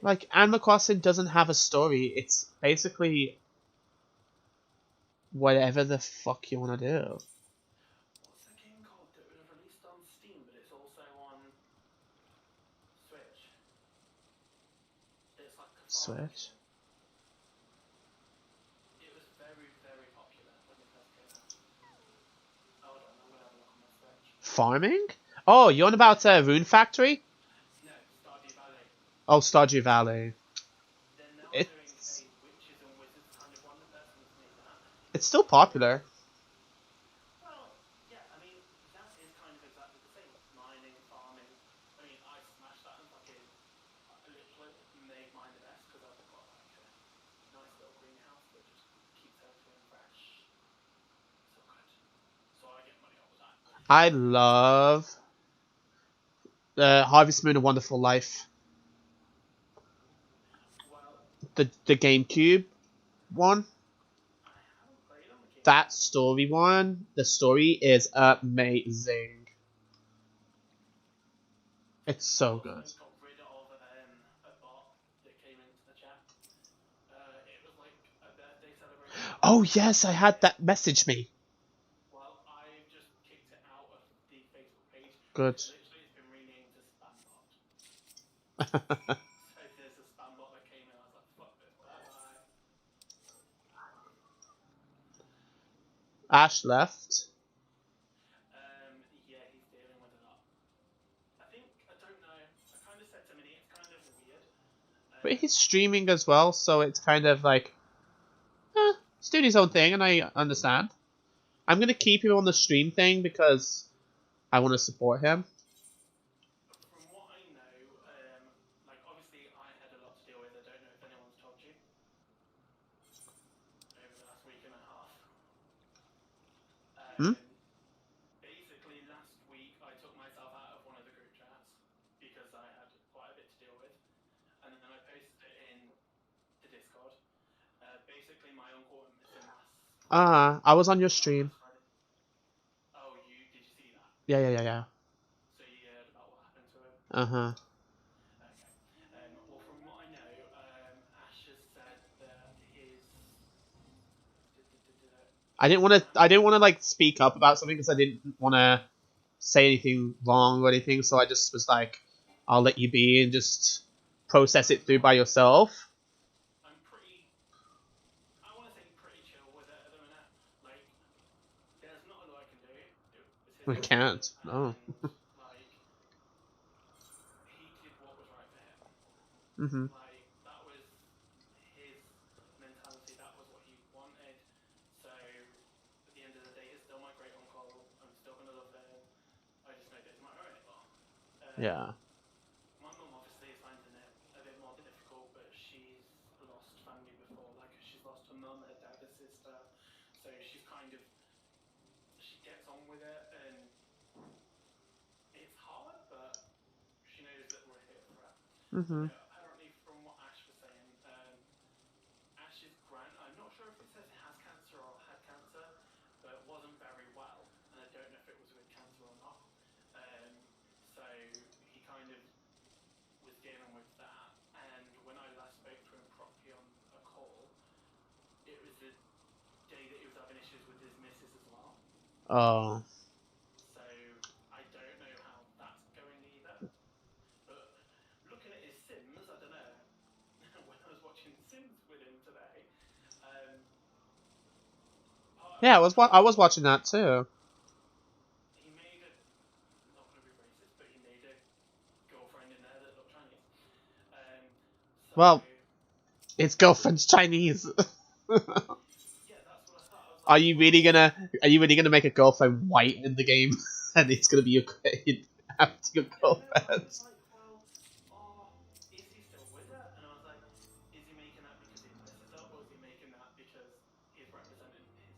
quality. Like Animal Crossing doesn't have a story. It's basically whatever the fuck you want to do. What's the game called that would have released on Steam, but it's also on Switch? It's like a farming Switch. game. It was very, very popular when it first came out. Hold on, I'm gonna have a look on my Switch. Farming? Oh, you're on about Rune Factory? No, Stardew Valley. Oh, Stardew Valley. They're now doing a witches and wizards kind of one. The person that's made that. It's still popular. Well, yeah, I mean, that is kind of exactly the same. Mining, farming. I mean, I smashed that and fucking literally made mine the best because I've got like a nice little greenhouse that just keeps everything fresh. So good. So I get money off of that. I love Harvest Moon: A Wonderful Life. Well, The GameCube one. I haven't played on the game. That story one. The story is amazing. It's so good. I got rid of a bot that came into the chat. It was like a birthday celebration. Oh yes, I had that message me. Well, I've just kicked it out of the Facebook page. Good. Literally, it's been renamed to Spambot. So there's a Spambot that came in. I was like, fuck this, bye. Ash left. Yeah, he's dealing with a lot. I don't know. I kind of said to Minnie, it's kind of weird. But he's streaming as well, so it's kind of like... he's doing his own thing, and I understand. I'm going to keep him on the stream thing because I want to support him. From what I know, like obviously I had a lot to deal with. I don't know if anyone's told you. Over the last week and a half. Basically, last week I took myself out of one of the group chats because I had quite a bit to deal with, and then I posted it in the Discord. Basically, my uncle went missing last. I was on your stream. Oh, did you see that? Yeah. So you heard about what happened to him? Uh-huh. Okay. I didn't want to like speak up about something because I didn't want to say anything wrong or anything. So I just was like, I'll let you be and just process it through by yourself. I'm pretty. I want to say pretty chill with it at the minute. Like, there's not a lot I can do. It was his I decision, can't. No. and like, he did what was right for him. Mhm. Like, that was his mentality. That was what he wanted. So at the end of the day, he's still my great uncle. I'm still gonna love him. I just know that he's not here anymore. Yeah. My mum obviously is finding it a bit more difficult, but she's lost family before. Like, she's lost her mum, her dad, her sister. So she's kind of, she gets on with it, and it's hard, but she knows that we're here for her. Mhm. Apparently, from what Ash was saying, Ash's grand, I'm not sure if it says has cancer or had cancer, but it wasn't very well, and I don't know if it was with cancer or not. So he kind of was dealing with that, and when I last spoke to him properly on a call, it was the day that he was having issues with his missus as well. Oh. So I don't know how that's going either. But looking at his Sims, I don't know. When I was watching Sims with him today, Yeah, I was watching that too. he made a, not going to be racist, but he made a girlfriend in there that looked Chinese. So Well, his girlfriend's Chinese. yeah, that's what I thought. I was like, Are you really gonna make a girlfriend white in the game, and it's gonna be your have your yeah, no, I girlfriend? was like, well, is he still with her? And I was like, is he making that because he messes up, or is he making that because he's representing his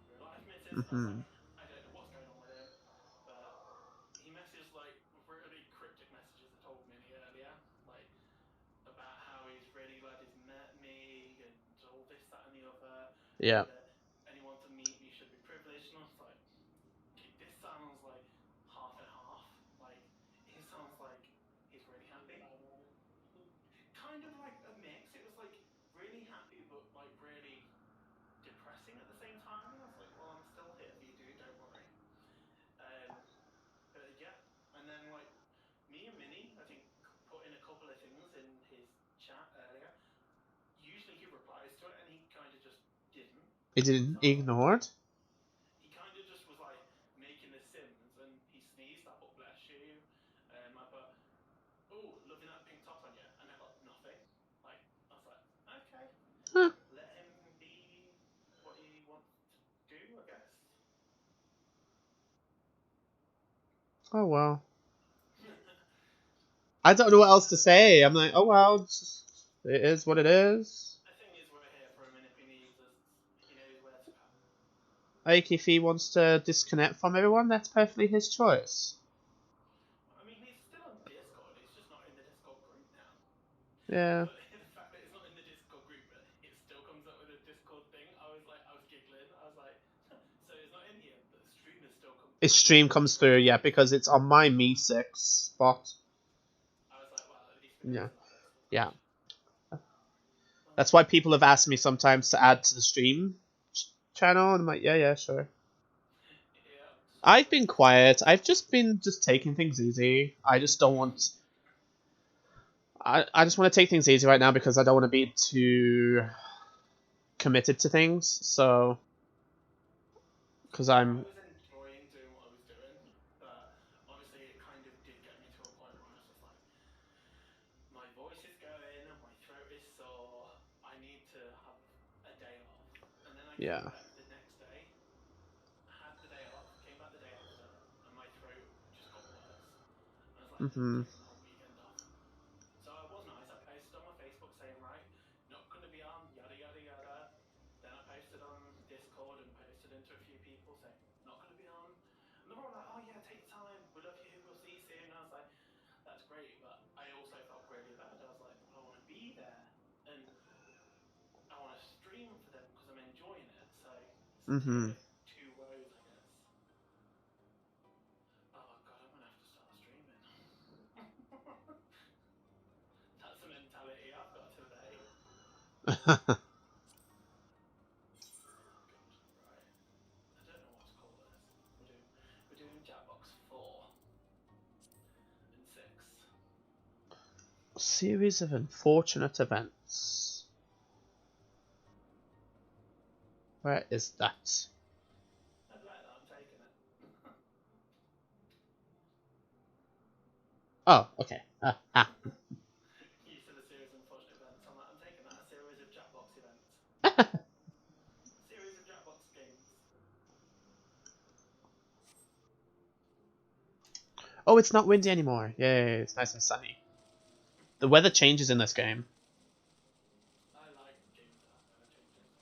real life missus? And I was like, I don't know what's going on with him, but he messaged like really cryptic messages that told me earlier, like about how he's really glad he's met me and all this, that, and the other. Yeah. And that anyone to meet me should be privileged. And I was like, this sounds like half and half. Like, it sounds like he's really happy. Kind of like a mix. It was like really happy, but like really depressing at the same time. And I was like, well, I'm still here for you, dude. Don't worry. But yeah, and then like me and Minnie, I think, put in a couple of things in his chat earlier. Usually he replies to it, and he kind of just didn't. It didn't ignored. He kind of just was like making the Sims, and he sneezed. I put bless you. I put, oh, loving that pink top on you, and I got nothing. Like, I was like, okay, Huh. let him be what he wants to do, I guess. Oh well. I don't know what else to say. I'm like, oh well, it is what it is. The thing is, we're here for him, and if he needs us, he knows where to come. Like, if he wants to disconnect from everyone, that's perfectly his choice. I mean, he's still on Discord. He's just not in the Discord group now. Yeah. But the fact that he's not in the Discord group, but it still comes up with a Discord thing, I was giggling. I was like, so it's not in here, but the stream is still coming. His stream comes through, yeah, because it's on my Me6 spot. I was like, well, at least Yeah. Yeah. That's why people have asked me sometimes to add to the stream channel, and I'm like, yeah, sure. Yeah. I've been quiet. I've just been taking things easy. I just don't want... I just want to take things easy right now because I don't want to be too committed to things, so... Because I I'm... was enjoying doing what I was doing, but obviously it kind of did get me to a point where I was just like, my voice is going, my throat is sore, I need to have a day off. And then I came back the next day, had the day off, came back the day after, and my throat just got worse. And I was like, I've taken the whole weekend off. So it was nice. I posted on my Facebook saying, right, not going to be on, yada, yada, yada. Then I posted on Discord and posted into a few people saying, not going to be on. And they're all like, oh yeah, take your time. We love you. We'll see you soon. And I was like, that's great. But I also felt really bad. I was like, I want to be there. And I want to stream for them because I'm enjoying it. So it's a two woes, I guess. Oh god, I'm going to have to start streaming. That's the mentality I've got today. Series of unfortunate events. Where is that? I'd like that, I'm taking it. Oh, okay. You said a series of unfortunate events. I'm like, I'm taking that. A series of Jackbox events. A series of Jackbox games. Oh, it's not windy anymore. Yay, it's nice and sunny. The weather changes in this game. I like games that have weather changes.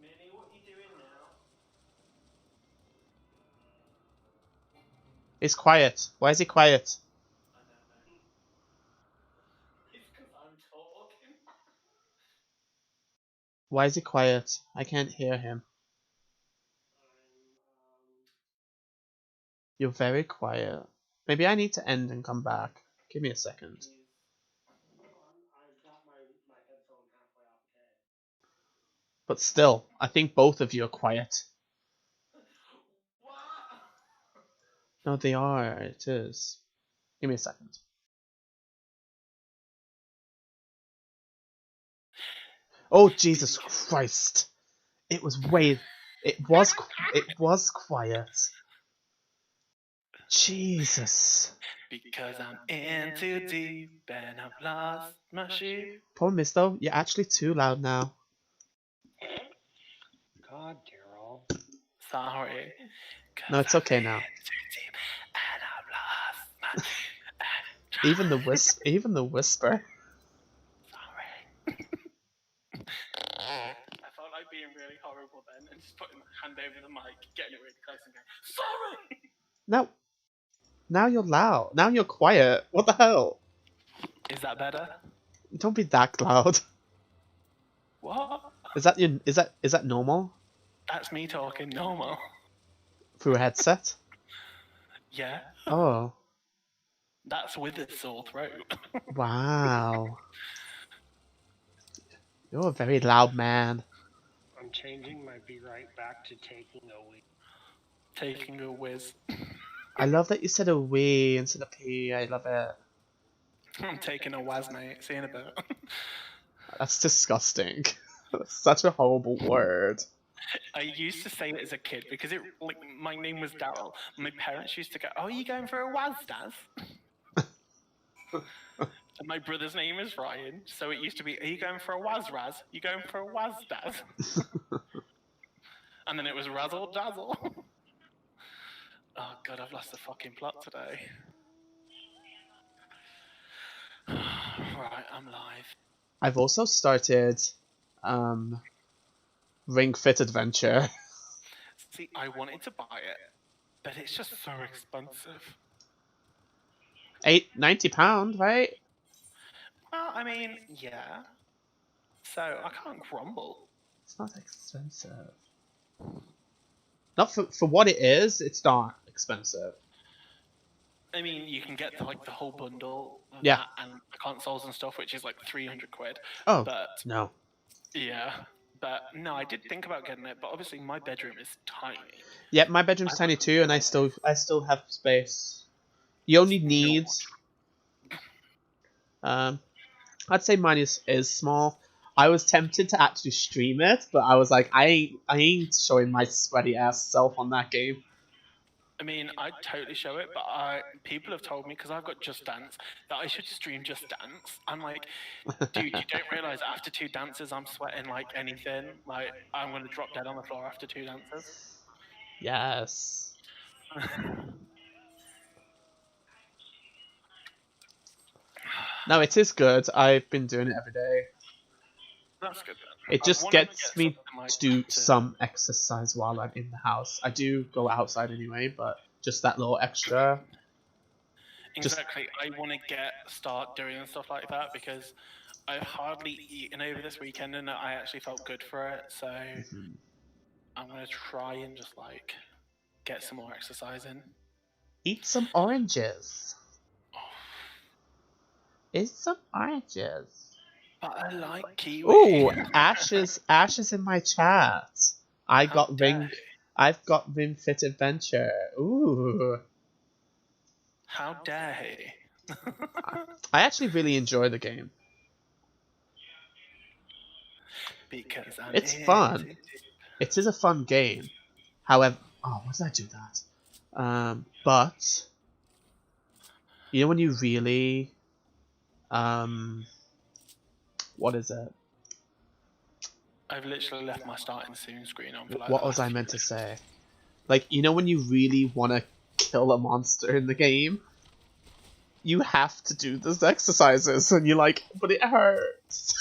Minnie, what are you doing now? He's quiet. Why is he quiet? I don't know. It's because I'm talking. Why is he quiet? I can't hear him. You're very quiet. Maybe I need to end and come back. Give me a second. I've got my headphone halfway off the head. But still, I think both of you are quiet. What? No, they are. It is. Give me a second. Oh, Jesus Christ. It was way... It was quiet. Jesus. Because I'm in too deep and I've lost my ship. Problem is, though, you're actually too loud now. God, Daryl. Sorry. No, it's okay now. Too deep and I've lost my Even the whisper. Sorry. I felt like being really horrible then and just putting my hand over the mic, getting it really close and going, sorry! Now you're loud. Now you're quiet. What the hell? Is that better? Don't be that loud. What? Is that normal? That's me talking normal. Through a headset? Yeah. Oh. That's with a sore throat. Wow. You're a very loud man. I'm changing my be right back to taking a week. Taking a whiz. I love that you said a we instead of p. I love it. I'm taking a waz, mate. See you in a bit. That's disgusting. That's such a horrible word. I used to say it as a kid because it, like, my name was Daryl. My parents used to go, "Oh, are you going for a waz, Daz?" And my brother's name is Ryan, so it used to be, "Are you going for a waz, Raz? You going for a waz, Daz?" And then it was Razzle Dazzle. Oh god, I've lost the fucking plot today. Right, I'm live. I've also started Ring Fit Adventure. See, I wanted to buy it, but it's just so expensive. £90, right? Well, I mean, yeah. So I can't grumble. It's not expensive. Not for what it is, it's not expensive. I mean, you can get like the whole bundle of Yeah. that and the consoles and stuff, which is like 300 quid. Oh, But no. yeah, but no, I did think about getting it, but obviously my bedroom is tiny. Yeah, my bedroom's tiny too, and I still have space. You only need I'd say mine is small. I was tempted to actually stream it, but I was like, I ain't showing my sweaty ass self on that game. I mean, I'd totally show it, but people have told me, because I've got Just Dance, that I should stream Just Dance. I'm like, dude, you don't realise after 2 dances I'm sweating like anything. Like, I'm going to drop dead on the floor after 2 dances. Yes. No, it is good. I've been doing it every day. That's good. It just gets me to do some exercise while I'm in the house. I do go outside anyway, but just that little extra. Exactly. I want to start doing stuff like that because I've hardly eaten over this weekend and I actually felt good for it. So I'm going to try and just like get some more exercise in. Eat some oranges. Eat some oranges. But I like kiwi. Ooh, Ash is in my chat. I've got Ring Fit Adventure. Ooh. How dare he? I actually really enjoy the game. Because I'm It's in fun. it. It is a fun game. However, oh, why did I do that? But you know when you really, what is it? I've literally left my starting soon screen on for like What the was I last meant to few say? Like, you know when you really want to kill a monster in the game, you have to do those exercises, and you're like, but it hurts.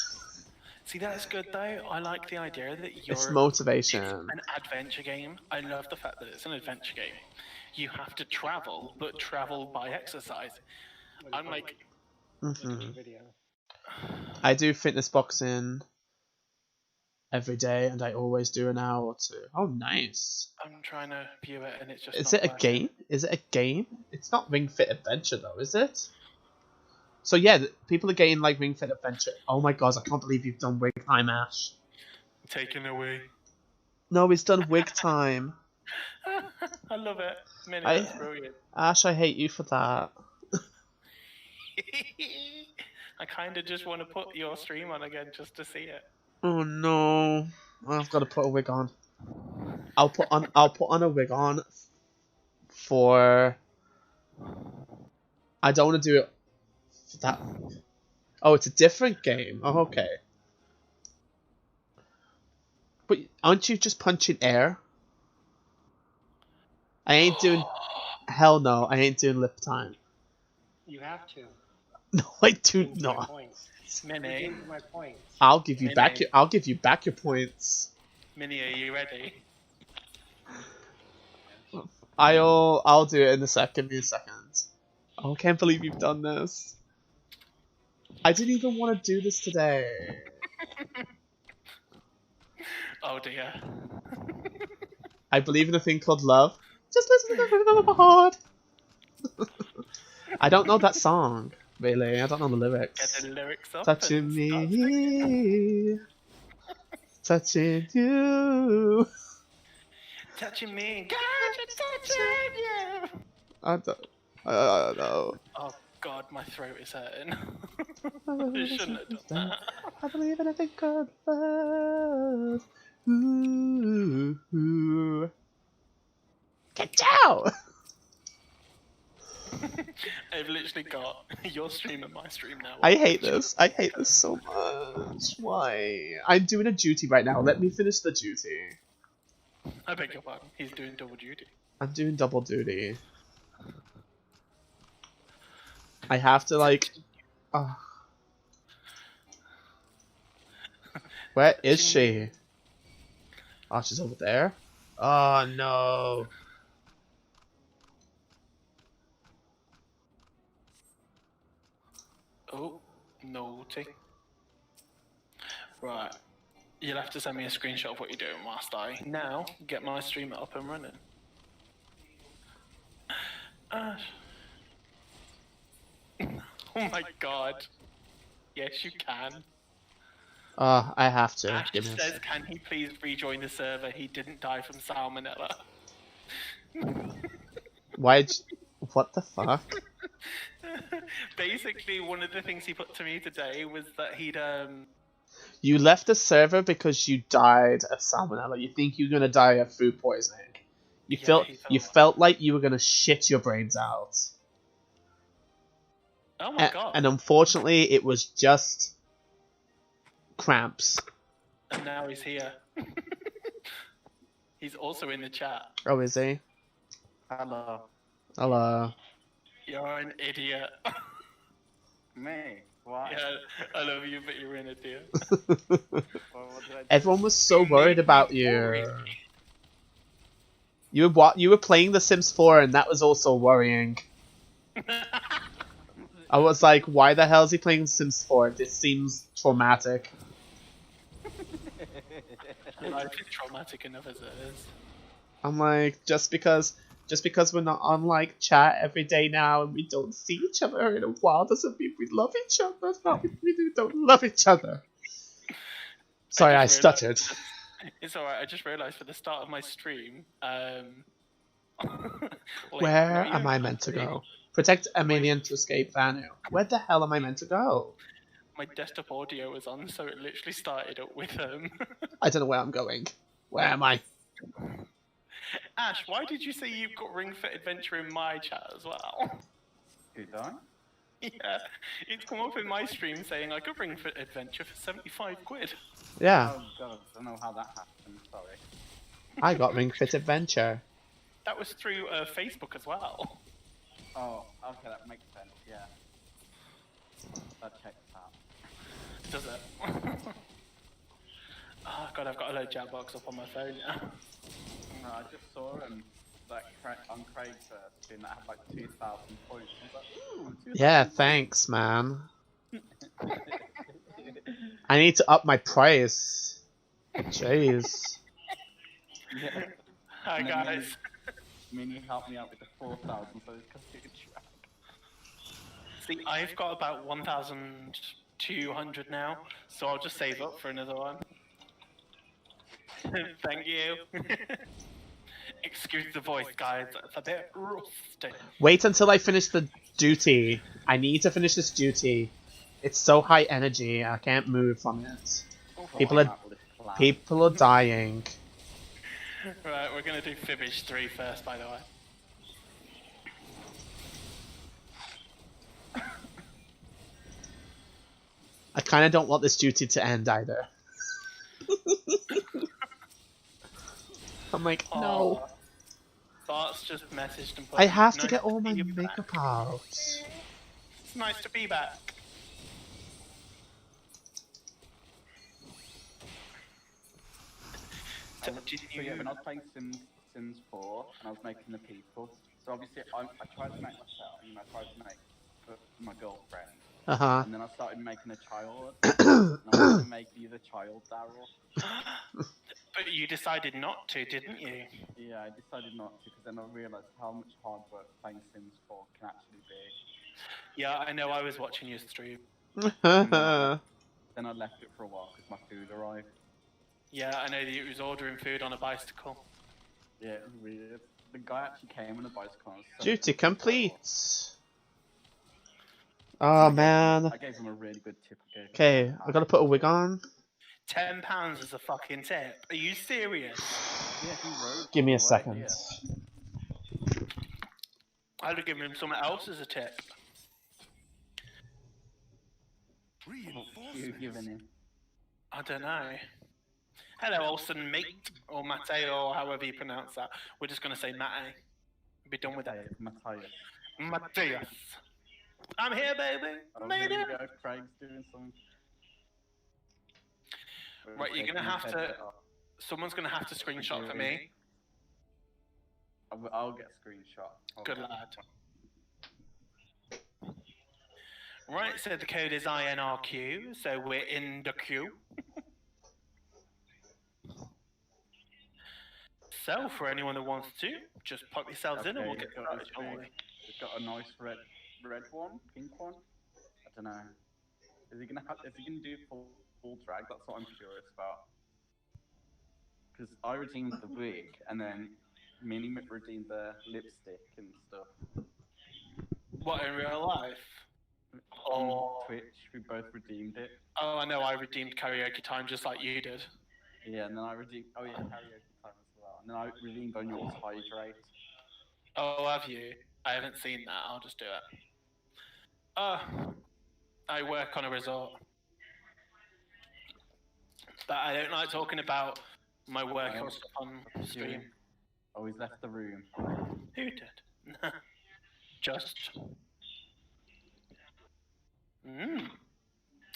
See, that's good though. I like the idea that you're It's motivation. an adventure game. I love the fact that it's an adventure game. You have to travel, but travel by exercise. I'm like, Video. I do fitness boxing every day, and I always do an hour or two. Oh, nice. I'm trying to view it, and it's just. Is not it a working. game? Is it a game? It's not Ring Fit Adventure though, is it? So yeah, people are getting like Ring Fit Adventure. Oh my god, I can't believe you've done wig time, Ash. Taken away. No, he's done wig time. I love it. Minnie, I- that's brilliant. Ash, I hate you for that. I kind of just want to put your stream on again just to see it. Oh no, I've got to put a wig on. I'll put on a wig on for. I don't want to do it for that. Oh, it's a different game. Oh, okay. But aren't you just punching air? I ain't doing. Hell no, I ain't doing lip time. You have to. No, I do Gains my not. points. Minnie, Gains my points. I'll give you back Minnie. your. I'll give you back your points. Minnie, are you ready? I'll do it in a second. Give me a second. Oh, I can't believe you've done this. I didn't even want to do this today. Oh dear. I believe in a thing called love. Just listen to the rhythm of my heart. I don't know that song, really. I don't know the Get lyrics. the lyrics up. Touching and start singing. me, touching you. Touching me. God, it's touching you. I don't know. Oh god, my throat is hurting. I shouldn't have done that. I believe in a thing called love. Ooh. Get down! I've literally got your stream and my stream now. I hate this. I hate this so much. Why? I'm doing a duty right now. Let me finish the duty. I beg your pardon. He's doing double duty. I'm doing double duty. I have to like. Where is she? Oh, she's over there. Oh no. Oh, naughty. Right. You'll have to send me a screenshot of what you're doing whilst I now get my stream up and running. Oh my god. Yes, you can. I have to. Ash Give me a says, sec. can he please rejoin the server? He didn't die from salmonella. Why'd you... What the fuck? Basically, one of the things he put to me today was that he'd You left the server because you died of salmonella. You think you're gonna die of food poisoning. You Yeah, he felt you like- felt like you were gonna shit your brains out. Oh my god. And unfortunately, it was just cramps. And now he's here. He's also in the chat. Oh, is he? Hello. Hello. You're an idiot. Me? Why? Yeah, I love you, but you're an idiot. What did I do? Everyone was so worried about you. You were playing The Sims 4, and that was also worrying. I was like, why the hell is he playing Sims 4? This seems traumatic. Life is traumatic enough as it is. I'm like, just because we're not on like chat every day now and we don't see each other in a while doesn't mean we love each other. No, we don't love each other. Sorry, I just stuttered. It's alright, I just realised for the start of my stream, Like, Where not am even I meant to actually. go? Protect a minion to escape Vanu. Where the hell am I meant to go? My desktop audio was on, so it literally started up with I don't know where I'm going. Where am I? Ash, why did you say you've got Ring Fit Adventure in my chat as well? Did I? Yeah, it's come up in my stream saying I got Ring Fit Adventure for 75 quid. Yeah, Oh god, I don't know how that happened. Sorry. I got Ring Fit Adventure. That was through Facebook as well. Oh, okay, that makes sense. Yeah. That checks out. Does it? Oh god, I've got a load Jackbox up on my phone now. No, I just saw him like on Craigslist and that had like 2,000 points. I was like, ooh, 2,000 Yeah, points. thanks, man. I need to up my price. Jeez. Yeah. Hi And then guys. Mini helped me out with the 4,000, so it's considered track. See, I've got about 1,200 now, so I'll just save up for another one. Thank you. Excuse the voice, guys. It's a bit rusty. Wait until I finish the duty. I need to finish this duty. It's so high energy, I can't move from it. People are dying. Right, we're gonna do Fibbage 3 first, by the way. I kind of don't want this duty to end either. I'm like, no. Bart's just messaged and put, I have to "Nice get all my be back." makeup out. It's nice to be back. So yeah, when I was playing Sims 4 and I was making the people, so obviously I tried to make myself, and I tried to make my girlfriend, Uh-huh. and then I started making a child, and I wanted to make you the child, Daryl. But you decided not to, didn't you? Yeah, I decided not to because then I realised how much hard work playing Sims 4 can actually be. Yeah, I know, I was watching your stream. Then I left it for a while because my food arrived. Yeah, I know that you was ordering food on a bicycle. Yeah, it was weird. The guy actually came on a bicycle. So Duty complete. Oh man. I gave him a really good tip. Okay, I gotta put a wig on. £10 is a fucking tip. Are you serious? Yeah, he wrote. Give me a right second. here. I'd have given him something else as a tip. You given him. I don't know. Hello, Olsen mate, or Mateo, or however you pronounce that. We're just going to say Mate. Be done with that. Matthias. Matthias. I'm here, baby. Oh, Made there it. we go. Craig's doing some. Right, you're going to have to... Someone's going to have to screenshot for me. I'll get a screenshot. Good lad. Right, so the code is INRQ, so we're in the queue. So, for anyone that wants to, just pop yourselves in and we'll get started shortly. It's got a nice red one, pink one. I don't know. Is he gonna do full drag? That's what I'm curious about. Because I redeemed the wig and then Minnie redeemed the lipstick and stuff. What, in real life? On Twitch, we both redeemed it. Oh, I know, I redeemed karaoke time just like you did. Yeah, and then I redeemed. Oh yeah, karaoke time as well. And then I redeemed on yours hydrate. Oh, have you? I haven't seen that. I'll just do it. I work on a resort. But I don't like talking about my work or stuff on stream. Oh, he's left the room. Who did? Just.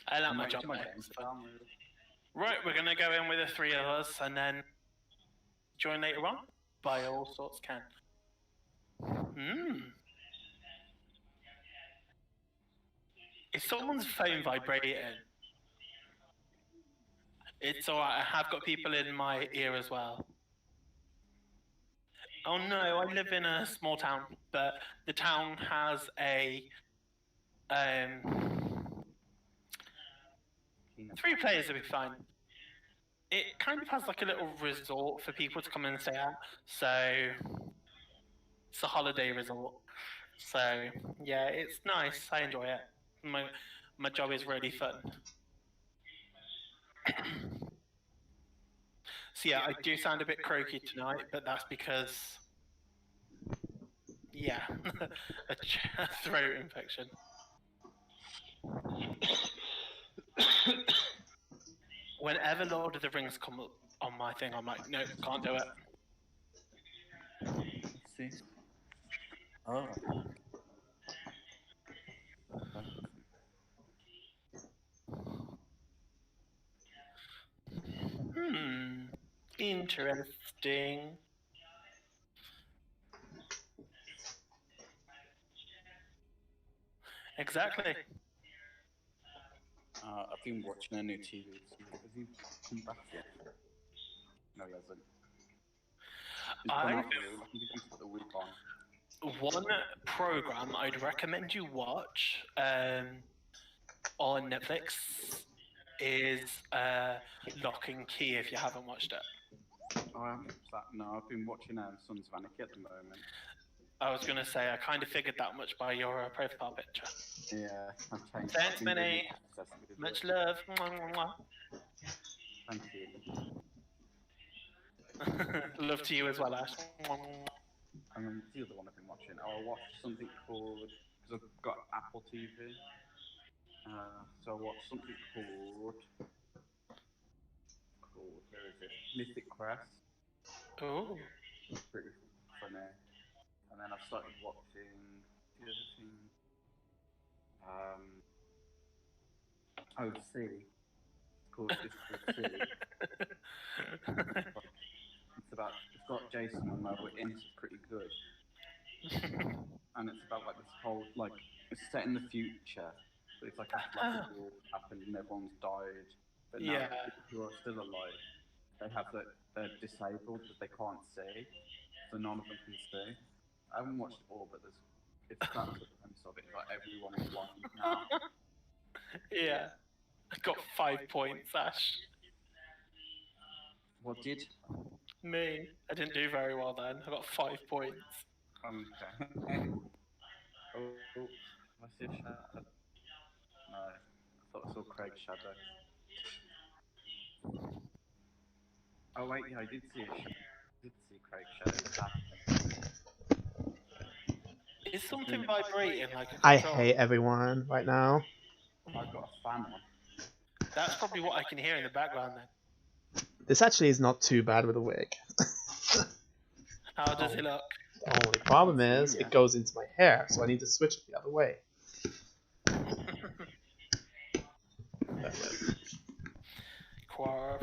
I like my job. Right, we're gonna go in with the three of us and then join later on. By all sorts can. Is someone's phone vibrating? It's alright, I have got people in my ear as well. Oh no, I live in a small town, but the town has a 3 players will be fine. It kind of has like a little resort for people to come and stay at, so It's a holiday resort. So yeah, it's nice. I enjoy it. My job is really fun. So yeah, I do sound a bit croaky tonight, but that's because, yeah, a throat infection. Whenever Lord of the Rings come up on my thing, I'm like, nope, can't do it. Let's see. Oh. Interesting. Exactly. I've been watching a new TV. Has he come back yet? No, he hasn't. He's gone off you. He's put the week on. One program I'd recommend you watch on Netflix is Lock and Key if you haven't watched it. No, I've been watching Sons of Anarchy at the moment. I was going to say, I kind of figured that much by your profile picture. Yeah, I've changed. Thanks, Minnie. Much love. Thank you. Love to you as well, Ash. And then the other one I've been watching, I watched something called, because I've got Apple TV, so I watched something called, where is it? Mythic Quest. Oh. Pretty funny. And then I've started watching the other thing, Sea. It's called Sea. It's got Jason Momoa in, it's pretty good. And it's about like this whole, like, it's set in the future, but it's like a war happened and everyone's died. But now people who are still alive, they're disabled, but they can't see, so none of them can see. I haven't watched it all, but it's kind of the premise of it, like everyone is blind now. Yeah. I got 5 points, Ash. What did? Me. I didn't do very well then. I got 5 points. Okay. Oh, I see a shadow. No, I thought I saw Craig's shadow. Oh wait, yeah, I did see Craig's shadow. Is something vibrating like a I control? hate everyone right now. I've got a fan on. That's probably what I can hear in the background then. This actually is not too bad with a wig. How does it look? The only problem is it goes into my hair, so I need to switch it the other way.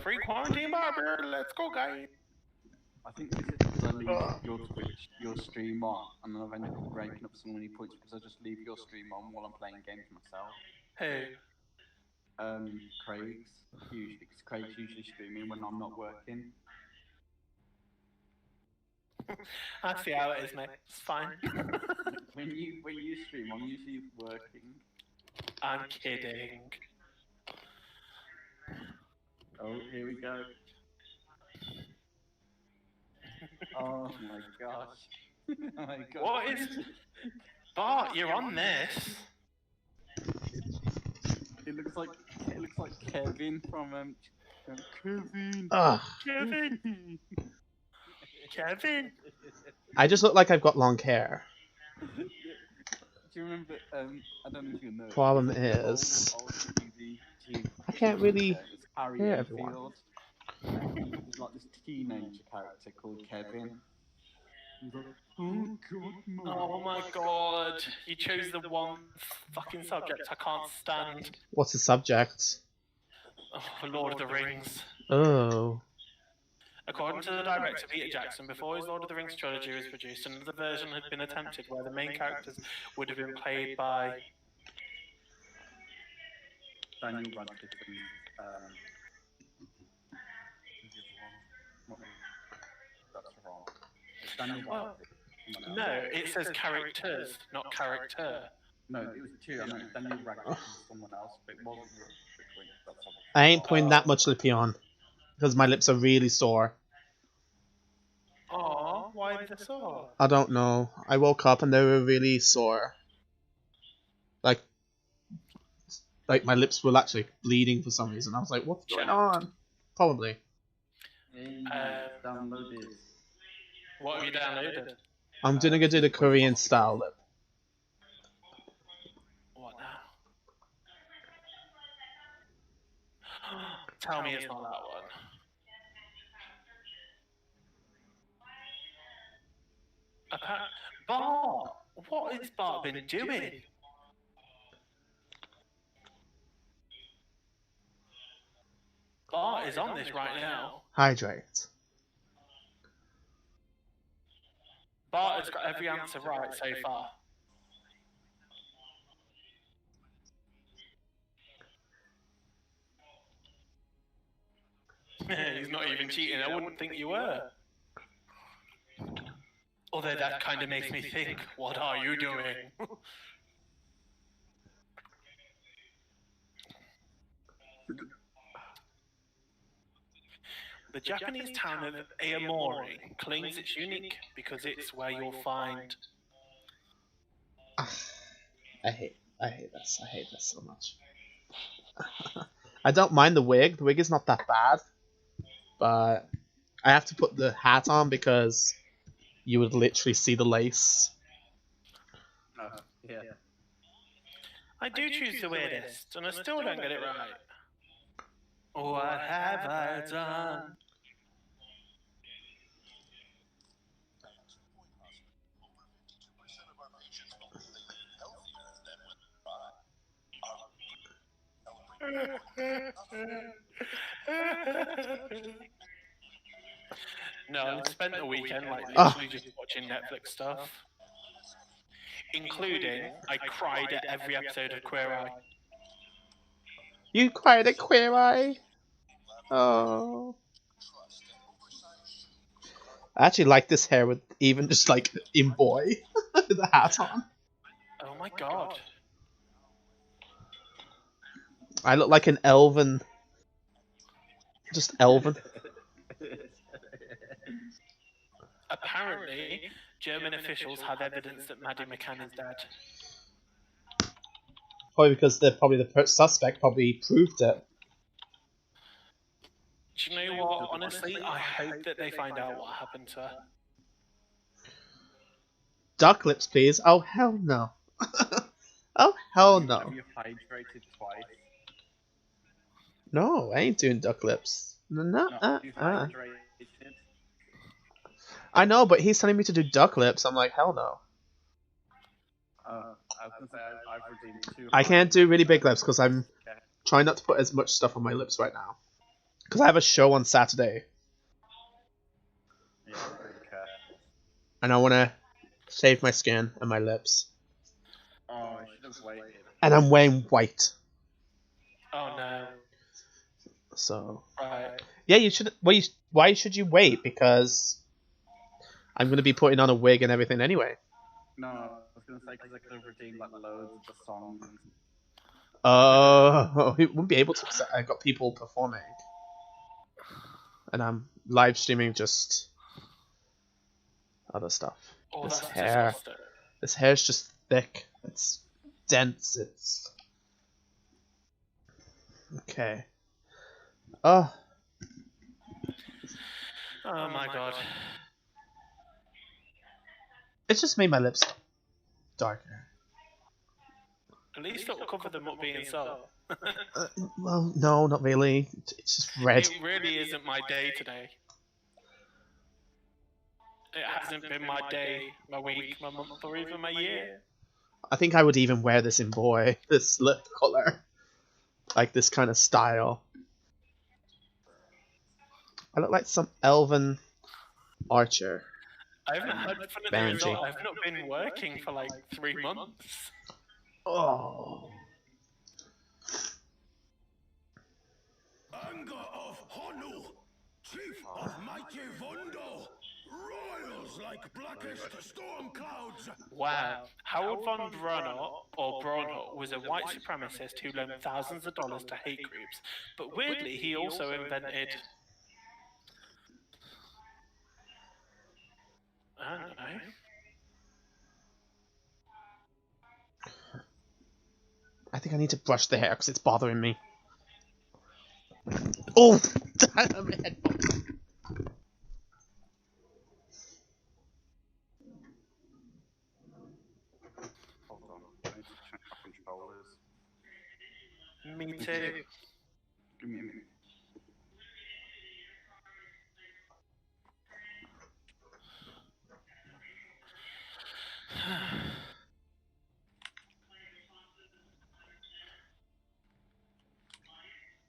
Free quarantine barber, let's go, guys. I think this is because I leave your stream on, and then I've ended up ranking up so many points because I just leave your stream on while I'm playing games myself. Who? Craig's. Usually, because Craig's usually streaming when I'm not working. I see how it is, mate. It's fine. when you stream, I'm usually working. I'm kidding. Oh, here we go. Oh my gosh. Oh my god. What is... Bart, you're on this. It looks like Kevin from Kevin. Kevin. Kevin. I just look like I've got long hair. Do you remember? I don't know if you know. Problem is, I can't really hear everyone. There's like this teenager character called Kevin. Oh my god. You chose the one fucking subject I can't stand. What's the subject? Oh, Lord of the Rings. Oh. According to the director Peter Jackson, before his Lord of the Rings trilogy was produced, another version had been attempted where the main characters would have been played by Daniel Radcliffe that's wrong. It's Daniel Radcliffe. No, it says characters, not character. No, it was two. I mean, Daniel Radcliffe and someone else, but it wasn't between. I ain't putting that much lippy on because my lips are really sore. Aww, Why are they sore? I don't know. I woke up and they were really sore. Like my lips were actually bleeding for some reason. I was like, what's going on? Probably. Download this. What have you downloaded? I'm gonna go do the Korean style lip. What now? Tell me it's not that one. Bart! What has Bart been doing? Bart is on this right now. Hydrate. Bart has got every answer right so far. He's not even cheating. I wouldn't think you were. Although that kind of makes me think, what are you doing? The Japanese town of Aomori claims it's unique because it's where you'll find... I hate this. I hate this so much. I don't mind the wig. The wig is not that bad. But I have to put the hat on because you would literally see the lace. Yeah. I do choose the weirdest, and I still don't get it right. What have I done? No, I spent the weekend like literally just watching Netflix stuff. Including, I cried at every episode of Queer Eye. You cried at Queer Eye? Oh. I actually like this hair with even just like in boy the hat on. Oh my god. I look like an elven. Just elven. Apparently, German officials have evidence that Maddie McCann is dead. Probably because they're probably the first suspect probably proved it. Do you know what? Honestly, I hope that they find out what happened to her. Duck lips, please. Oh hell no. Oh hell no. Have you hydrated twice? No, I ain't doing duck lips. No, You hydrated. I know, but he's telling me to do duck lips. I'm like, hell no. I was gonna say I've redeemed 2. I can't do really big lips because I'm trying not to put as much stuff on my lips right now. Because I have a show on Saturday. Yeah, okay. And I want to save my skin and my lips. Oh, I should have waited. And I'm wearing white. Oh no. So. Right. Yeah, you should. Well, why should you wait? Because I'm going to be putting on a wig and everything anyway. No, I was gonna say because I could have redeemed like loads of the songs. He wouldn't be able to. I got people performing. And I'm live streaming just other stuff. Oh, this that's hair. disgusting. This hair's just thick. It's dense. It's okay. Oh. Oh my god. It's just made my lips darker. At least it'll cover them up being so. Well, no, not really. It's just red. It really isn't my day today. It hasn't been my day, my week, my month, or even my year. I think I would even wear this in boy. This lip color. Like this kind of style. I look like some elven archer. I haven't had fun at the result. I've not been working for like 3 months. Oh. Anger of Honu, chief of mighty Vondo, royals like blackest storm clouds. Wow. Howard von Brunner, or Braunhut, was a white supremacist who loaned thousands of dollars to hate groups. But weirdly, he also invented... I don't know. I think I need to brush the hair because it's bothering me. Oh! Damn it! Hold on. I need to check my controllers. Me too. Give me a minute.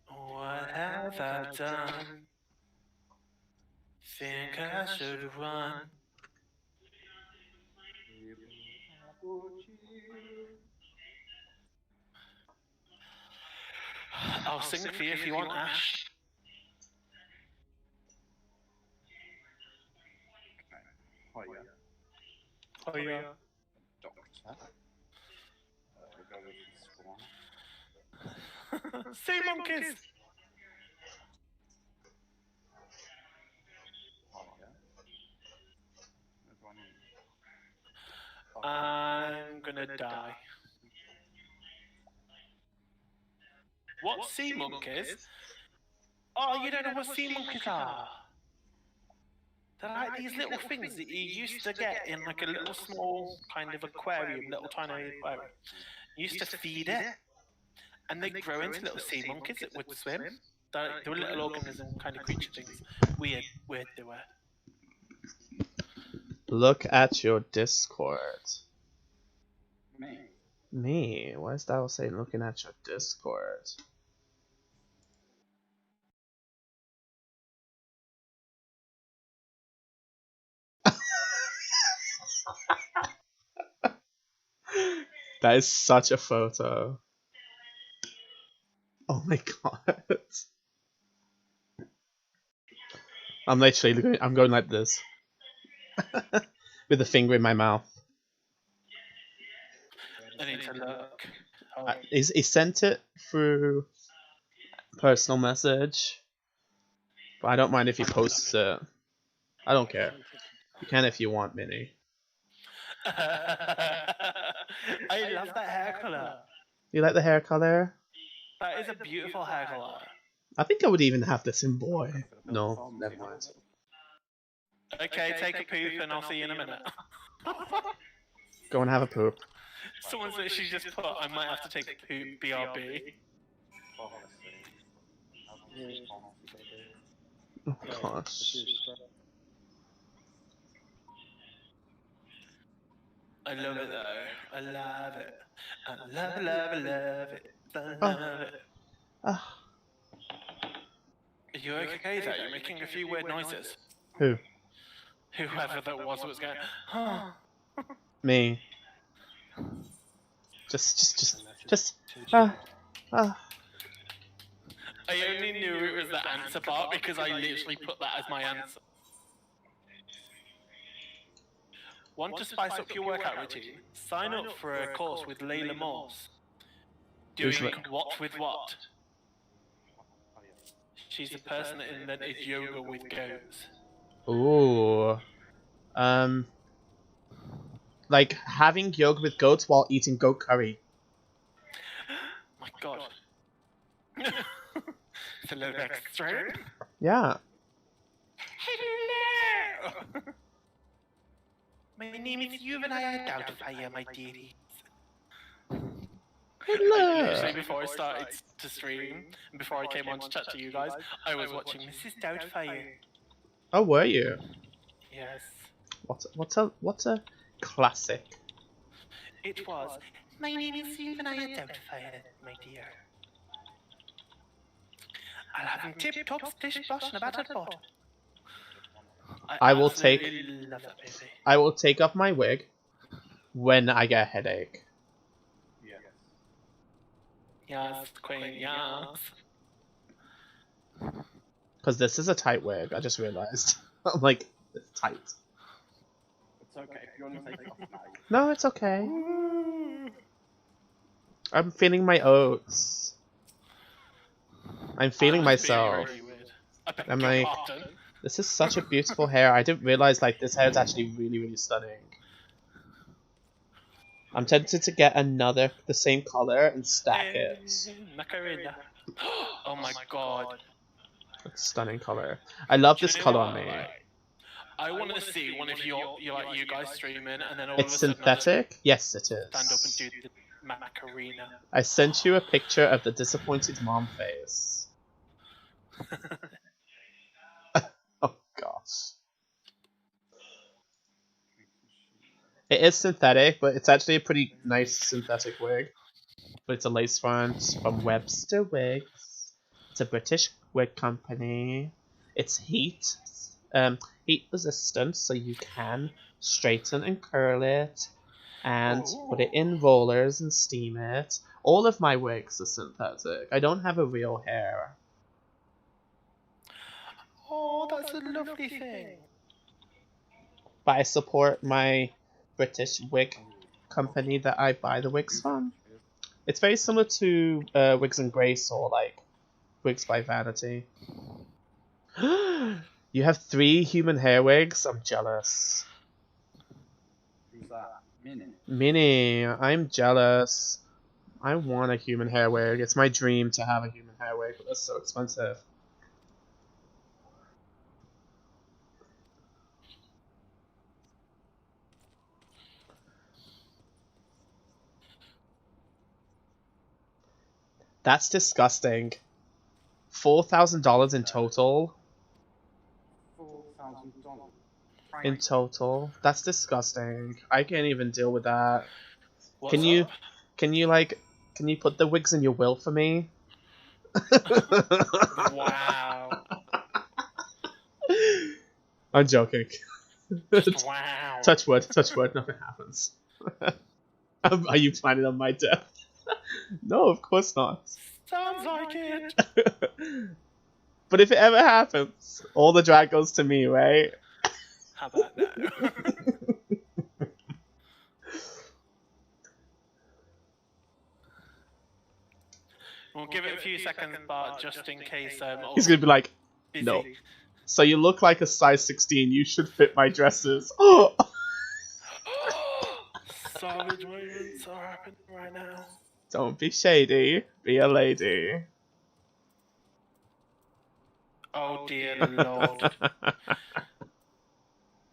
What have I done? Think I should run. I'll sing for you if you want, Ash. Oh yeah. Oh yeah. Doctor. We'll go with this one. Sea monkeys! Oh yeah. There's one in. I'm gonna die. What sea monkeys? Oh, you don't know what sea monkeys are? They're like these little things that you used to get in like a little small kind of aquarium, little tiny aquarium. You used to feed it, and they grow into little sea monkeys that would swim. They were little organism kind of creature things. Weird they were. Look at your Discord. Me. Me? Why is that saying looking at your Discord? That is such a photo. Oh my god. I'm literally I'm going like this. With the finger in my mouth. I need to look. He sent it through personal message. But I don't mind if he posts it. I don't care. You can if you want, Minnie. I love that hair colour. You like the hair color? That is a beautiful hair colour. I think I would even have this in boy. No, never mind. Okay, take a poop and I'll see you in a minute. Go and have a poop. Someone's literally just put, I might have to take a poop, BRB. Oh gosh. I love it though. I love it. I love it, love it, love it. I love it. Ah. Are you okay though? You're making a few weird noises. Who? Whoever that was going, Me. Just. I only knew it was the answer part because I literally put that as my answer. Want to spice up your workout routine? Sign up for a course with Layla Morse. Doing what with what? She's the person that invented yoga with goats. Ooh. Like having yoga with goats while eating goat curry. My god. It's a little extreme. Yeah. Hello! My name is Juvenile Doubtfire, my dearies. Hello. Literally, before I started to stream, and before I came on to chat to you guys, I was watching Mrs. Doubtfire. Oh, were you? Yes. What's a classic? It was. My name is Juvenile Doubtfire, my dear. I'll have him tip-top splish-splash in a battered pot. I will take. Love that baby. I will take off my wig when I get a headache. Yes, queen, yes. Because this is a tight wig. I just realized. I'm like, it's tight. It's okay if you want to take it off now. No, it's okay. I'm feeling my oats. I'm feeling myself. Really weird. I beg I'm your like, pardon. This is such a beautiful hair. I didn't realize like this hair is actually really, really stunning. I'm tempted to get the same color and stack it. Macarena. Oh my god. Stunning color. I love Do you this know color what? on me. Like, I wanted to see one of you guys streaming, and then all It's of a sudden I just synthetic? Yes, it stand up and is. do the Macarena. I sent you a picture of the disappointed mom face. Oh gosh. It is synthetic, but it's actually a pretty nice synthetic wig. But it's a lace front from Webster Wigs. It's a British wig company. It's heat resistant, so you can straighten and curl it, and put it in rollers and steam it. All of my wigs are synthetic. I don't have a real hair. Oh, that's a lovely thing. But I support my British wig company that I buy the wigs from. It's very similar to Wigs and Grace or like Wigs by Vanity. You have 3 human hair wigs? I'm jealous. Who's that? Minnie. Minnie, I'm jealous. I want a human hair wig. It's my dream to have a human hair wig, but that's so expensive. That's disgusting. $4,000 in total. $4,000. In total. That's disgusting. I can't even deal with that. What's Can you up? can you put the wigs in your will for me? Wow. I'm joking. Wow. Touch wood, nothing happens. Are you planning on my death? No, of course not. Sounds like it. But if it ever happens, all the drag goes to me, right? How about that? We'll give it a few seconds, but just in case. He's gonna be like, busy. no. So you look like a size 16. You should fit my dresses. Oh. Savage moments are happening right now. Don't be shady. Be a lady. Oh dear lord.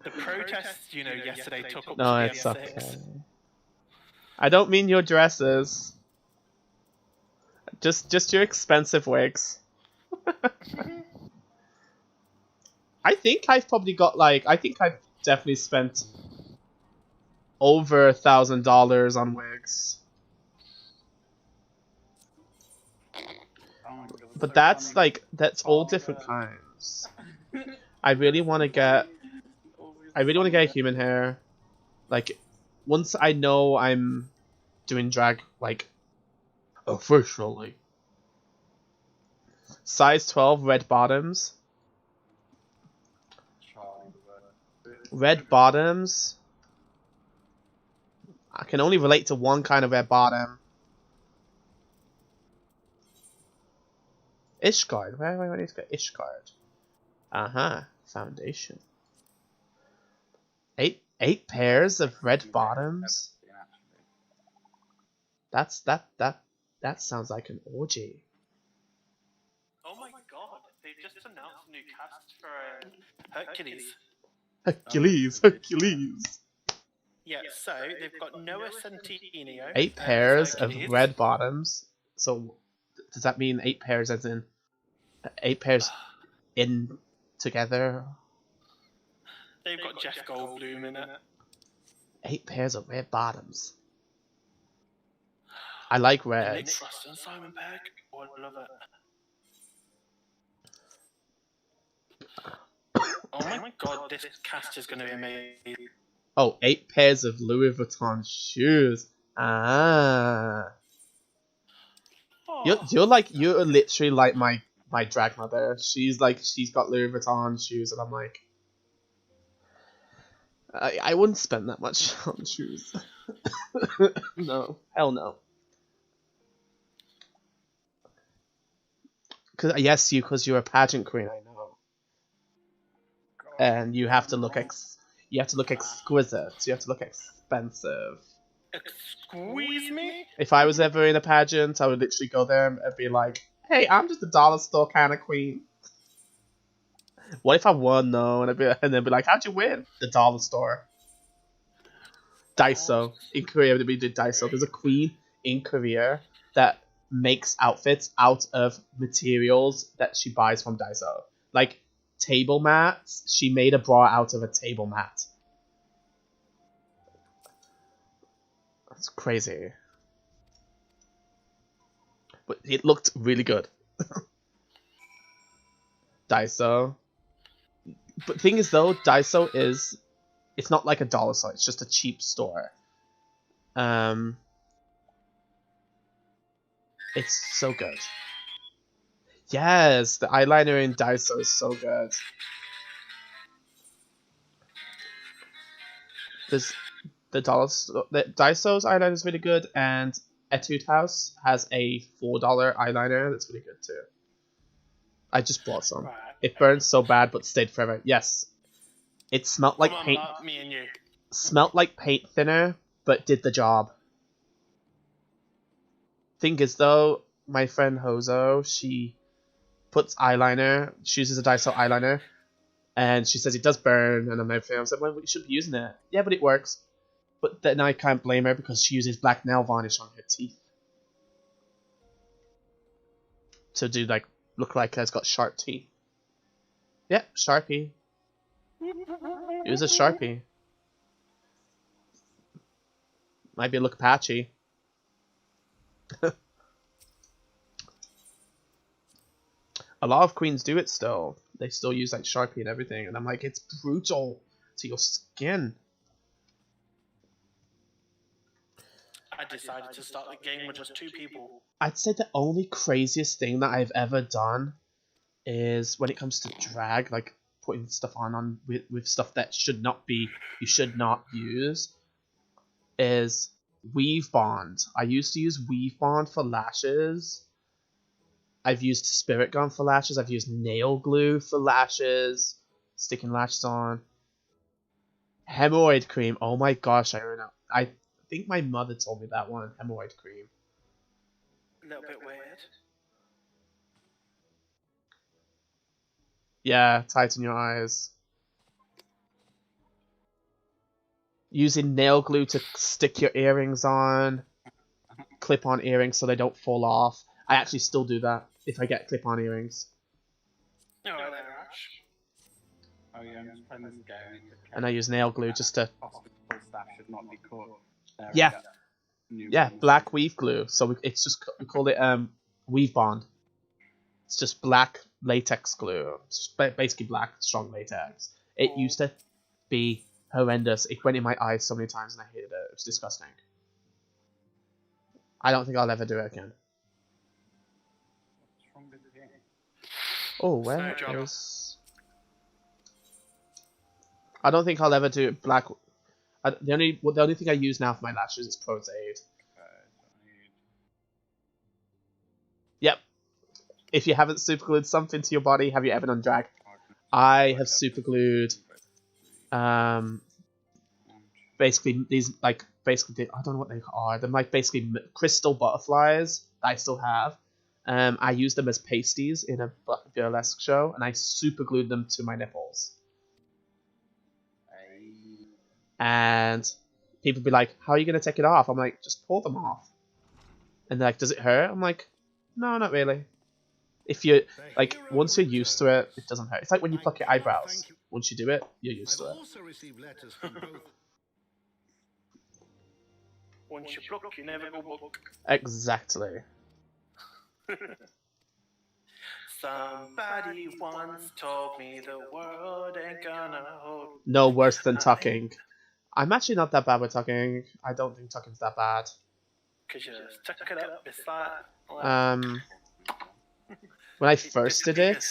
The protests, yesterday took up No, to it's the okay. M6. I I don't mean your dresses. Just your expensive wigs. I think I've probably got I've definitely spent over $1,000 on wigs. But that's all different kinds. I really want to get a human hair. Like, once I know I'm doing drag, like, officially. Size 12 red bottoms. Red bottoms. I can only relate to one kind of red bottom. Ishgard. Where need to get Ishgard? Foundation. Eight pairs of red bottoms. That sounds like an orgy. Oh my god, they just announced a new cast for Hercules. Hercules. Yeah, so they've got Noah Centineo. 8 pairs of Hercules. red bottoms. So does that mean 8 pairs as in 8 pairs in together? They've got Jeff Goldblum in it. 8 pairs of red bottoms. I like Nick red. Frost and Simon Pegg. Oh, I love it. Oh my god, this cast is going to be amazing. Oh, 8 pairs of Louis Vuitton shoes. Ah. You're literally like my drag mother. She's got Louis Vuitton shoes, and I'm like, I wouldn't spend that much on shoes. No, hell no. Because you're a pageant queen, I know. and you have to look exquisite. You have to look expensive. Excuse me? If I was ever in a pageant, I would literally go there and be like, "Hey, I'm just a dollar store kind of queen." What if I won though? And then be like, "How'd you win?" The dollar store. Daiso. In Korea, we did Daiso. There's a queen in Korea that makes outfits out of materials that she buys from Daiso. Like table mats. She made a bra out of a table mat. That's crazy. But it looked really good. Daiso. But thing is though, Daiso it's not like a dollar store, it's just a cheap store. It's so good. Yes, the eyeliner in Daiso is so good. There's the Daiso's eyeliner is really good, and Etude House has a $4 eyeliner that's really good too. I just bought some. Right. It burned so bad, but stayed forever. Yes, it smelled like paint. Me and you. Smelled like paint thinner, but did the job. Thing is though, my friend Hozo, she puts eyeliner. She uses a Daiso eyeliner, and she says it does burn. And I'm like, I said, well, you should be using it. Yeah, but it works. But then I can't blame her because she uses black nail varnish on her teeth to do like look like it's got sharp teeth. Yep, Sharpie. Use a Sharpie. Might be a look patchy. A lot of queens do it still. They still use like Sharpie and everything, and I'm like, it's brutal to your skin. I decided to start the game with just 2 people. I'd say the only craziest thing that I've ever done is when it comes to drag, like putting stuff on with stuff that should not use, is weave bond. I used to use weave bond for lashes. I've used spirit gum for lashes. I've used nail glue for lashes, sticking lashes on. Hemorrhoid cream. Oh my gosh, I think my mother told me that one. Hemorrhoid cream. A little bit weird. Yeah, tighten your eyes. Using nail glue to stick your earrings on. Clip-on earrings so they don't fall off. I actually still do that if I get clip-on earrings. No, they're Ash. Oh yeah, I'm just playing this game. And I use nail glue just to... Hospital staff should not be caught. Yeah. Yeah, black weave glue. So it's just, we call it weave bond. It's just black latex glue. It's basically black, strong latex. It used to be horrendous. It went in my eyes so many times and I hated it. It was disgusting. I don't think I'll ever do it again. What's wrong with the game? Oh, where is... I don't think I'll ever do black... The only thing I use now for my lashes is Prozaid. Yep. If you haven't superglued something to your body, have you ever done drag? I have superglued basically these I don't know what they are. They're like basically crystal butterflies that I still have. I use them as pasties in a burlesque show, and I superglued them to my nipples. And people be like, "How are you gonna take it off?" I'm like, "Just pull them off." And they're like, "Does it hurt?" I'm like, "No, not really." If you like, once you're used to it, it doesn't hurt. It's like when you pluck your eyebrows. Once you do it, you're used to it. Once you pluck, you never go book. Exactly. Somebody once told me the world ain't gonna hold. No worse than tucking. I'm actually not that bad with tucking. I don't think tucking's that bad. Cause you just tuck it up beside. When I first did it,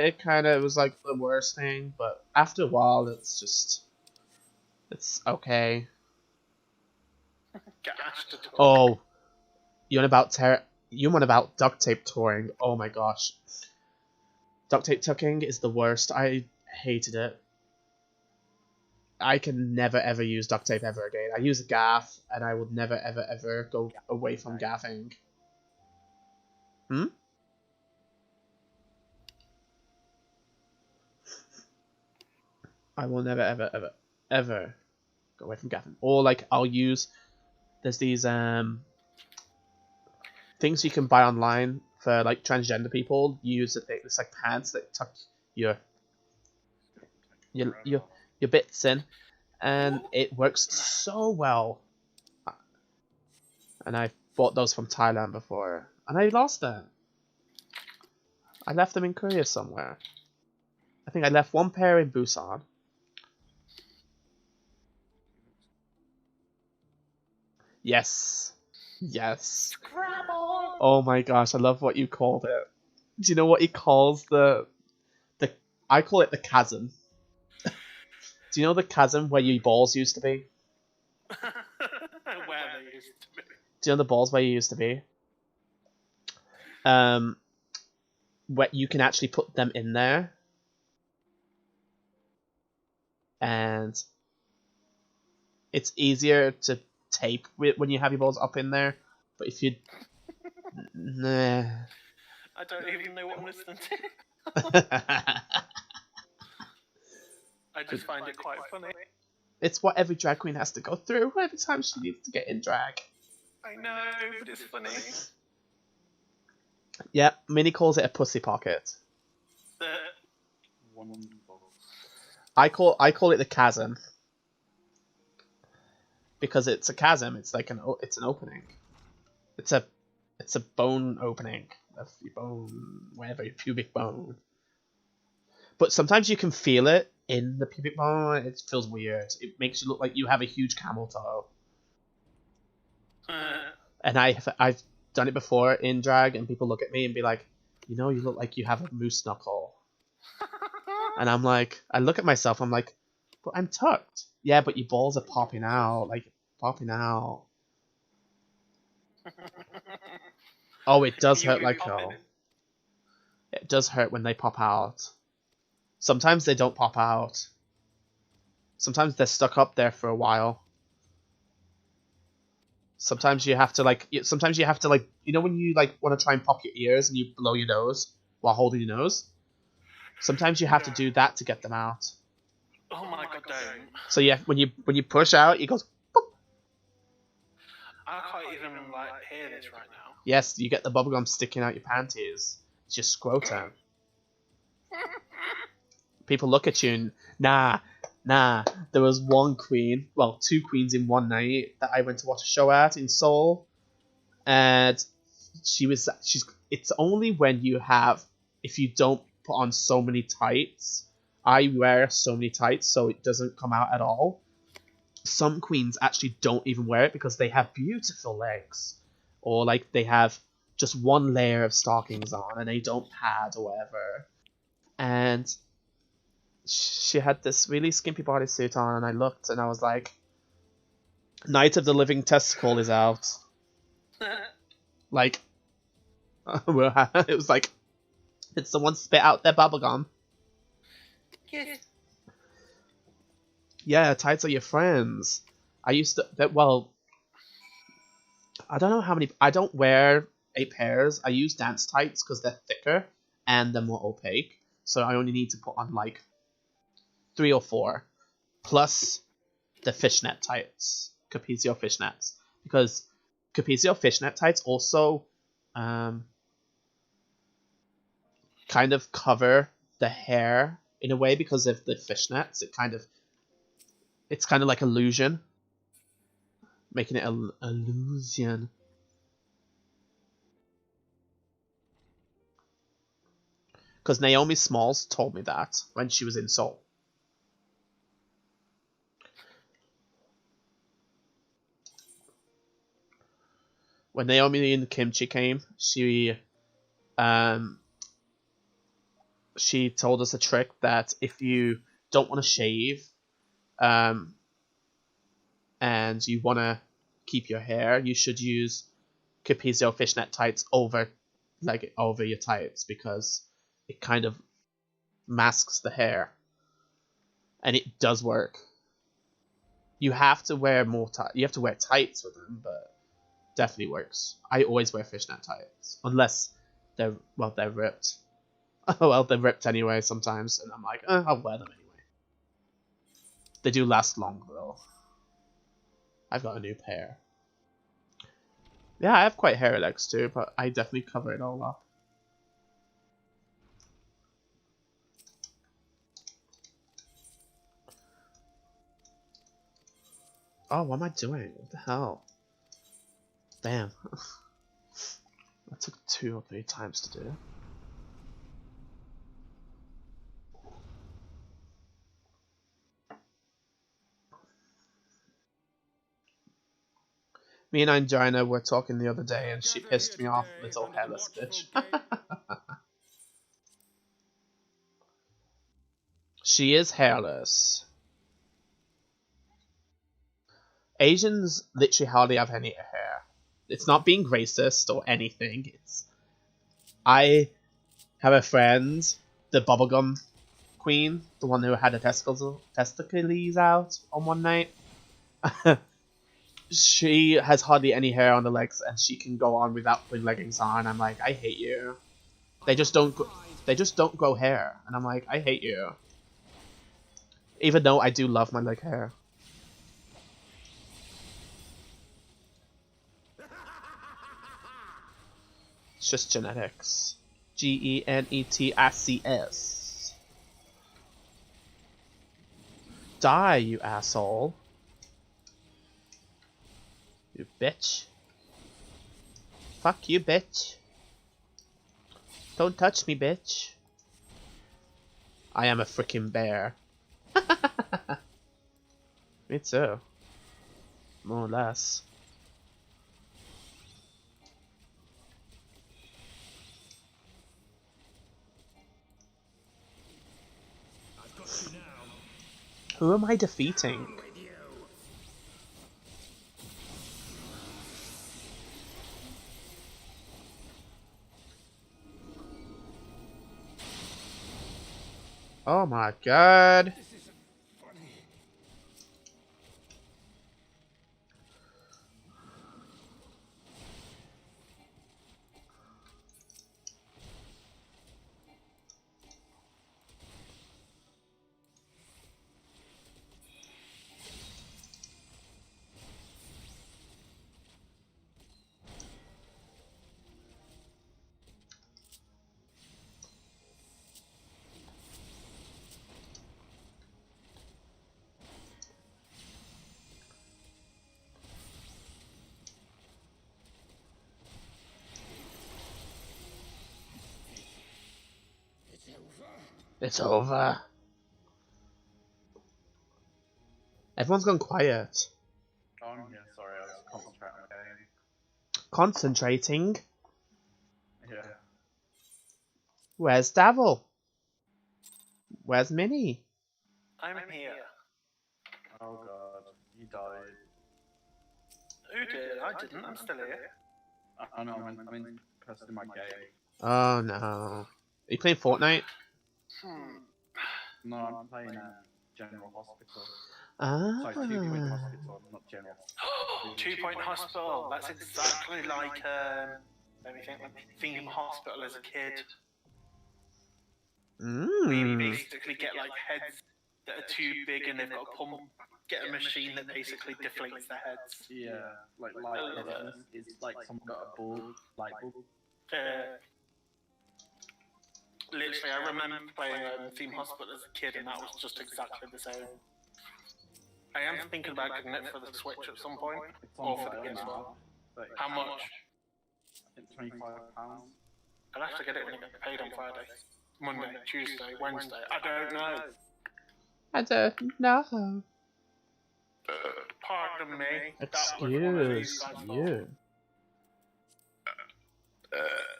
it kind of was like the worst thing. But after a while, it's okay. Oh, you want about duct tape touring? Oh my gosh, duct tape tucking is the worst. I hated it. I can never ever use duct tape ever again. I use a gaff, and I would never ever go away from gaffing. I will never ever go away from gaffing. Or like I'll use, there's these things you can buy online for like transgender people. Use it's like pants that tuck your bits in, and it works so well. And I bought those from Thailand before, and I lost them. I left them in Korea somewhere. I think I left one pair in Busan. Yes. Yes. Scrabble! Oh my gosh, I love what you called it. Do you know what he calls the I call it the chasm. Do you know the chasm where your balls used to be? Where they used to be. Do you know the balls where you used to be? Where you can actually put them in there. And it's easier to tape when you have your balls up in there. But if you... Nah. I don't even know what I'm listening to. I just find it quite funny. It's what every drag queen has to go through every time she needs to get in drag. I know, but it's funny. Yeah, Minnie calls it a pussy pocket. I call it the chasm. Because it's a chasm, it's like an opening. It's a bone opening of your bone, wherever your pubic bone. But sometimes you can feel it in the pubic bone. It feels weird. It makes you look like you have a huge camel toe. And I've done it before in drag, and people look at me and be like, you know, you look like you have a moose knuckle. And I'm like, I look at myself, I'm like, but I'm tucked. Yeah, but your balls are popping out, like popping out. Oh, it does hurt like hell. It does hurt when they pop out. Sometimes they don't pop out. Sometimes they're stuck up there for a while. Sometimes you have to like, you know when you like want to try and pop your ears and you blow your nose while holding your nose? Sometimes you have to do that to get them out. Oh my god, don't. So yeah, when you push out, it goes boop. I can't even like hear this right now. Yes, you get the bubblegum sticking out your panties. It's your scrotum. People look at you and nah. There was one queen, well, two queens in one night that I went to watch a show at in Seoul, and it's only when if you don't put on so many tights. I wear so many tights so it doesn't come out at all. Some queens actually don't even wear it because they have beautiful legs, or like they have just one layer of stockings on and they don't pad or whatever. And she had this really skimpy bodysuit on, and I looked and I was like, Night of the Living Testicle is out. Like, it was like, did someone spit out their bubblegum? Yes. Yeah, tights are your friends. I used to, well, I don't know how many, I don't wear 8 pairs. I use dance tights because they're thicker and they're more opaque. So I only need to put on like 3 or 4, plus the fishnet tights, Capezio fishnets, because Capezio fishnet tights also kind of cover the hair in a way because of the fishnets. It's kind of like illusion, making it an illusion. Because Naomi Smalls told me that when she was in Seoul. When Naomi and Kimchi came, she told us a trick that if you don't want to shave, and you want to keep your hair, you should use Capezio fishnet tights over your tights, because it kind of masks the hair. and it does work. You have to wear more you have to wear tights with them, but definitely works. I always wear fishnet tights, unless they're ripped. Oh well, they're ripped anyway sometimes, and I'm like, I'll wear them anyway. They do last long though. I've got a new pair. Yeah, I have quite hairy legs too, but I definitely cover it all up. Oh, what am I doing? What the hell? Damn. That took 2 or 3 times to do. Me and Angina were talking the other day and she pissed me off, little hairless bitch. She is hairless. Asians literally hardly have any hair. It's not being racist or anything. I have a friend, the bubblegum queen, the one who had her testicles out on one night. She has hardly any hair on the legs, and she can go on without putting leggings on. I'm like, I hate you. They just don't grow hair, and I'm like, I hate you. Even though I do love my leg hair. It's just genetics. GENETICS. Die, you asshole. You bitch. Fuck you, bitch. Don't touch me, bitch. I am a freaking bear. Me too. More or less. I've got you now. Who am I defeating? Oh my god. It's over. Everyone's gone quiet. Oh, I'm here, sorry, I was concentrating on the game. Concentrating? Yeah. Where's Davil? Where's Minnie? I'm here. Oh god, you died. Who did? I didn't. I'm still here. I know, I'm in person in my game. Oh no. Are you playing Fortnite? No, I'm playing General Hospital. Ah. Sorry, 2 Point Hospital, not General. 2 Point Hospital. That's exactly like let me think. Theme Hospital as a kid. We basically get like heads that are too big and they've got a pump. Get a machine that basically deflates their heads. Yeah, like it's like someone got a ball, light bulb. Literally, I remember playing Theme Hospital as a kid, and that was just exactly the same. I am thinking about getting it for the Switch at some point, or for the PS4. How much? I think £25. I'll have to get it when I get paid on Friday, Monday, Tuesday, Wednesday. I don't know. I don't know. Pardon me. Excuse you.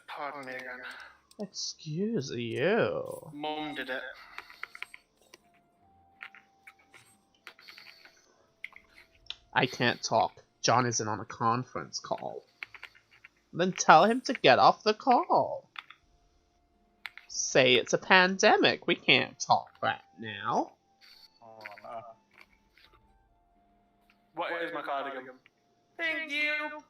Pardon me again. Excuse you. Mum did it. I can't talk. John isn't on a conference call. Then tell him to get off the call. Say it's a pandemic. We can't talk right now. Oh, What is my cardigan? Thank you!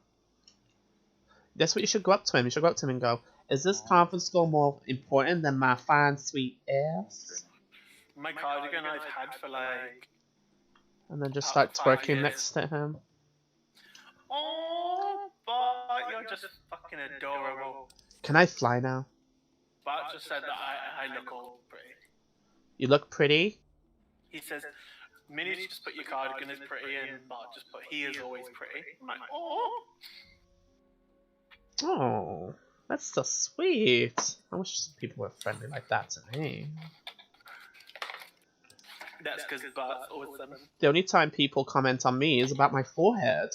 That's what you should go up to him. You should go up to him and go, is this conference call more important than my fine, sweet ass? My cardigan I've had for like... And then just start 5 twerking years. next to him. Oh, but you're just fucking adorable. Can I fly now? Bart just said that I look all pretty. You look pretty? He says, Minnie just put your cardigan as pretty, and Bart just put he is always pretty. I'm like, oh. Oh, that's so sweet. I wish people were friendly like that to me. That's because Bart's awesome. The only time people comment on me is about my forehead.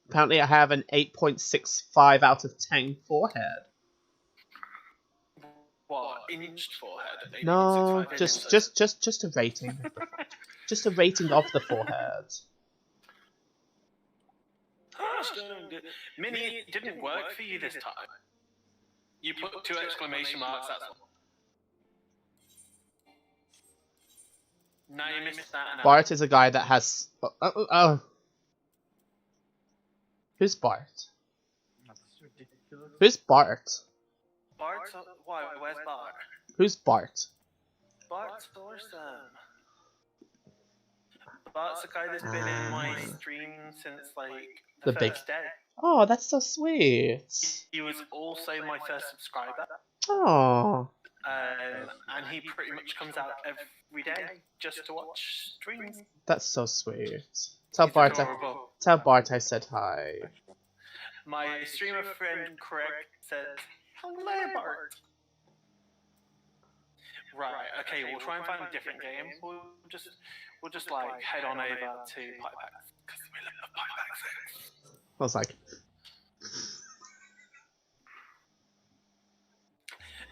Apparently I have an 8.65 out of 10 forehead. What, inched forehead? No, just a rating. Just a rating of the forehead. Minnie, it didn't work for you this time. You put 2 exclamation marks, that's all. Now you missed that. Bart is a guy that has... Oh. Who's Bart? That's ridiculous. Who's Bart? Bart's... Why? Where's Bart? Who's Bart? Bart's awesome. Bart's the guy that's been in my stream since, like, the first day. Oh, that's so sweet. He was also my first subscriber. Oh. And he pretty much comes out every day just to watch streams. That's so sweet. Tell Bart I said hi. My streamer friend Craig said, hello Bart. Right, okay, we'll try and find a different game. We'll just like head on over to Pipebacks, because we love Pipebacks. I was like...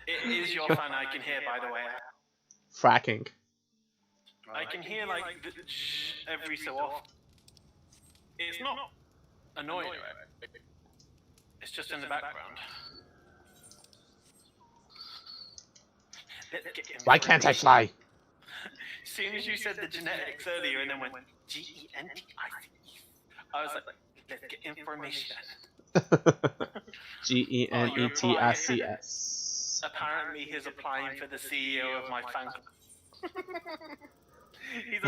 It is your fan I can hear, by the way. Fracking. I can hear like the every so often. It's not annoying, right? It's just in the background. Why can't I fly? As soon as you said the genetics earlier and then went G-E-N-T-I-C-E, I was like, let's get information. G-E-N-E-T-I-C-S. Apparently he's applying for the CEO of my fan club. He's a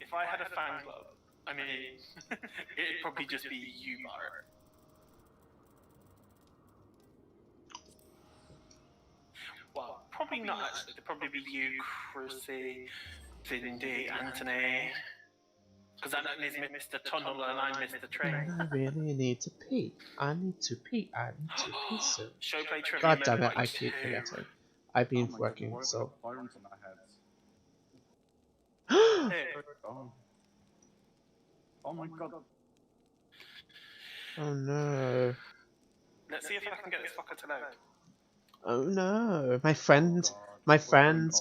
If I had a fan club, I mean, it'd probably just be you, Bart. Well, probably not actually. It'd probably be you, Chrissy, Cindy, Anthony. Because that is Mr. Tunnel and I'm Mr. Train. I really need to pee. I need to pee. I need to pee soon. Showplay trivia. God damn it, I keep forgetting. I've been working, so... Oh my god. Oh no. Let's see if I can get this fucker to load. Oh no. My friend's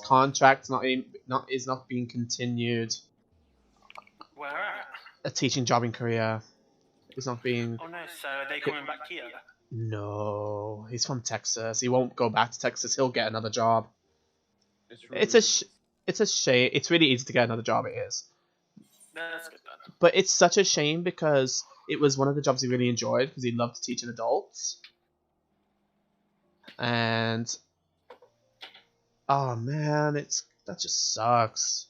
contract is not being continued. Where at? A teaching job in Korea is not being... Oh no, so are they coming back here? No, he's from Texas. He won't go back to Texas. He'll get another job. It's a shame. It's really easy to get another job. It is. That's good then. But it's such a shame because it was one of the jobs he really enjoyed because he loved teaching adults. And oh man, that just sucks.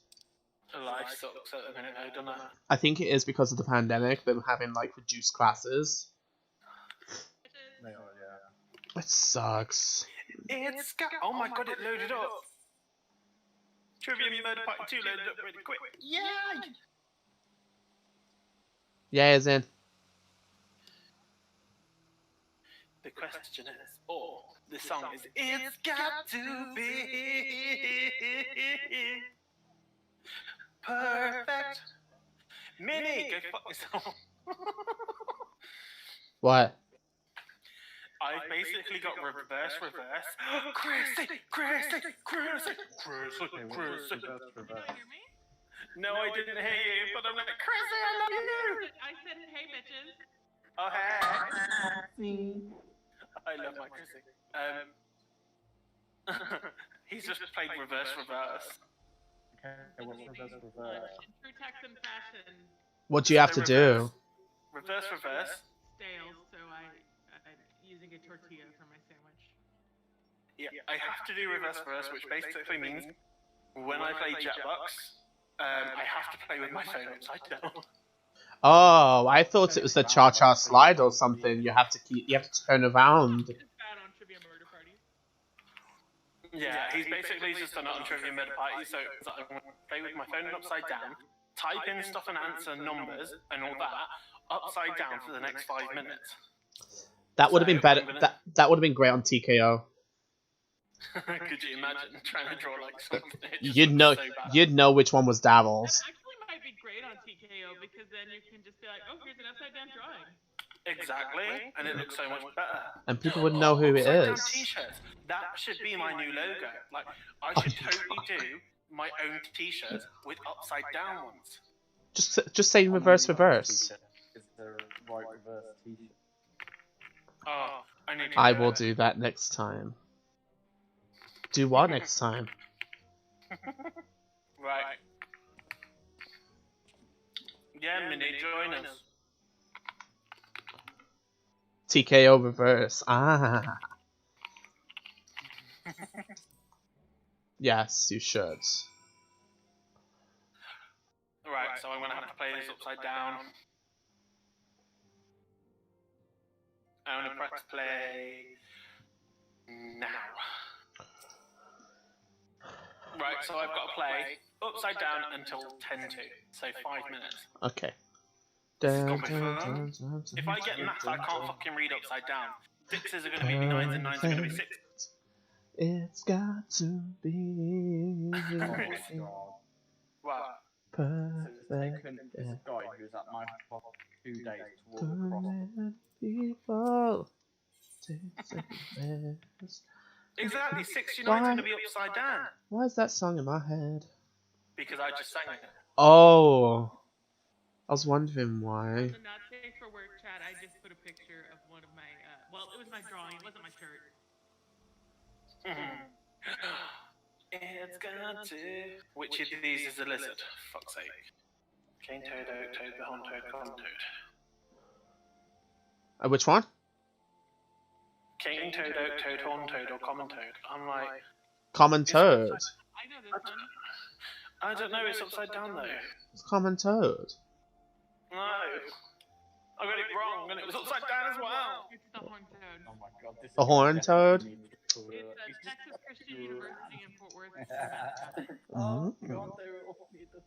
Life sucks at the minute, though, doesn't it? I think it is because of the pandemic. Them having like reduced classes. Yeah. It sucks. Oh my god, it loaded up. Trivia Murder Part 2 loaded up really quick. Yay! Yeah, as in. The question is, the song is, it's got to be perfect. Minnie, go fuck yourself. What? I basically got reverse. Chrissy. No, I didn't hear you, but I'm like, Chrissy, I love you. I said, hey, bitches. Oh, hey. I love my Chrissy. He's just played reverse. Okay, what's reverse? In true Texan fashion, What do you have to do? Reverse. stale, so I'm using a tortilla for my sandwich. Yeah, I have to do reverse, which basically means when I play Jetbox, I have to play with my phone upside down. Oh, I thought it was the cha-cha slide or something. You have to turn around. It's bad on Trivia Murder Party. Yeah, he's basically just done it on Trivia Murder Party, so I play with my phone upside down, type in stuff and answer numbers and all that upside down for the next 5 minutes. That would have been better. That would have been great on TKO. Could you imagine trying to draw like something? You'd know which one was Davil's. That actually might be great on TKO because then you can just be like, oh, here's an upside down drawing. Exactly, and it looks so much better. And people would know who it is. T-shirts. That should be my new logo. Like, I should totally do my own T-shirts with upside down ones. Just say reverse. Is there a right reverse T-shirt? Oh, I will do that next time. Do what next time? Right. Yeah, Minnie, join us. TKO reverse. Ah. Yes, you should. Right, so I'm gonna have to play this upside down. I'm gonna press play now. Right, so I've got to play upside down until 10 to, so 5 minutes. Okay. If I get math, I can't fucking read upside down. 6s are going to be 9s and 9s are going to be 6s. It's got to be What? perfect. So it's taken this guy who's at my top 2 days to walk across. Exactly, 6 units are going to be upside down. Why is that song in my head? Because I just sang it. Oh, I was wondering why. So not safe for work chat, I just put a picture of one of my, well, it was my drawing, it wasn't my shirt. It's got to... Which of these is a lizard? Fuck's sake. Cane toad, oak toad, behorn toad, common toad. Which one? Cane toad, oak toad, horn toad, or common toad. I'm like... Common toad. I know this one. I don't know, it's upside down though. It's common toad. No. I got it wrong, and it was upside down as well. It's the horn toad. Oh my god, this A horn toad? It's Texas Christian University in Fort Worth. Oh god, they were all in the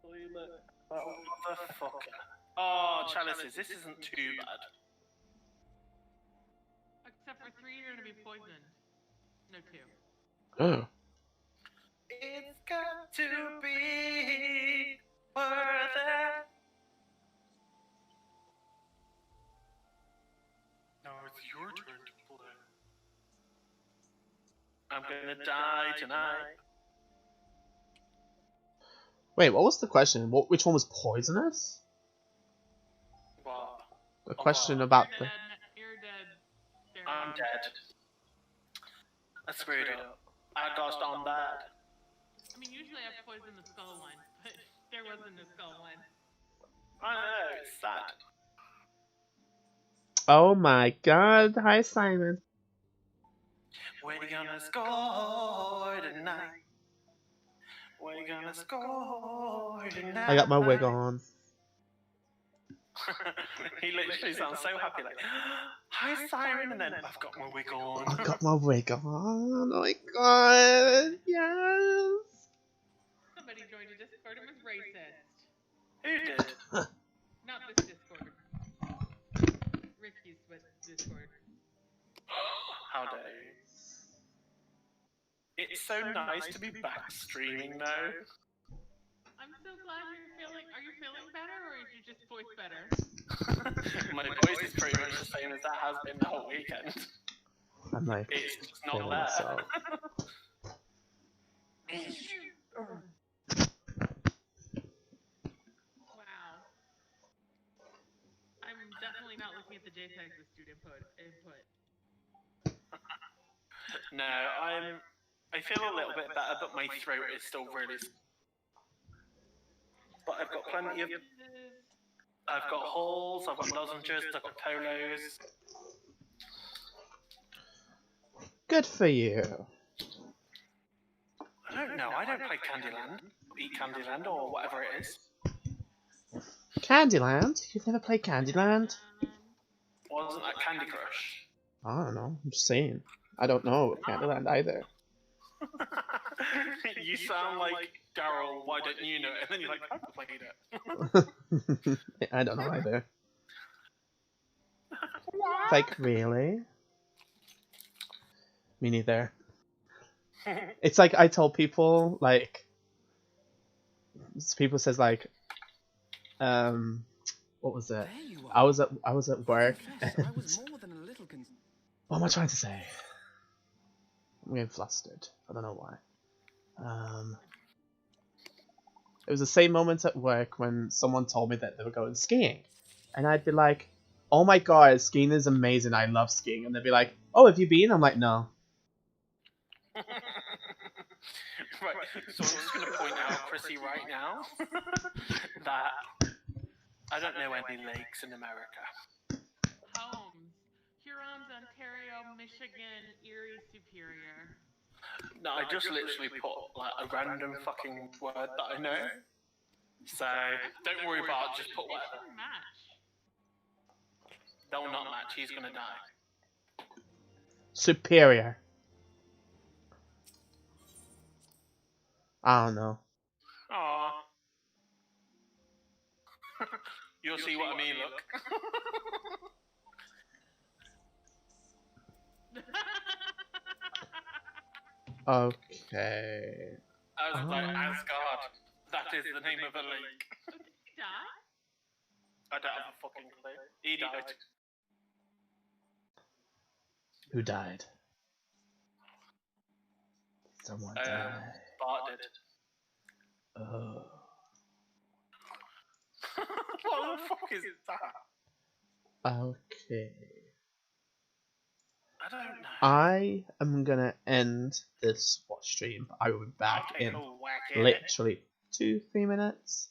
toilet. What the fuck? Oh, chalices, this isn't too bad. Except for 3, you're gonna be poisoned. No, 2. Oh. It's got to be worth it. Now it's your turn to play. I'm gonna die tonight. Wait, what was the question? Which one was poisonous? What? The question about the... You're dead. I'm dead. I screwed up. I gosh darn bad. I mean, usually I poison the skull one, but there wasn't a skull one. I know, it's sad. Oh my god, hi Simon. We're gonna score tonight. We're gonna score tonight. I got my wig on. He literally sounds so happy, like, hi Siren, and then I've got my wig on. I got my wig on. Oh my god, yes. Somebody joined a Discord and was racist. Who did? Not this Discord. Ricky's with Discord. How dare you? It's so nice to be back streaming though. I'm so glad you're feeling. Are you feeling better, or is your just voice better? My voice is pretty much the same as that has been the whole weekend. I'm like, It's just not feeling there. myself. Wow. I'm definitely not looking at the JPEGs with student input. No, I'm I feel a little bit better, but my throat is still really. But I've got plenty of. I've got halls, I've got lozenges, I've got polos. Good for you. I don't know. I don't play Candyland, Eat Candyland, or whatever it is. Candyland? You've never played Candyland? Wasn't that Candy Crush? I don't know. I'm just saying. I don't know Candyland either. You sound like Daryl. Why don't you know it? And then you're like, I've played it. I don't know either. Like, really? Me neither. It's like I told people, like, people says like, what was it? I was at work. And what am I trying to say? I'm getting flustered. I don't know why. It was the same moment at work when someone told me that they were going skiing, and I'd be like, "Oh my god, skiing is amazing! I love skiing." And they'd be like, "Oh, have you been?" I'm like, "No." Right, so I'm just going to point out, Chrissy, right now, that I don't know any lakes in America. Holmes, Hurons, Ontario, Michigan, Erie, Superior. No, I just literally put like a random fucking word that I know. So don't worry about it, just put whatever. Match. They'll not match, he's going to die. Superior. I don't know. Aww. You'll see what I mean, look. Okay. I was like, Asgard. That is the name of a lake. Did he die? I don't have a fucking clue. He died. Who died? Someone died. Bart did. Oh. What the fuck is that? Okay. I don't know. I am gonna end this watch stream. I will be back in literally 2-3 minutes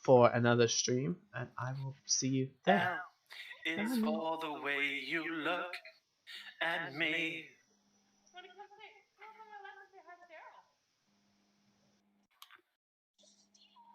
for another stream, and I will see you there. It's for the way you look at me.